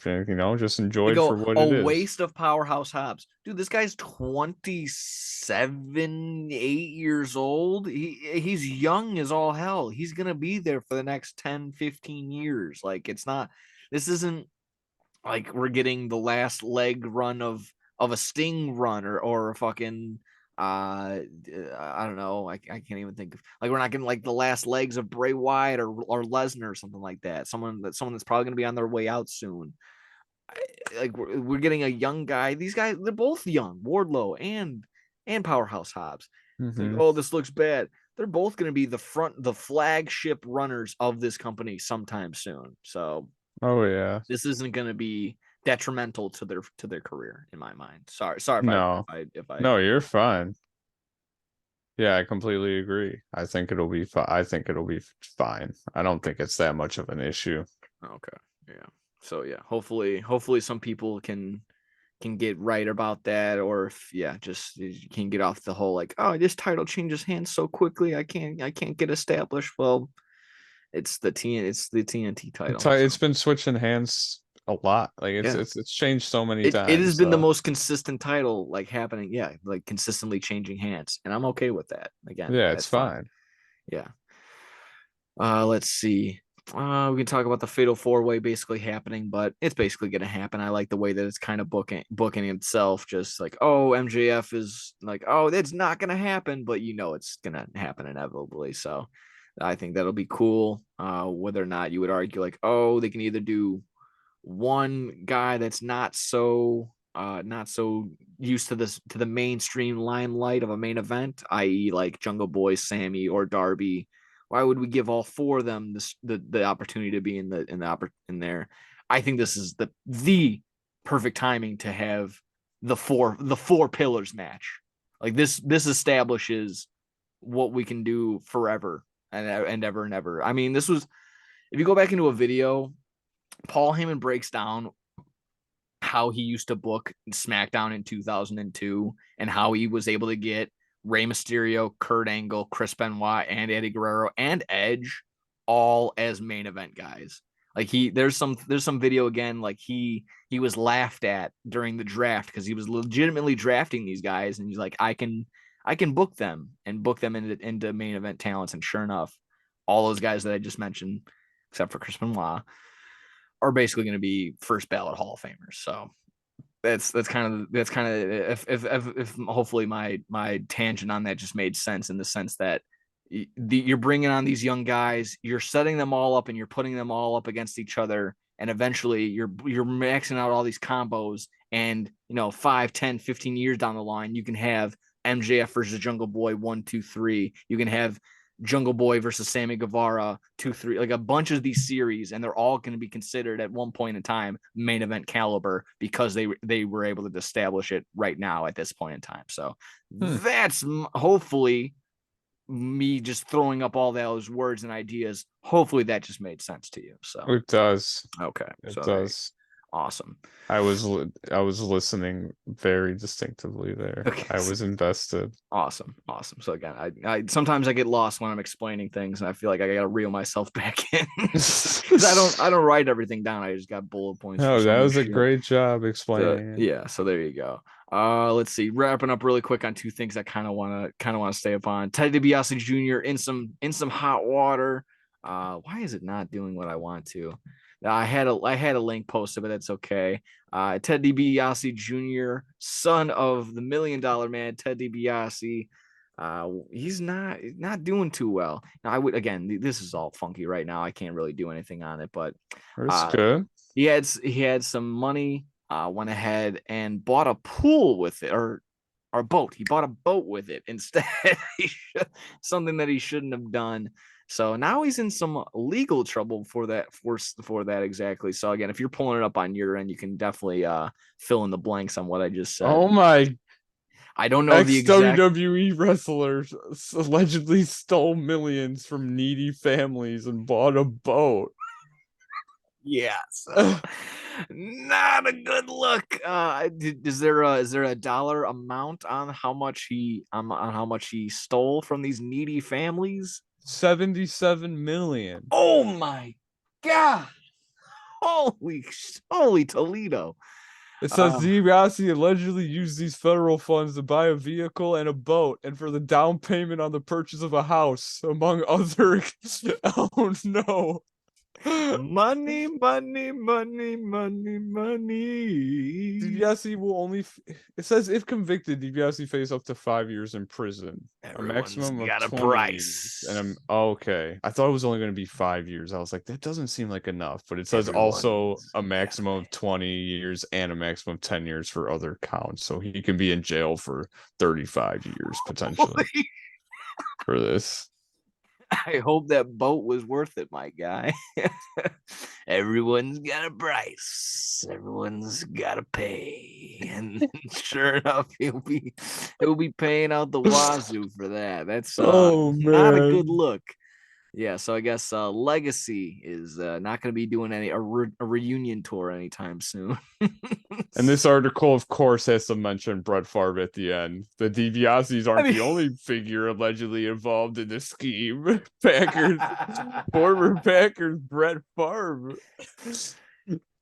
just enjoy it for what a it is. waste of Powerhouse Hobbs. Dude, this guy's 27, 8 years old. He's young as all hell. He's gonna be there for the next 10, 15 years. Like, this isn't like we're getting the last leg run of a Sting run or a fucking I don't know. I can't even think of, like, we're not getting like the last legs of Bray Wyatt or Lesnar or something like that. Someone that's probably gonna be on their way out soon. Like, we're getting a young guy. These guys, they're both young, Wardlow and Powerhouse Hobbs. Like, oh, this looks bad. They're both going to be the flagship runners of this company sometime soon. So, oh yeah, this isn't going to be detrimental to their career, in my mind. Sorry no, if I no, you're fine. Yeah, I completely agree. I think it'll be fine. I think it'll be fine. I don't think it's that much of an issue. Okay, yeah. So yeah, hopefully some people can get right about that, or if just you can get off the whole like, oh, this title changes hands so quickly, I can't get established. Well, it's the TNT title. It's been switching hands a lot. Like it's changed so many It times. has been the most consistent title, like, happening, like consistently changing hands, and I'm okay with that. Again, Yeah, it's that's fine. fine. Yeah. Let's see. We can talk about the Fatal 4-Way basically happening, but it's basically going to happen. I like the way that it's kind of booking itself. Just like, oh, MJF is like, oh, it's not going to happen, but it's going to happen inevitably. So I think that'll be cool. Whether or not you would argue like, oh, they can either do one guy that's not so used to the mainstream limelight of a main event, i.e., like Jungle Boy, Sammy, or Darby. Why would we give all four of them the opportunity to be in there? I think this is the perfect timing to have the four pillars match. Like, this establishes what we can do forever and ever and ever. I mean, this was, if you go back into a video, Paul Heyman breaks down how he used to book SmackDown in 2002 and how he was able to get Rey Mysterio, Kurt Angle, Chris Benoit, and Eddie Guerrero and Edge all as main event guys. Like, there's some video again, like he was laughed at during the draft because he was legitimately drafting these guys, and he's like, I can book them into main event talents, and sure enough, all those guys that I just mentioned, except for Chris Benoit, are basically going to be first ballot Hall of Famers. So that's kind of if hopefully my tangent on that just made sense, in the sense that you're bringing on these young guys, you're setting them all up, and you're putting them all up against each other, and eventually you're maxing out all these combos, and 5, 10, 15 years down the line, you can have MJF versus Jungle Boy 1, 2, 3. You can have Jungle Boy versus Sammy Guevara, 2-3, like a bunch of these series, and they're all going to be considered at one point in time main event caliber because they were able to establish it right now at this point in time. So that's hopefully me just throwing up all those words and ideas. Hopefully that just made sense to you. So it does. Okay, It so does. Awesome. I was listening very distinctively there. Okay. I was invested. Awesome. So again, I sometimes I get lost when I'm explaining things, and I feel like I gotta reel myself back in because I don't write everything down. I just got bullet points. No, that was a great job explaining. Yeah. So there you go. Let's see. Wrapping up really quick on two things I kind of want to stay up on. Ted DiBiase Jr. in some hot water. Why is it not doing what I want to? I had a link posted, but that's okay. Ted DiBiase Jr., son of the $1 Million Man, Ted DiBiase. He's not doing too well. Now, this is all funky right now. I can't really do anything on it, but it's good. He had some money. Went ahead and bought a pool with it, or a boat. He bought a boat with it instead. Something that he shouldn't have done. So now he's in some legal trouble for that exactly. So again, if you're pulling it up on your end, you can definitely fill in the blanks on what I just said. Oh my! I don't know the exact WWE wrestlers allegedly stole millions from needy families and bought a boat. Yeah, so not a good look. Is there a dollar amount on how much he stole from these needy families? 77 million. Oh my god! Holy Toledo! It says DiBiase allegedly used these federal funds to buy a vehicle and a boat, and for the down payment on the purchase of a house, among other. Oh no! Money. DiBiase will only. It says if convicted, DiBiase face up to 5 years in prison. Everyone's a maximum of got a 20 price. Years. And okay. I thought it was only going to be 5 years. I was like, that doesn't seem like enough. But it says also a maximum of 20 years and a maximum of 10 years for other counts. So he can be in jail for 35 years potentially for this. I hope that boat was worth it, my guy. Everyone's got a price. Everyone's got to pay, and sure enough, he'll be paying out the wazoo for that. That's not a good look. Yeah, so I guess Legacy is not going to be doing a reunion tour anytime soon. And this article, of course, has to mention Brett Favre at the end. The DiBiases aren't the only figure allegedly involved in this scheme. Former Packers Brett Favre.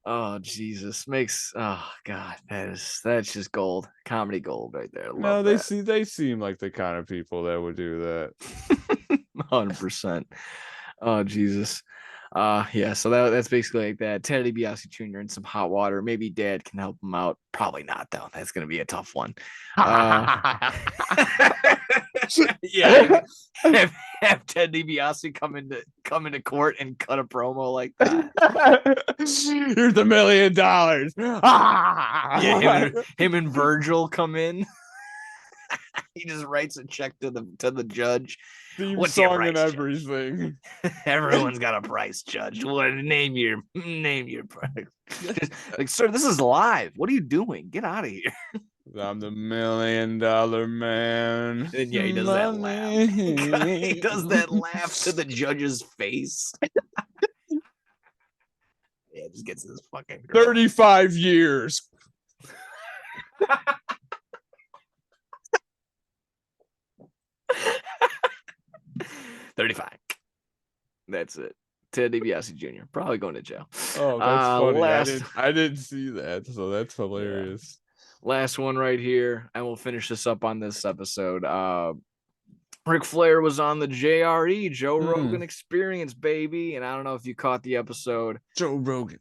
Oh Jesus, oh God, that's just gold, comedy gold right there. No, they seem like the kind of people that would do that. 100%. Oh Jesus. Yeah, so that's basically like that. Ted DiBiase Jr. in some hot water. Maybe Dad can help him out. Probably not though. That's gonna be a tough one. Yeah, have Ted DiBiase come into court and cut a promo like that. Here's $1 million. Yeah, him and Virgil come in. He just writes a check to the judge. What's song price, and everything. Everyone's got a price, Judge. What name your price? Like, sir, this is live. What are you doing? Get out of here. I'm the $1 million man. And yeah, he does that laugh. He does that laugh to the judge's face. Yeah, just gets this fucking girl. 35 years. 35. That's it. Ted DiBiase Jr. probably going to jail. Oh, that's funny. I didn't see that, so that's hilarious. Yeah. Last one right here, and we'll finish this up on this episode. Ric Flair was on the JRE, Joe Rogan Experience, baby. And I don't know if you caught the episode. Joe Rogan.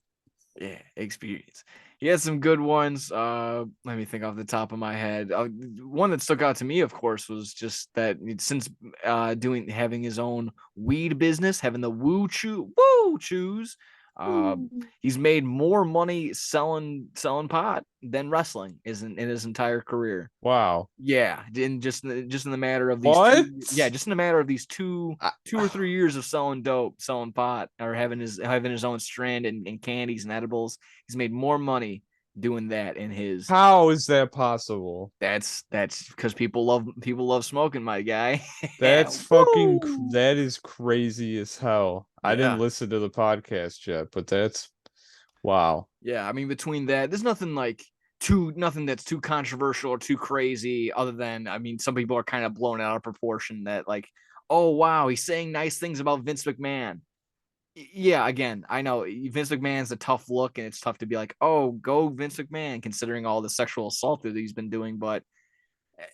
Yeah, Experience. He had some good ones. Let me think off the top of my head. One that stuck out to me, of course, was just that since having his own weed business, having the Woo Chews, Uh, he's made more money selling pot than wrestling isn't in his entire career. Wow. Yeah, in just in the matter of these What? just in the matter of these two I- 2 or 3 years of selling dope, selling pot, or having his own strand and candies and edibles, he's made more money doing that in his. How is that possible? That's because people love smoking, my guy. That's fucking Woo! that is crazy as hell. I didn't Yeah. listen to the podcast yet, but that's wow. Yeah, I mean, between that, there's nothing that's too controversial or too crazy, other than, I mean, some people are kind of blown out of proportion that, like, oh wow, he's saying nice things about Vince McMahon. Yeah, again, I know Vince McMahon's a tough look, and it's tough to be like, oh, go Vince McMahon, considering all the sexual assault that he's been doing. But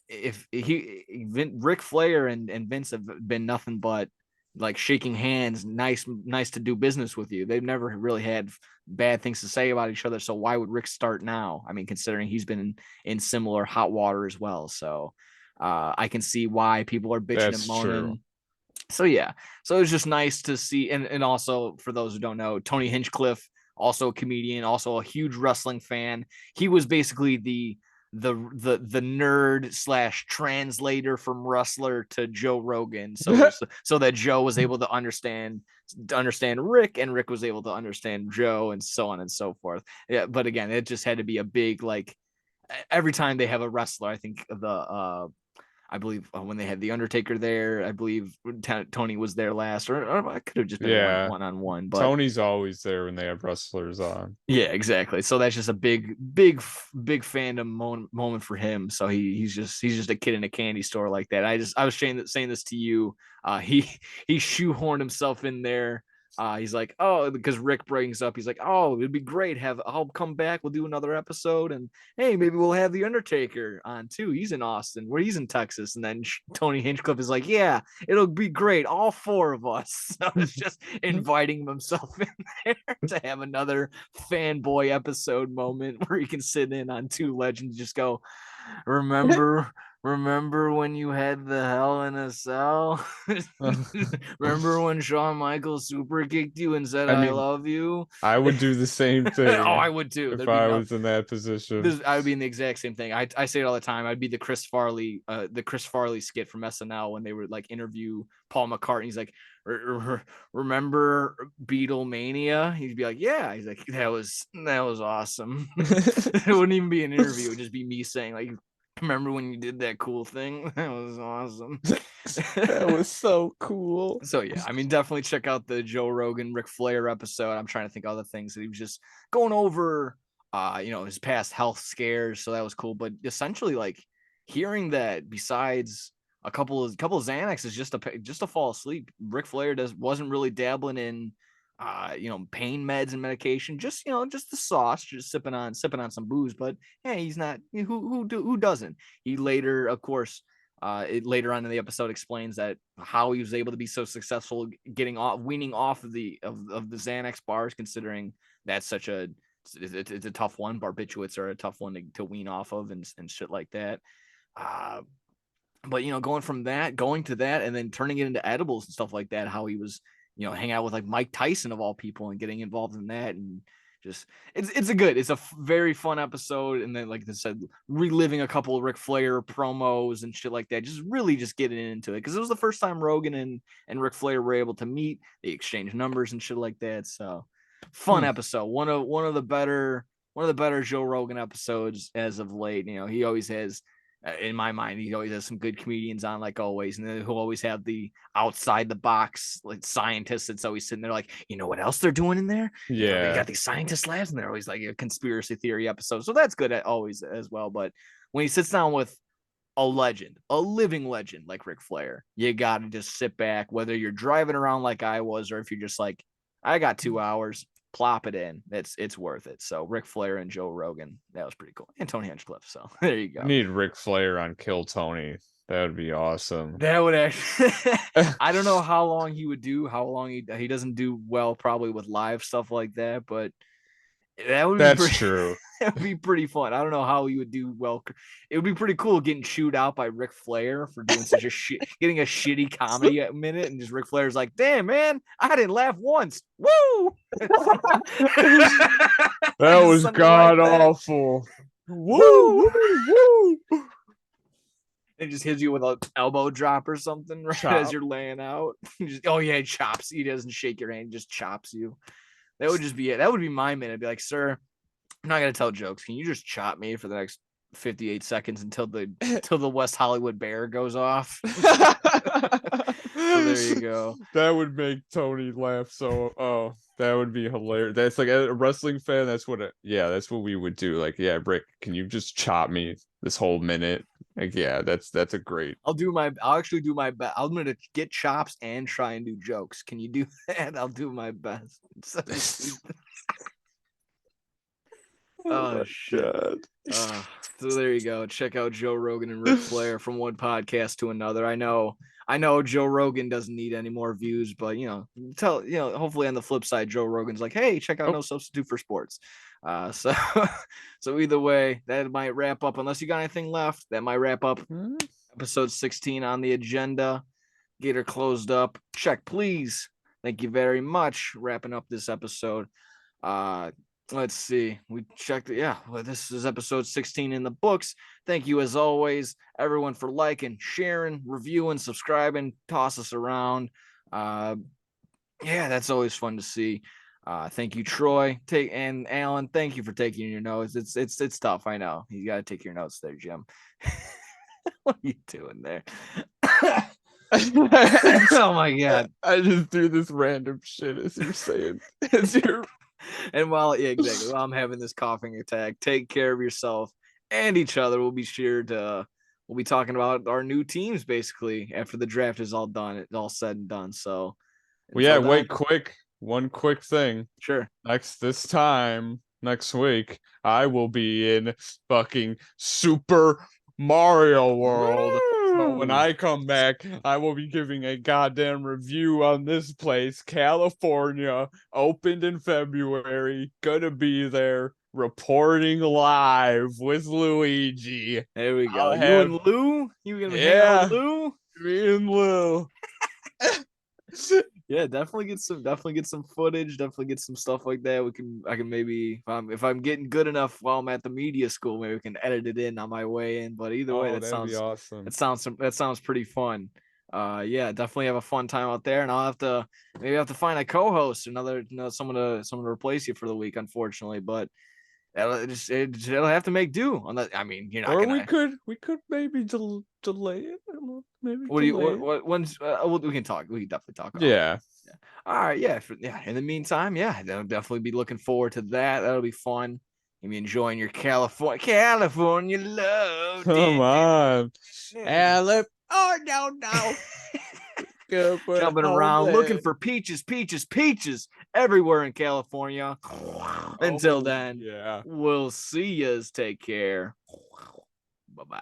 if Ric Flair and Vince have been nothing but like shaking hands, nice to do business with you. They've never really had bad things to say about each other. So why would Rick start now? I mean, considering he's been in similar hot water as well. So I can see why people are bitching and That's true. moaning. So yeah, so it was just nice to see, and also for those who don't know, Tony Hinchcliffe, also a comedian, also a huge wrestling fan. He was basically the nerd slash translator from wrestler to Joe Rogan, so that Joe was able to understand Rick, and Rick was able to understand Joe, and so on and so forth. Yeah, but again, it just had to be a big, like, every time they have a wrestler, I think I believe when they had the Undertaker there, I believe Tony was there last, or I could have just been Yeah. one on one, but Tony's always there when they have wrestlers on. yeah, exactly. So that's just a big fandom moment for him. So he's just a kid in a candy store like that. I was saying this to you. He shoehorned himself in there. He's like, oh, because Rick brings up, he's like, oh, it'd be great. I'll come back. We'll do another episode, and hey, maybe we'll have the Undertaker on too. He's in Austin, where he's in Texas, and then Tony Hinchcliffe is like, yeah, it'll be great, all four of us. So it's just inviting himself in there to have another fanboy episode moment where he can sit in on two legends, just go, remember when you had the Hell in a Cell? Remember when Shawn Michaels super kicked you and said I I mean, love you? I would do the same Oh, I thing would too. if There'd be I no was in that position. I would be in the exact same thing. I say it all the time. I'd be the Chris Farley skit from SNL when they would like interview Paul McCartney. He's like, remember Beatlemania? He'd be like, yeah. He's like, that was awesome. It wouldn't even be an interview. It would just be me saying, like, remember when you did that cool thing? That was awesome. That was so cool. So yeah, I mean, definitely check out the Joe Rogan Ric Flair episode. I'm trying to think of other things that he was just going over, his past health scares. So that was cool. But essentially, like, hearing that besides a couple of Xanax is just to fall asleep. Ric Flair wasn't really dabbling in pain meds and medication, just just the sauce, just sipping on some booze. But hey, he's not, who doesn't. He later, of course, later on in the episode, explains that how he was able to be so successful weaning off of the Xanax bars, considering that's such it's a tough one. Barbiturates are a tough one to wean off of, and shit like that. But going to that and then turning it into edibles and stuff like that, how he was hang out with like Mike Tyson of all people and getting involved in that, and just it's a very fun episode. And then, like I said, reliving a couple of Ric Flair promos and shit like that, just really just getting into it, because it was the first time Rogan and Ric Flair were able to meet. They exchanged numbers and shit like that. So fun episode. One of the better Joe Rogan episodes as of late. He always has, in my mind, he always has some good comedians on, like always, and then who always have the outside the box like scientists that's always sitting there like, what else they're doing in there? They got these scientist labs, and they're always like a conspiracy theory episode. So that's good always as well. But when he sits down with a legend, a living legend like Ric Flair, you got to just sit back, whether you're driving around like I was, or if you're just like, I got 2 hours, plop it in. It's worth it. So Ric Flair and Joe Rogan, that was pretty cool. And Tony Hinchcliffe. So there you go. We need Ric Flair on Kill Tony. That would be awesome. That would actually I don't know how long he would do, how long he doesn't do well probably with live stuff like that, but That would be That's pretty, true. that would be pretty fun. I don't know how he would do well. It would be pretty cool getting chewed out by Ric Flair for doing such a shit, getting a shitty comedy at a minute, and just Ric Flair's like, "Damn, man, I didn't laugh once. Woo!" That Just was send it god right back. awful. Woo, Woo! woo, woo. And just hits you with an elbow drop or something right as Chop. you're laying out. Oh yeah, he chops. He doesn't shake your hand, he just chops you. That would just be it. That would be my minute. I'd be like, sir, I'm not gonna tell jokes. Can you just chop me for the next 58 seconds until the West Hollywood Bear goes off? So there you go. That would make Tony laugh. So, that would be hilarious. That's like a wrestling fan. That's what that's what we would do. Like, yeah, Rick, can you just chop me this whole minute? Like, yeah, that's a great. I'll actually do my best. I'm gonna get chops and try and do jokes. Can you do that? I'll do my best. Oh shit. God. So there you go. Check out Joe Rogan and Ric Flair from one podcast to another. I know Joe Rogan doesn't need any more views, but hopefully on the flip side, Joe Rogan's like, hey, check out No Substitute for Sports. So either way, that might wrap up. Unless you got anything left, that might wrap up episode 16 on the agenda. Get her closed up. Check, please. Thank you very much. Wrapping up this episode. Let's see. We checked it. Yeah, well, this is episode 16 in the books. Thank you, as always, everyone, for liking, sharing, reviewing, subscribing. Toss us around. Yeah, that's always fun to see. Thank you, Troy. And Alan. Thank you for taking your notes. It's tough. I know you got to take your notes there, Jim. What are you doing there? Oh my god! I just threw this random shit as you're saying. As you're. And while I'm having this coughing attack, take care of yourself and each other. We'll be talking about our new teams basically after the draft is all done. It's all said and done. So, One quick thing. Sure. Next week, I will be in fucking Super Mario World. So when I come back, I will be giving a goddamn review on this place. California, opened in February. Gonna be there, reporting live with Luigi. There we go. You and Lou? You gonna hang out with Lou? Me and Lou. Yeah, definitely get some footage, definitely get some stuff like that. I can maybe if I'm getting good enough while I'm at the media school, maybe we can edit it in on my way in. But either way, that'd be awesome. That sounds pretty fun. Yeah, definitely have a fun time out there, and I'll have to find a co-host, someone to replace you for the week, unfortunately, but it'll have to make do on that. I mean, you're not or gonna. we could maybe delay it. Maybe we can talk. We can definitely talk. Yeah. All right. Yeah. In the meantime, yeah, I'll definitely be looking forward to that. That'll be fun. You'll be enjoying your California love. Come on, oh no. Jumping around looking for peaches everywhere in California. Until then, yeah, we'll see yous. Take care. Bye-bye.